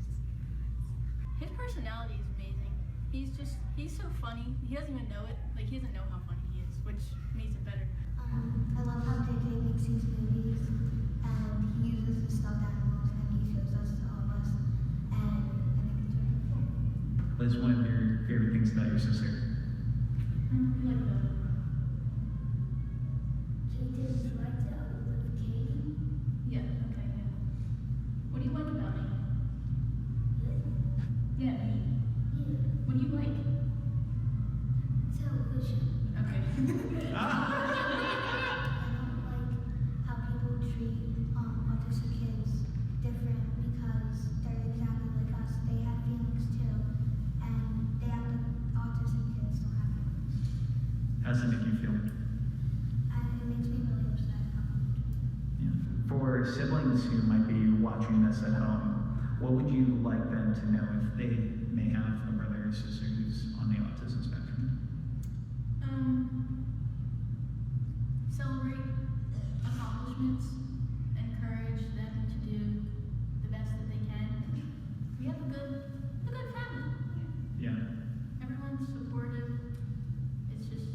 His personality is amazing. He's so funny. He doesn't even know it. Like, he doesn't know how funny he is, which makes it better. I love how JJ makes these movies, and he uses the stuffed animals, and he shows us to all of us, and I think it's really cool. What is one of your favorite things about your sister? Like that. JJ tried to outlive Katie. Yeah, okay, yeah. What do you like about me? Yeah, me. Yeah. What do you like? Television. Okay. How people treat autistic kids different because they're exactly like us. They have feelings too, and they act like autistic kids don't have feelings. How does it make you feel? It makes me really upset. For siblings who might be watching this at home, what would you like them to know if they may have a brother or sister who's on the autism spectrum? Celebrate accomplishments, encourage them to do the best that they can. We have a good family. Yeah. Everyone's supportive. It's just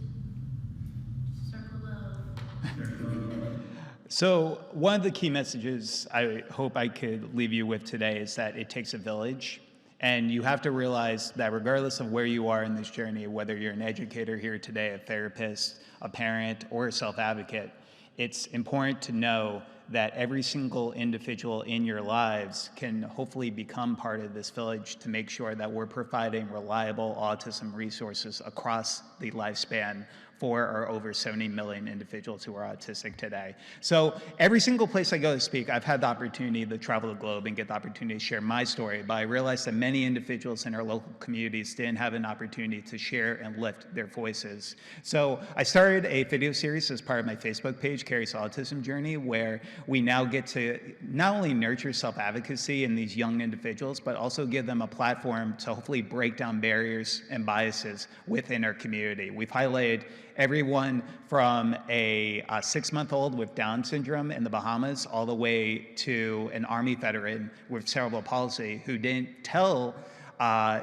circle love. So one of the key messages I hope I could leave you with today is that it takes a village. And you have to realize that regardless of where you are in this journey, whether you're an educator here today, a therapist, a parent, or a self-advocate, it's important to know that every single individual in your lives can hopefully become part of this village to make sure that we're providing reliable autism resources across the lifespan for our over 70 million individuals who are autistic today. So every single place I go to speak, I've had the opportunity to travel the globe and get the opportunity to share my story, but I realized that many individuals in our local communities didn't have an opportunity to share and lift their voices. So I started a video series as part of my Facebook page, Kerry's Autism Journey, where we now get to not only nurture self-advocacy in these young individuals, but also give them a platform to hopefully break down barriers and biases within our community. We've highlighted everyone from a 6-month-old with Down syndrome in the Bahamas all the way to an Army veteran with cerebral palsy who didn't tell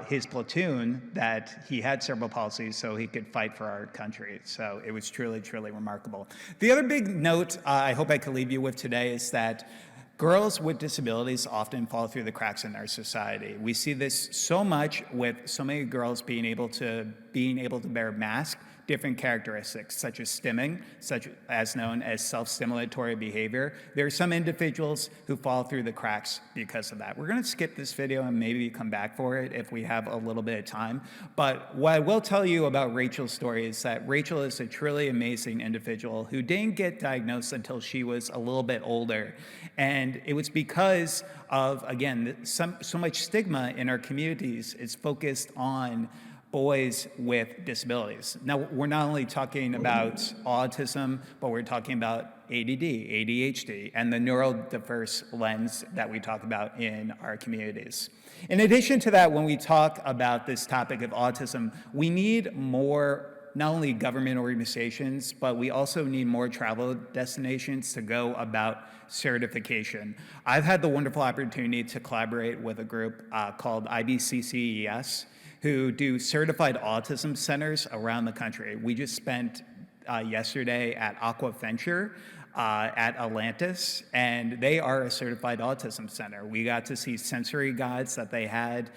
his platoon that he had cerebral palsy so he could fight for our country. So it was truly, truly remarkable. The other big note I hope I could leave you with today is that girls with disabilities often fall through the cracks in our society. We see this so much with so many girls being able to bear masks, different characteristics such as stimming, such as known as self-stimulatory behavior. There are some individuals who fall through the cracks because of that. We're going to skip this video and maybe come back for it if we have a little bit of time. But what I will tell you about Rachel's story is that Rachel is a truly amazing individual who didn't get diagnosed until she was a little bit older. And it was because of, again, so much stigma in our communities is focused on boys with disabilities. Now, we're not only talking about autism, but we're talking about ADD, ADHD, and the neurodiverse lens that we talk about in our communities. In addition to that, when we talk about this topic of autism, we need more, not only government organizations, but we also need more travel destinations to go about certification. I've had the wonderful opportunity to collaborate with a group called IBCCES, who do certified autism centers around the country. We just spent yesterday at Aquaventure at Atlantis, and they are a certified autism center. We got to see sensory guides that they had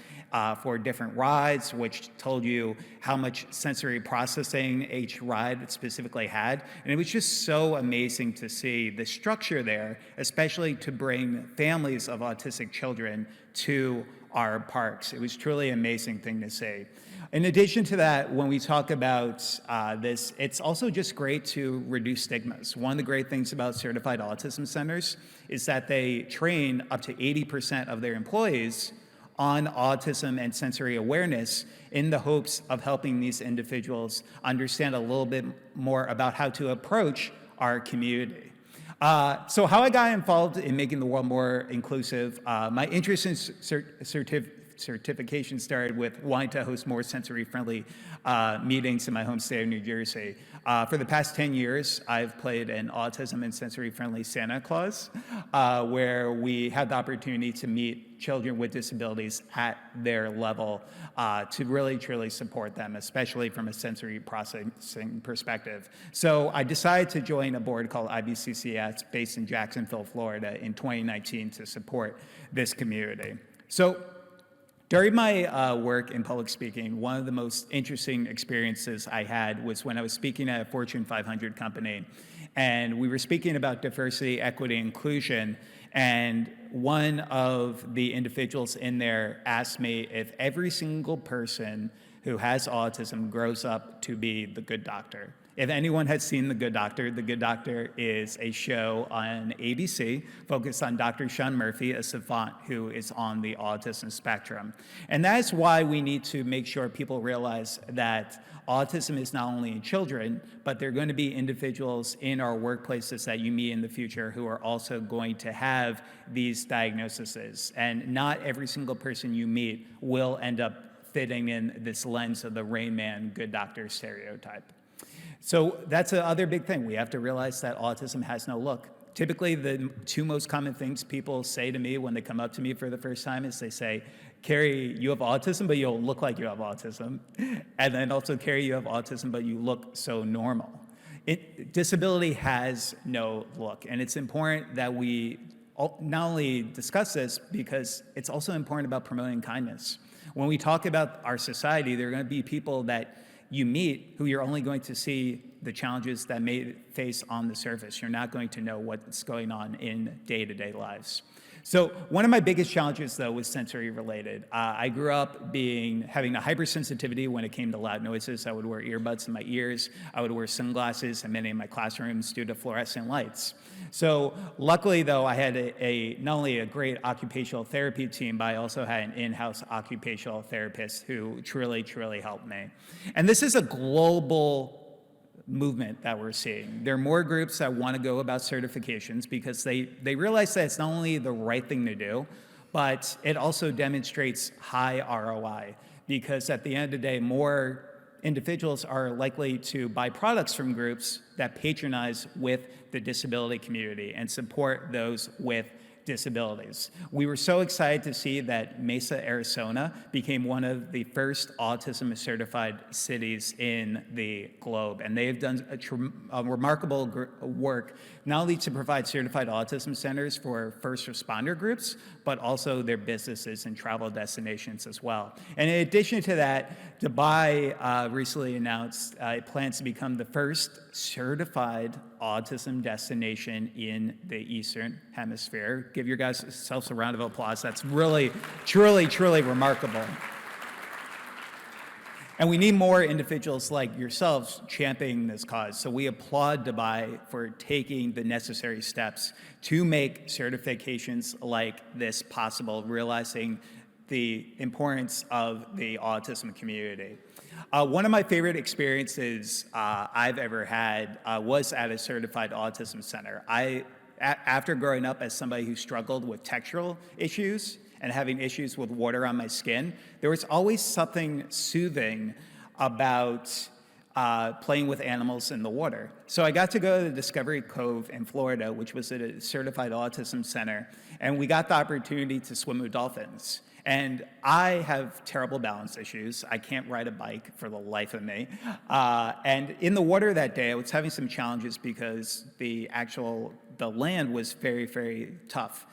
for different rides, which told you how much sensory processing each ride specifically had. And it was just so amazing to see the structure there, especially to bring families of autistic children to our parks. It was truly an amazing thing to see. In addition to that, when we talk about this, it's also just great to reduce stigmas. One of the great things about certified autism centers is that they train up to 80% of their employees on autism and sensory awareness in the hopes of helping these individuals understand a little bit more about how to approach our community. So how I got involved in making the world more inclusive, my interest in certification started with wanting to host more sensory-friendly meetings in my home state of New Jersey. For the past 10 years, I've played an autism and sensory-friendly Santa Claus, where we had the opportunity to meet children with disabilities at their level to really, truly support them, especially from a sensory processing perspective. So I decided to join a board called IBCCES based in Jacksonville, Florida in 2019 to support this community. So during my work in public speaking, one of the most interesting experiences I had was when I was speaking at a Fortune 500 company, and we were speaking about diversity, equity, inclusion, and one of the individuals in there asked me if every single person who has autism grows up to be the good doctor. If anyone has seen The Good Doctor is a show on ABC focused on Dr. Sean Murphy, a savant who is on the autism spectrum. And that is why we need to make sure people realize that autism is not only in children, but there are going to be individuals in our workplaces that you meet in the future who are also going to have these diagnoses. And not every single person you meet will end up fitting in this lens of the Rain Man, good doctor stereotype. So that's the other big thing. We have to realize that autism has no look. Typically, the two most common things people say to me when they come up to me for the first time is they say, Kerry, you have autism, but you don't look like you have autism. And then also, Kerry, you have autism, but you look so normal. Disability has no look. And it's important that we not only discuss this, because it's also important about promoting kindness. When we talk about our society, there are going to be people that you meet who you're only going to see the challenges that may face on the surface. You're not going to know what's going on in day-to-day lives. So one of my biggest challenges, though, was sensory related. I grew up having a hypersensitivity when it came to loud noises. I would wear earbuds in my ears. I would wear sunglasses in many of my classrooms due to fluorescent lights. So luckily, though, I had not only a great occupational therapy team, but I also had an in-house occupational therapist who truly, truly helped me. And this is a global movement that we're seeing. There are more groups that want to go about certifications because they realize that it's not only the right thing to do, but it also demonstrates high ROI, because at the end of the day, more individuals are likely to buy products from groups that patronize with the disability community and support those with disabilities. We were so excited to see that Mesa, Arizona became one of the first autism certified cities in the globe. And they have done a remarkable work, not only to provide certified autism centers for first responder groups, but also their businesses and travel destinations as well. And in addition to that, Dubai recently announced it plans to become the first certified autism destination in the Eastern Hemisphere. Give your guys yourselves a round of applause. That's really, truly, truly remarkable. And we need more individuals like yourselves championing this cause. So we applaud Dubai for taking the necessary steps to make certifications like this possible, realizing the importance of the autism community. One of my favorite experiences I've ever had was at a certified autism center. After growing up as somebody who struggled with textural issues and having issues with water on my skin, there was always something soothing about playing with animals in the water. So I got to go to the Discovery Cove in Florida, which was a certified autism center, and we got the opportunity to swim with dolphins. And I have terrible balance issues. I can't ride a bike for the life of me. And in the water that day, I was having some challenges because the land was very, very tough.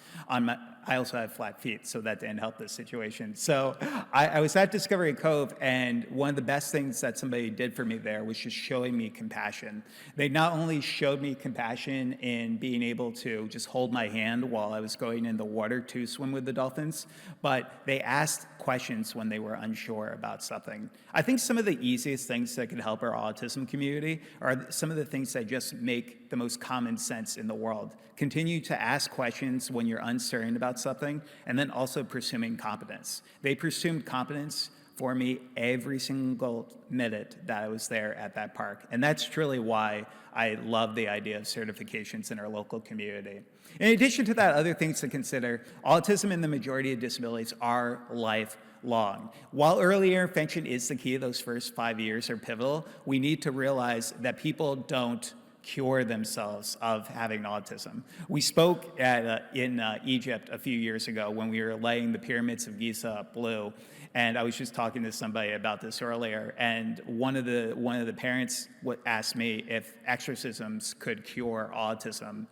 I also have flat feet, so that didn't help this situation. So I was at Discovery Cove, and one of the best things that somebody did for me there was just showing me compassion. They not only showed me compassion in being able to just hold my hand while I was going in the water to swim with the dolphins, but they asked questions when they were unsure about something. I think some of the easiest things that can help our autism community are some of the things that just make the most common sense in the world. Continue to ask questions when you're uncertain about something, and then also presuming competence. They presumed competence for me every single minute that I was there at that park. And that's truly why I love the idea of certifications in our local community. In addition to that, other things to consider, autism and the majority of disabilities are lifelong. While early intervention is the key, those first 5 years are pivotal, we need to realize that people don't cure themselves of having autism. We spoke in Egypt a few years ago when we were laying the pyramids of Giza blue, and I was just talking to somebody about this earlier, and one of the parents asked me if exorcisms could cure autism,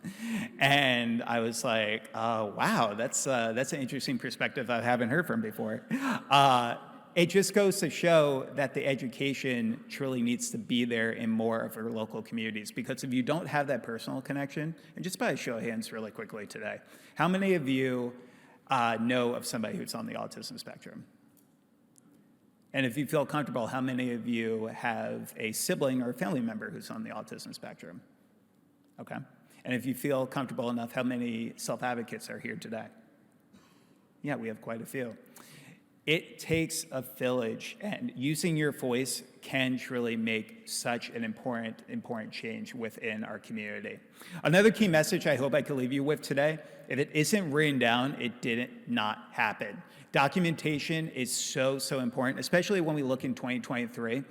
and I was like, oh wow, that's an interesting perspective I haven't heard from before. It just goes to show that the education truly needs to be there in more of our local communities, because if you don't have that personal connection, and just by a show of hands really quickly today, how many of you know of somebody who's on the autism spectrum? And if you feel comfortable, how many of you have a sibling or a family member who's on the autism spectrum? Okay. And if you feel comfortable enough, how many self-advocates are here today? Yeah, we have quite a few. It takes a village, and using your voice can truly make such an important change within our community. Another key message I hope I can leave you with today: if it isn't written down, it didn't not happen. Documentation is so important, especially when we look in 2023.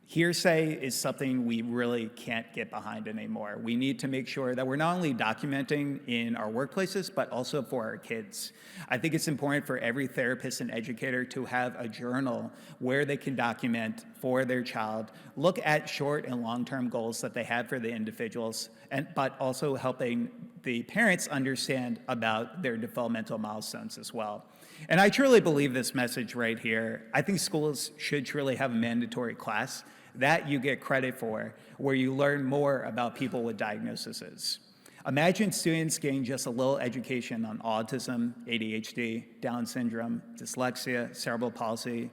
Hearsay is something we really can't get behind anymore. We need to make sure that we're not only documenting in our workplaces, but also for our kids. I think it's important for every therapist and educator to have a journal where they can document for their child, look at short and long-term goals that they have for the individuals, but also helping the parents understand about their developmental milestones as well. And I truly believe this message right here. I think schools should truly have a mandatory class that you get credit for, where you learn more about people with diagnoses. Imagine students getting just a little education on autism, ADHD, Down syndrome, dyslexia, cerebral palsy.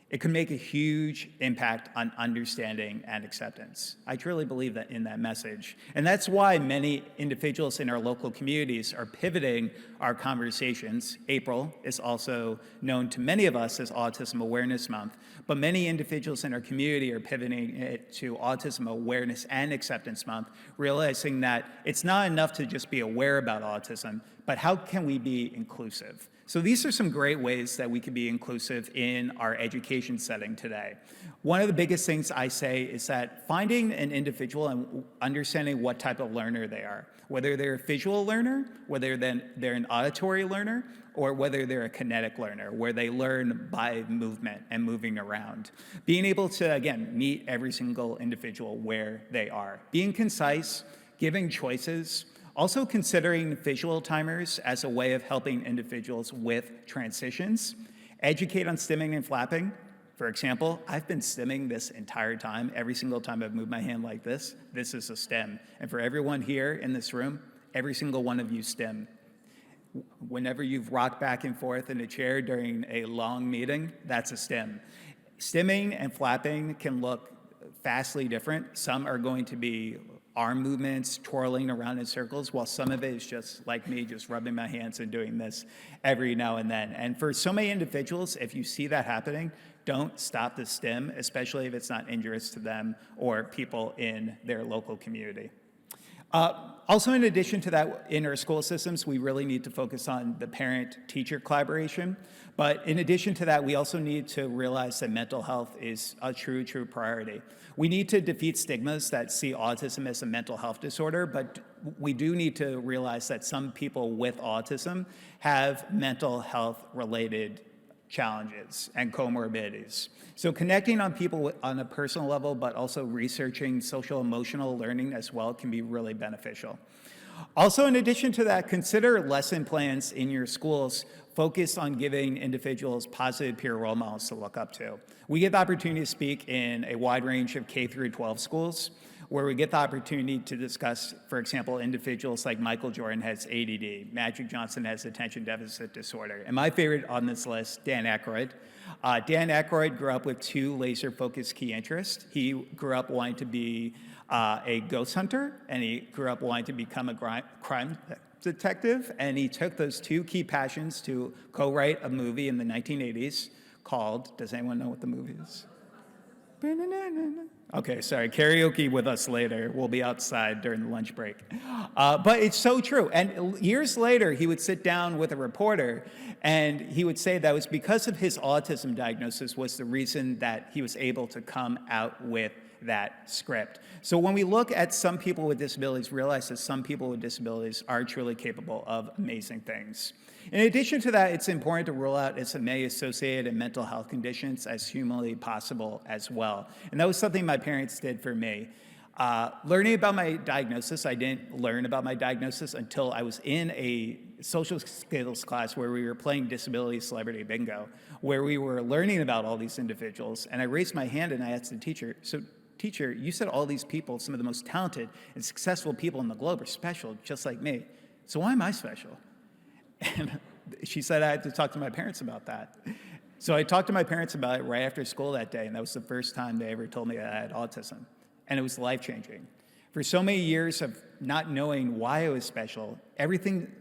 It could make a huge impact on understanding and acceptance. I truly believe that in that message. And that's why many individuals in our local communities are pivoting our conversations. April is also known to many of us as Autism Awareness Month, but many individuals in our community are pivoting it to Autism Awareness and Acceptance Month, realizing that it's not enough to just be aware about autism, but how can we be inclusive? So these are some great ways that we can be inclusive in our education setting today. One of the biggest things I say is that finding an individual and understanding what type of learner they are, whether they're a visual learner, whether they're an auditory learner, or whether they're a kinetic learner, where they learn by movement and moving around. Being able to, again, meet every single individual where they are. Being concise, giving choices, also considering visual timers as a way of helping individuals with transitions. Educate on stimming and flapping. For example, I've been stimming this entire time. Every single time I've moved my hand like this is a stim. And for everyone here in this room, every single one of you stim. Whenever you've rocked back and forth in a chair during a long meeting, that's a stim. Stimming and flapping can look vastly different. Some are going to be arm movements, twirling around in circles, while some of it is just like me, just rubbing my hands and doing this every now and then. And for so many individuals, if you see that happening, don't stop the stim, especially if it's not injurious to them or people in their local community. Also, in addition to that, in our school systems, we really need to focus on the parent-teacher collaboration. But in addition to that, we also need to realize that mental health is a true priority. We need to defeat stigmas that see autism as a mental health disorder, but we do need to realize that some people with autism have mental health-related challenges and comorbidities. So connecting on people on a personal level, but also researching social emotional learning as well can be really beneficial. Also, in addition to that, consider lesson plans in your schools focused on giving individuals positive peer role models to look up to. We get the opportunity to speak in a wide range of K through 12 schools, where we get the opportunity to discuss, for example, individuals like Michael Jordan has ADD, Magic Johnson has attention deficit disorder, and my favorite on this list, Dan Aykroyd. Dan Aykroyd grew up with 2 laser-focused key interests. He grew up wanting to be a ghost hunter, and he grew up wanting to become a crime detective, and he took those 2 key passions to co-write a movie in the 1980s called, does anyone know what the movie is? Okay, sorry, karaoke with us later. We'll be outside during the lunch break. But it's so true. And years later, he would sit down with a reporter and he would say that it was because of his autism diagnosis was the reason that he was able to come out with that script. So when we look at some people with disabilities, realize that some people with disabilities are truly capable of amazing things. In addition to that, it's important to rule out SMA-associated mental health conditions as humanly possible as well. And that was something my parents did for me. Learning about my diagnosis, I didn't learn about my diagnosis until I was in a social skills class where we were playing Disability Celebrity Bingo, where we were learning about all these individuals. And I raised my hand and I asked the teacher, so teacher, you said all these people, some of the most talented and successful people in the globe are special, just like me. So why am I special? And she said I had to talk to my parents about that. So I talked to my parents about it right after school that day, and that was the first time they ever told me that I had autism. And it was life-changing. For so many years of not knowing why I was special, everything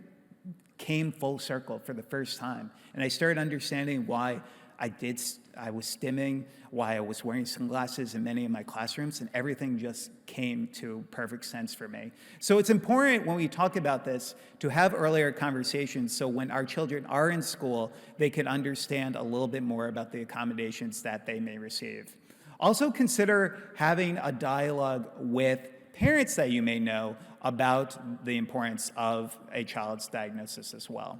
came full circle for the first time. And I started understanding why I was stimming, why I was wearing sunglasses in many of my classrooms, and everything just came to perfect sense for me. So it's important when we talk about this to have earlier conversations so when our children are in school, they can understand a little bit more about the accommodations that they may receive. Also consider having a dialogue with parents that you may know about the importance of a child's diagnosis as well.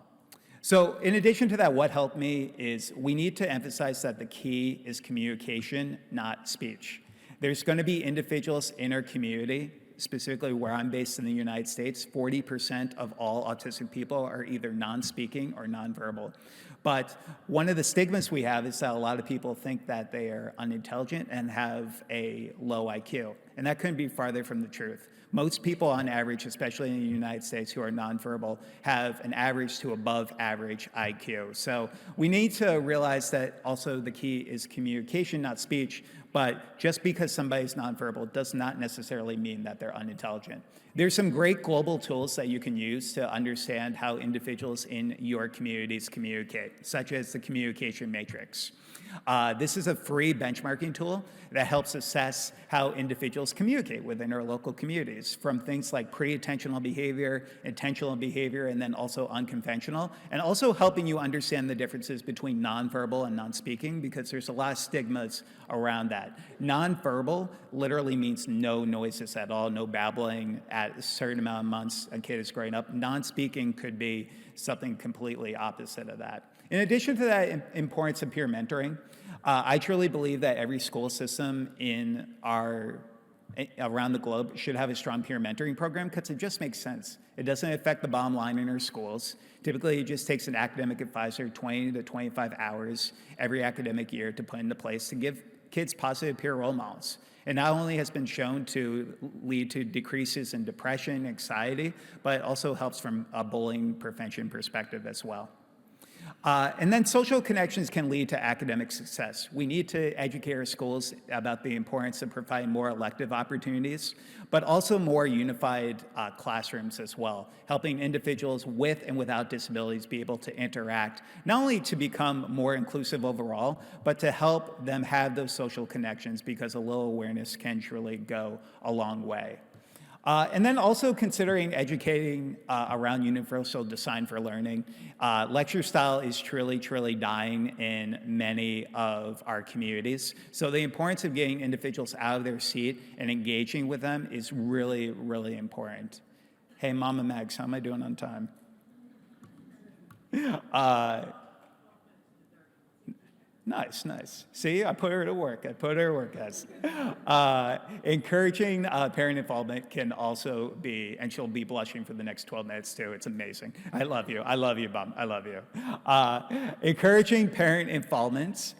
So in addition to that, what helped me is we need to emphasize that the key is communication, not speech. There's going to be individuals in our community, specifically where I'm based in the United States, 40% of all autistic people are either non-speaking or nonverbal. But one of the stigmas we have is that a lot of people think that they are unintelligent and have a low IQ. And that couldn't be farther from the truth. Most people on average, especially in the United States who are nonverbal, have an average to above average IQ. So we need to realize that also the key is communication, not speech, but just because somebody's nonverbal does not necessarily mean that they're unintelligent. There's some great global tools that you can use to understand how individuals in your communities communicate, such as the communication matrix. This is a free benchmarking tool that helps assess how individuals communicate within our local communities, from things like pre-attentional behavior, intentional behavior, and then also unconventional, and also helping you understand the differences between nonverbal and non-speaking, because there's a lot of stigmas around that. Nonverbal literally means no noises at all, no babbling at a certain amount of months a kid is growing up. Non-speaking could be something completely opposite of that. In addition to that importance of peer mentoring, I truly believe that every school system around the globe should have a strong peer mentoring program, because it just makes sense. It doesn't affect the bottom line in our schools. Typically, it just takes an academic advisor 20 to 25 hours every academic year to put into place to give kids positive peer role models. It not only has been shown to lead to decreases in depression, anxiety, but it also helps from a bullying prevention perspective as well. And then social connections can lead to academic success. We need to educate our schools about the importance of providing more elective opportunities, but also more unified classrooms as well, helping individuals with and without disabilities be able to interact, not only to become more inclusive overall, but to help them have those social connections, because a little awareness can truly go a long way. And then also considering educating around universal design for learning. Lecture style is truly dying in many of our communities. So the importance of getting individuals out of their seat and engaging with them is really important. Hey, Mama Mags, how am I doing on time? Nice. See, I put her to work. Guys. Encouraging parent involvement can also be, and she'll be blushing for the next 12 minutes too. It's amazing. I love you, Mom. I love you. Encouraging parent involvement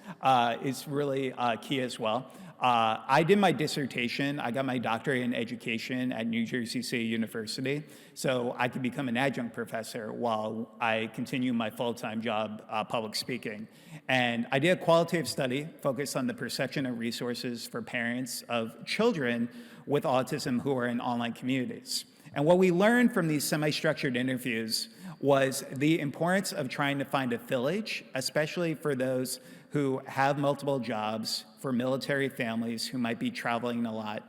is really key as well. I did my dissertation. I got my doctorate in education at New Jersey State University, so I could become an adjunct professor while I continue my full-time job public speaking. And I did a qualitative study focused on the perception of resources for parents of children with autism who are in online communities. And what we learned from these semi-structured interviews was the importance of trying to find a village, especially for those who have multiple jobs, for military families who might be traveling a lot,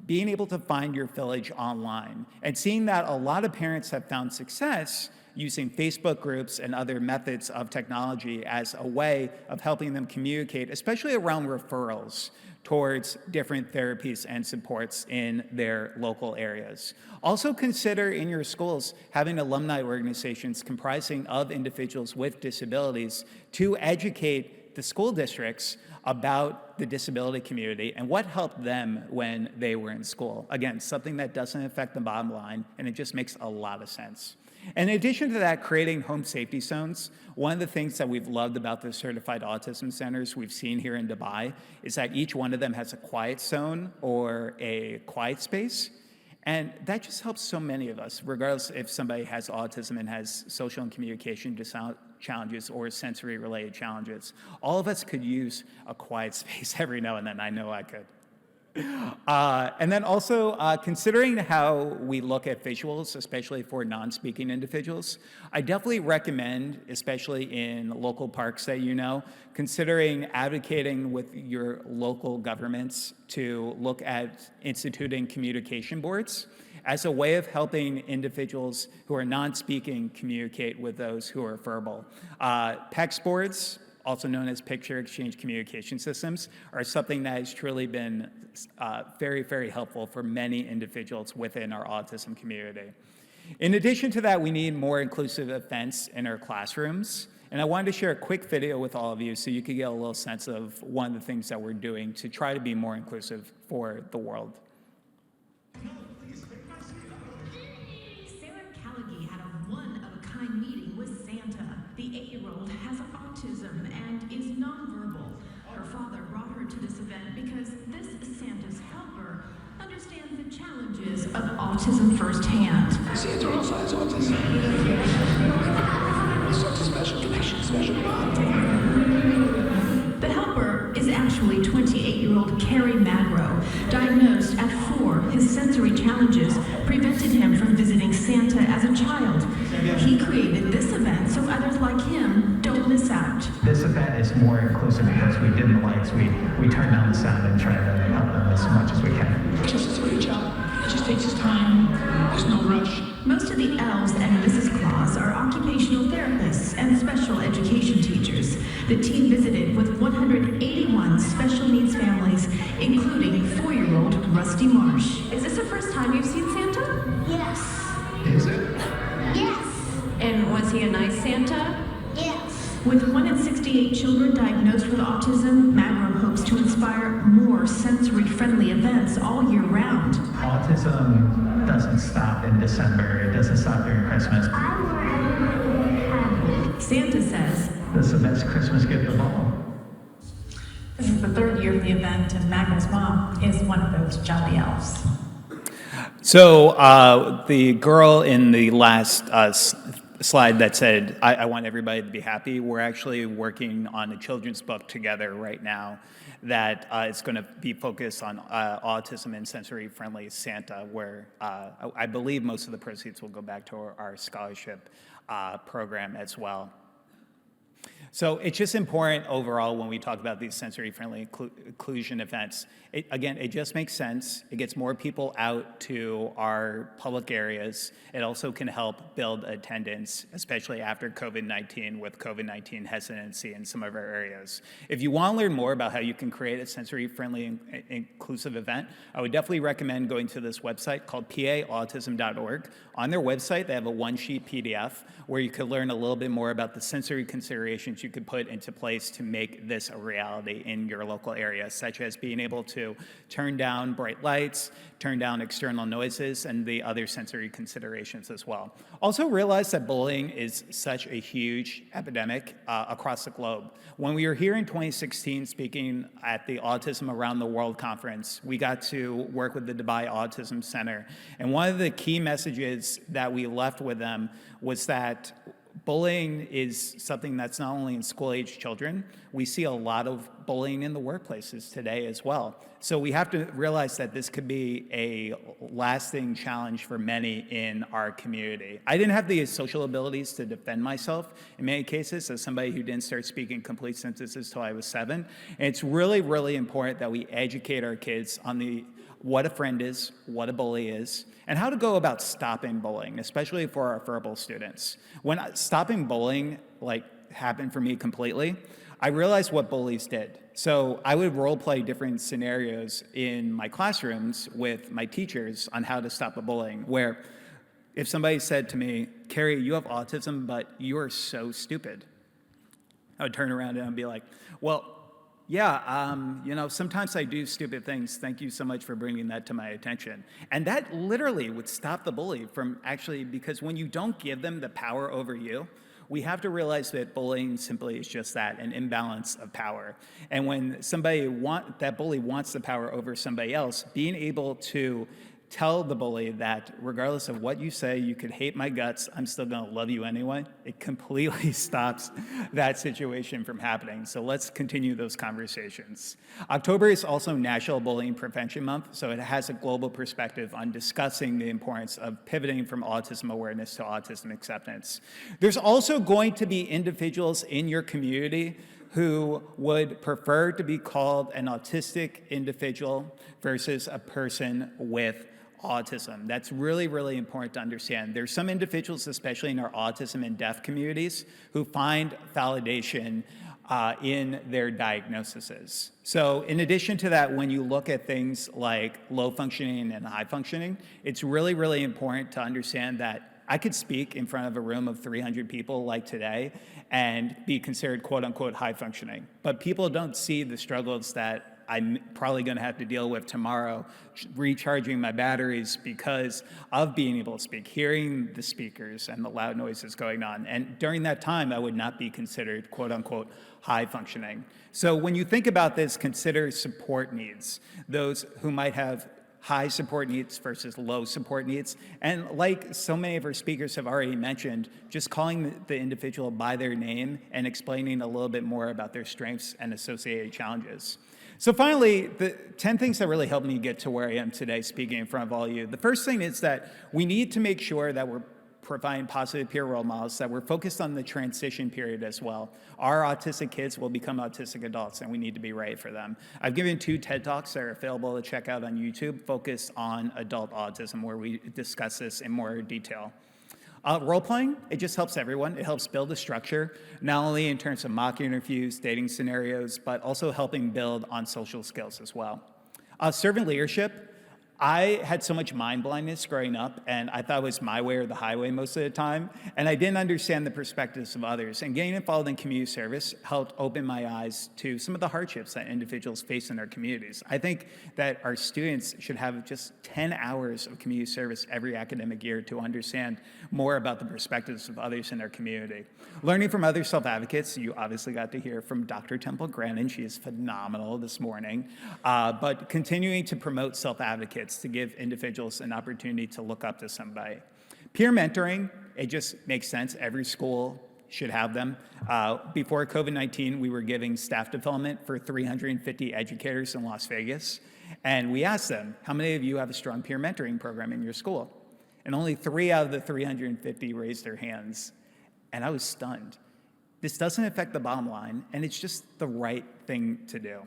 being able to find your village online. And seeing that a lot of parents have found success using Facebook groups and other methods of technology as a way of helping them communicate, especially around referrals towards different therapies and supports in their local areas. Also consider in your schools having alumni organizations comprising of individuals with disabilities to educate the school districts about the disability community and what helped them when they were in school. Again, something that doesn't affect the bottom line, and it just makes a lot of sense. In addition to that, creating home safety zones. One of the things that we've loved about the certified autism centers we've seen here in Dubai is that each one of them has a quiet zone or a quiet space. And that just helps so many of us, regardless if somebody has autism and has social and communication challenges or sensory-related challenges. All of us could use a quiet space every now and then. I know I could. And then also considering how we look at visuals, especially for non-speaking individuals, I definitely recommend, especially in local parks that you know, considering advocating with your local governments to look at instituting communication boards as a way of helping individuals who are non-speaking communicate with those who are verbal. PECS boards, also known as Picture Exchange Communication Systems, are something that has truly been very helpful for many individuals within our autism community. In addition to that, we need more inclusive events in our classrooms. And I wanted to share a quick video with all of you so you could get a little sense of one of the things that we're doing to try to be more inclusive for the world. Meeting with Santa. The 8-year-old has autism and is nonverbal. Her father brought her to this event because this Santa's helper understands the challenges of autism firsthand. Santa also has autism. Such a special connection, special bond. The helper is actually 28-year-old Kerry Magro. Diagnosed at 4, his sensory challenges prevented him from visiting Santa as a child. He created this event so others like him don't miss miss out. This event is more inclusive because we dim the lights, we turn down the sound and try to help them as much as we can. Just does a great job. It just takes his time. There's no rush. Most of the elves and Mrs. Claus are occupational therapists and special education teachers. The team visited with 181 special needs families, including 4-year-old Rusty Marsh. Is this the first time you've seen Santa? Yes. Is it? Yes. And was he a nice Santa? Yes. With 1 in 68 children diagnosed with autism, Magro hopes to inspire more sensory-friendly events all year round. Autism doesn't stop in December. It doesn't stop during Christmas. I want everyone to be happy. Santa says, This is the best Christmas gift of all. This is the 3rd year of the event, and Magro's mom is one of those jolly elves. So the girl in the last slide that said, I want everybody to be happy, we're actually working on a children's book together right now that is going to be focused on autism and sensory-friendly Santa, where I believe most of the proceeds will go back to our scholarship program as well. So it's just important overall when we talk about these sensory-friendly inclusion events. It just makes sense. It gets more people out to our public areas. It also can help build attendance, especially after COVID-19, with COVID-19 hesitancy in some of our areas. If you want to learn more about how you can create a sensory-friendly inclusive event, I would definitely recommend going to this website called paautism.org. On their website, they have a one-sheet PDF where you could learn a little bit more about the sensory considerations you could put into place to make this a reality in your local area, such as being able to turn down bright lights, turn down external noises, and the other sensory considerations as well. Also realize that bullying is such a huge epidemic across the globe. When we were here in 2016 speaking at the Autism Around the World conference, we got to work with the Dubai Autism Center. And one of the key messages that we left with them was that bullying is something that's not only in school-age children. We see a lot of bullying in the workplaces today as well. So we have to realize that this could be a lasting challenge for many in our community. I didn't have the social abilities to defend myself in many cases as somebody who didn't start speaking complete sentences till I was 7. And it's really, really important that we educate our kids on what a friend is, what a bully is, and how to go about stopping bullying, especially for our verbal students. When stopping bullying happened for me completely, I realized what bullies did. So I would role play different scenarios in my classrooms with my teachers on how to stop a bullying, where if somebody said to me, "Kerry, you have autism, but you are so stupid," I would turn around and I'd be like, "Well, yeah, sometimes I do stupid things. Thank you so much for bringing that to my attention." And that literally would stop the bully from because when you don't give them the power over you, we have to realize that bullying simply is just that, an imbalance of power. And when that bully wants the power over somebody else, being able to tell the bully that regardless of what you say, you could hate my guts, I'm still gonna love you anyway, it completely stops that situation from happening. So let's continue those conversations. October is also National Bullying Prevention Month, so it has a global perspective on discussing the importance of pivoting from autism awareness to autism acceptance. There's also going to be individuals in your community who would prefer to be called an autistic individual versus a person with autism. That's really, really important to understand. There's some individuals, especially in our autism and deaf communities, who find validation in their diagnoses. So in addition to that, when you look at things like low functioning and high functioning, it's really, really important to understand that I could speak in front of a room of 300 people like today and be considered quote unquote high functioning. But people don't see the struggles that I'm probably gonna have to deal with tomorrow, recharging my batteries because of being able to speak, hearing the speakers and the loud noises going on. And during that time, I would not be considered quote unquote high functioning. So when you think about this, consider support needs, those who might have high support needs versus low support needs. And like so many of our speakers have already mentioned, just calling the individual by their name and explaining a little bit more about their strengths and associated challenges. So finally, the 10 things that really helped me get to where I am today speaking in front of all of you. The first thing is that we need to make sure that we're providing positive peer role models, that we're focused on the transition period as well. Our autistic kids will become autistic adults, and we need to be ready for them. I've given 2 TED Talks that are available to check out on YouTube, focused on adult autism, where we discuss this in more detail. Role-playing, it just helps everyone. It helps build a structure, not only in terms of mock interviews, dating scenarios, but also helping build on social skills as well. Servant leadership, I had so much mind blindness growing up, and I thought it was my way or the highway most of the time, and I didn't understand the perspectives of others. And getting involved in community service helped open my eyes to some of the hardships that individuals face in their communities. I think that our students should have just 10 hours of community service every academic year to understand more about the perspectives of others in their community. Learning from other self-advocates, you obviously got to hear from Dr. Temple Grandin. She is phenomenal this morning. But continuing to promote self-advocates to give individuals an opportunity to look up to somebody. Peer mentoring, it just makes sense. Every school should have them. Before COVID-19, we were giving staff development for 350 educators in Las Vegas. And we asked them, how many of you have a strong peer mentoring program in your school? And only 3 out of the 350 raised their hands. And I was stunned. This doesn't affect the bottom line, and it's just the right thing to do.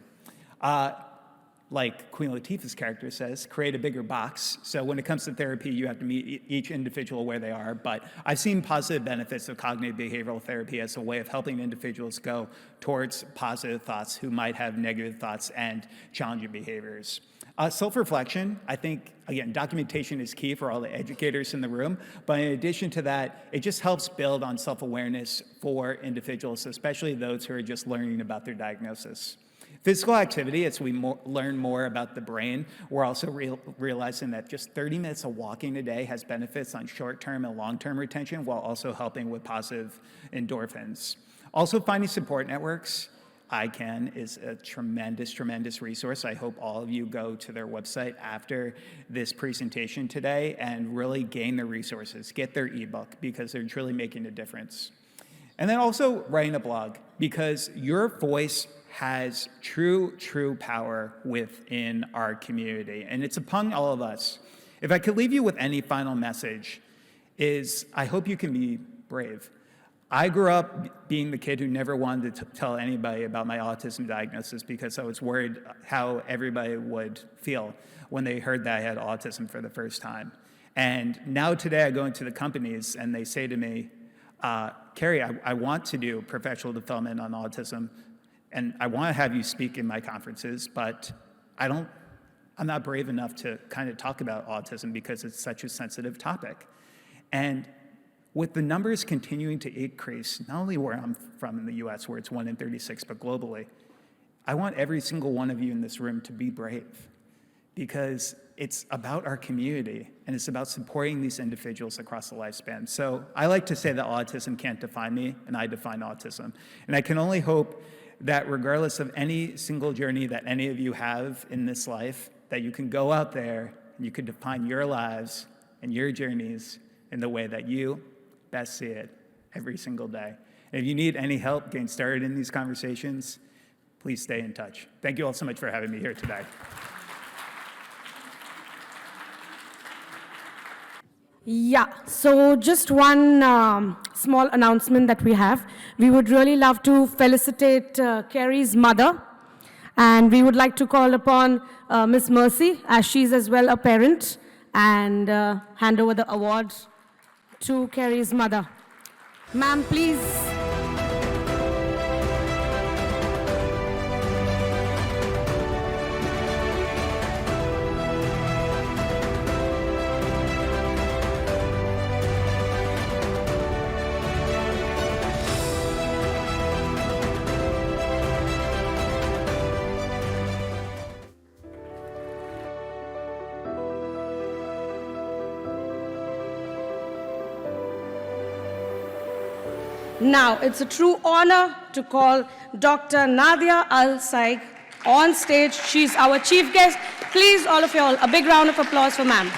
Like Queen Latifah's character says, create a bigger box. So when it comes to therapy, you have to meet each individual where they are. But I've seen positive benefits of cognitive behavioral therapy as a way of helping individuals go towards positive thoughts who might have negative thoughts and challenging behaviors. Self-reflection, I think, again, documentation is key for all the educators in the room. But in addition to that, it just helps build on self-awareness for individuals, especially those who are just learning about their diagnosis. Physical activity, as we learn more about the brain, we're also realizing that just 30 minutes of walking a day has benefits on short-term and long-term retention, while also helping with positive endorphins. Also, finding support networks. ICAN is a tremendous, tremendous resource. I hope all of you go to their website after this presentation today and really gain the resources, get their ebook, because they're truly making a difference. And then also writing a blog, because your voice has true power within our community, and it's upon all of us. If I could leave you with any final message, is I hope you can be brave. I grew up being the kid who never wanted to tell anybody about my autism diagnosis because I was worried how everybody would feel when they heard that I had autism for the first time. And now today I go into the companies and they say to me, Kerry, I want to do professional development on autism, and I want to have you speak in my conferences, but I'm not brave enough to kind of talk about autism because it's such a sensitive topic. And with the numbers continuing to increase, not only where I'm from in the US, where it's 1 in 36, but globally, I want every single one of you in this room to be brave, because it's about our community and it's about supporting these individuals across the lifespan. So I like to say that autism can't define me, and I define autism. And I can only hope that regardless of any single journey that any of you have in this life, that you can go out there and you can define your lives and your journeys in the way that you best see it every single day. And if you need any help getting started in these conversations, please stay in touch. Thank you all so much for having me here today. Yeah, so just one small announcement that we have. We would really love to felicitate Kerry's mother, and we would like to call upon Miss Mercy, as she's as well a parent, and hand over the award to Kerry's mother. Ma'am, please. Now, it's a true honor to call Dr. Nadia Al-Saig on stage. She's our chief guest. Please, all of you all, a big round of applause for ma'am.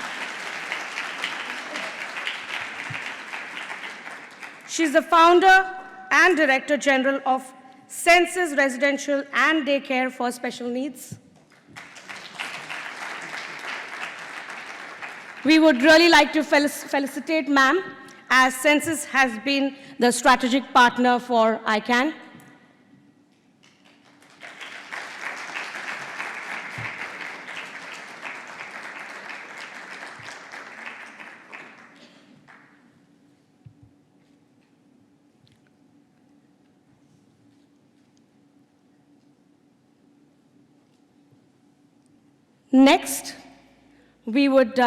She's the founder and director general of Senses Residential and Daycare for Special Needs. We would really like to felicitate ma'am as Census has been the strategic partner for ICAN. Next, we would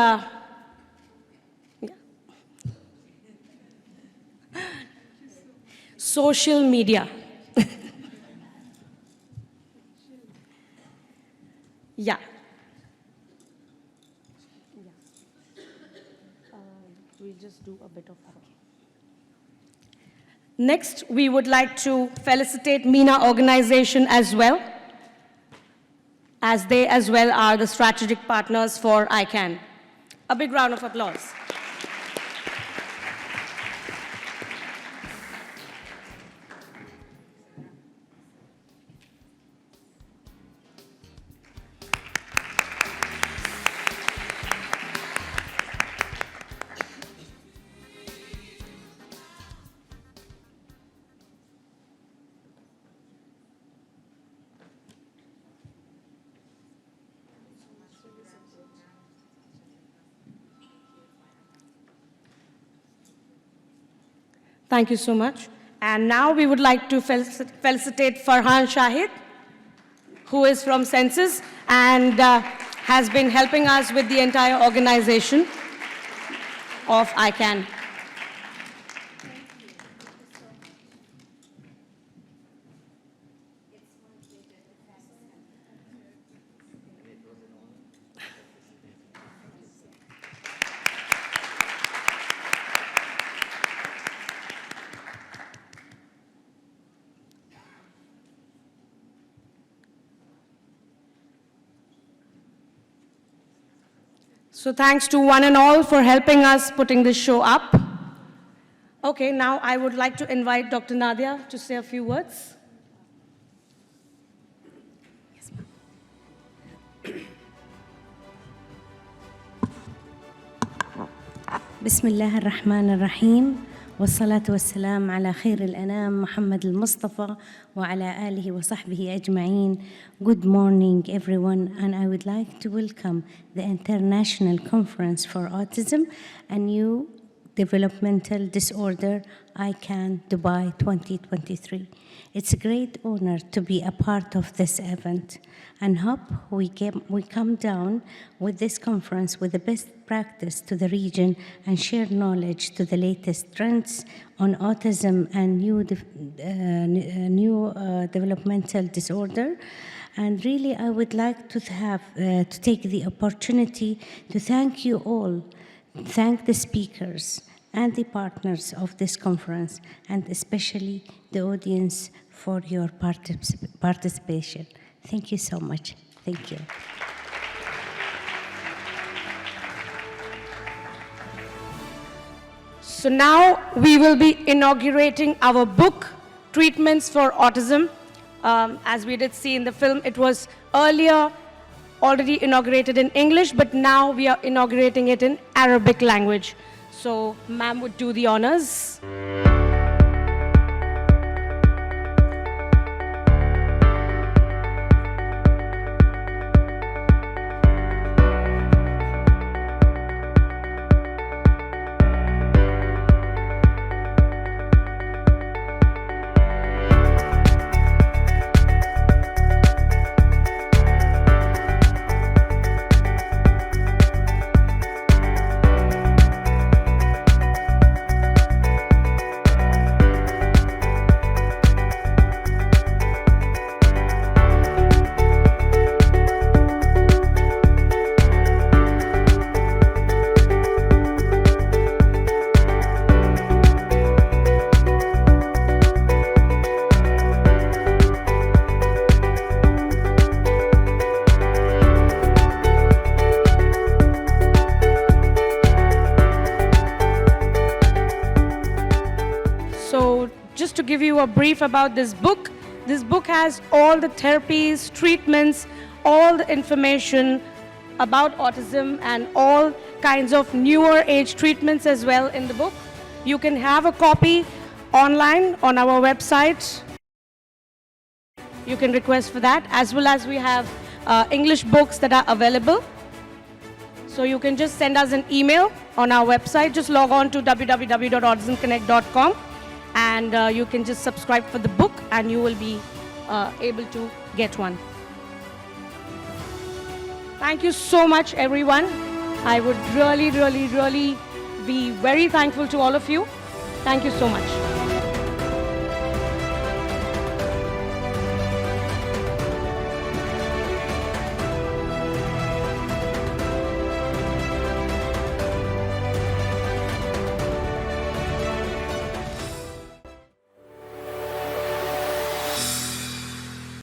social media. Yeah. We'll just do a bit of that. Next, we would like to felicitate MENA organization as well, as they as well are the strategic partners for ICAN. A big round of applause. Thank you so much. And now we would like to felicitate Farhan Shahid, who is from Census and has been helping us with the entire organization of ICAN. So thanks to one and all for helping us putting this show up. Okay, now I would like to invite Dr. Nadia to say a few words. بسم الله الرحمن الرحيم والصلاة والسلام على خير الأنام محمد المصطفى وعلى آله وصحبه أجمعين. Good morning everyone, and I would like to welcome the International Conference for Autism and Neurodevelopmental Disorder ICAN Dubai 2023. It's a great honor to be a part of this event and hope we come down with this conference with the best practice to the region and share knowledge to the latest trends on autism and neurodevelopmental disorder. And really, I would like to take the opportunity to thank you all, thank the speakers and the partners of this conference, and especially the audience for your participation. Thank you so much. Thank you. So now we will be inaugurating our book, Treatments for Autism. As we did see in the film, it was earlier already inaugurated in English, but now we are inaugurating it in Arabic language. So ma'am would do the honors. To give you a brief about this book has all the therapies, treatments, all the information about autism and all kinds of newer age treatments as well in the book. You can have a copy online on our website. You can request for that, as well as we have English books that are available. So you can just send us an email on our website. Just log on to www.autismconnect.com and you can just subscribe for the book and you will be able to get one. Thank you so much, everyone. I would really, really, really be very thankful to all of you. Thank you so much.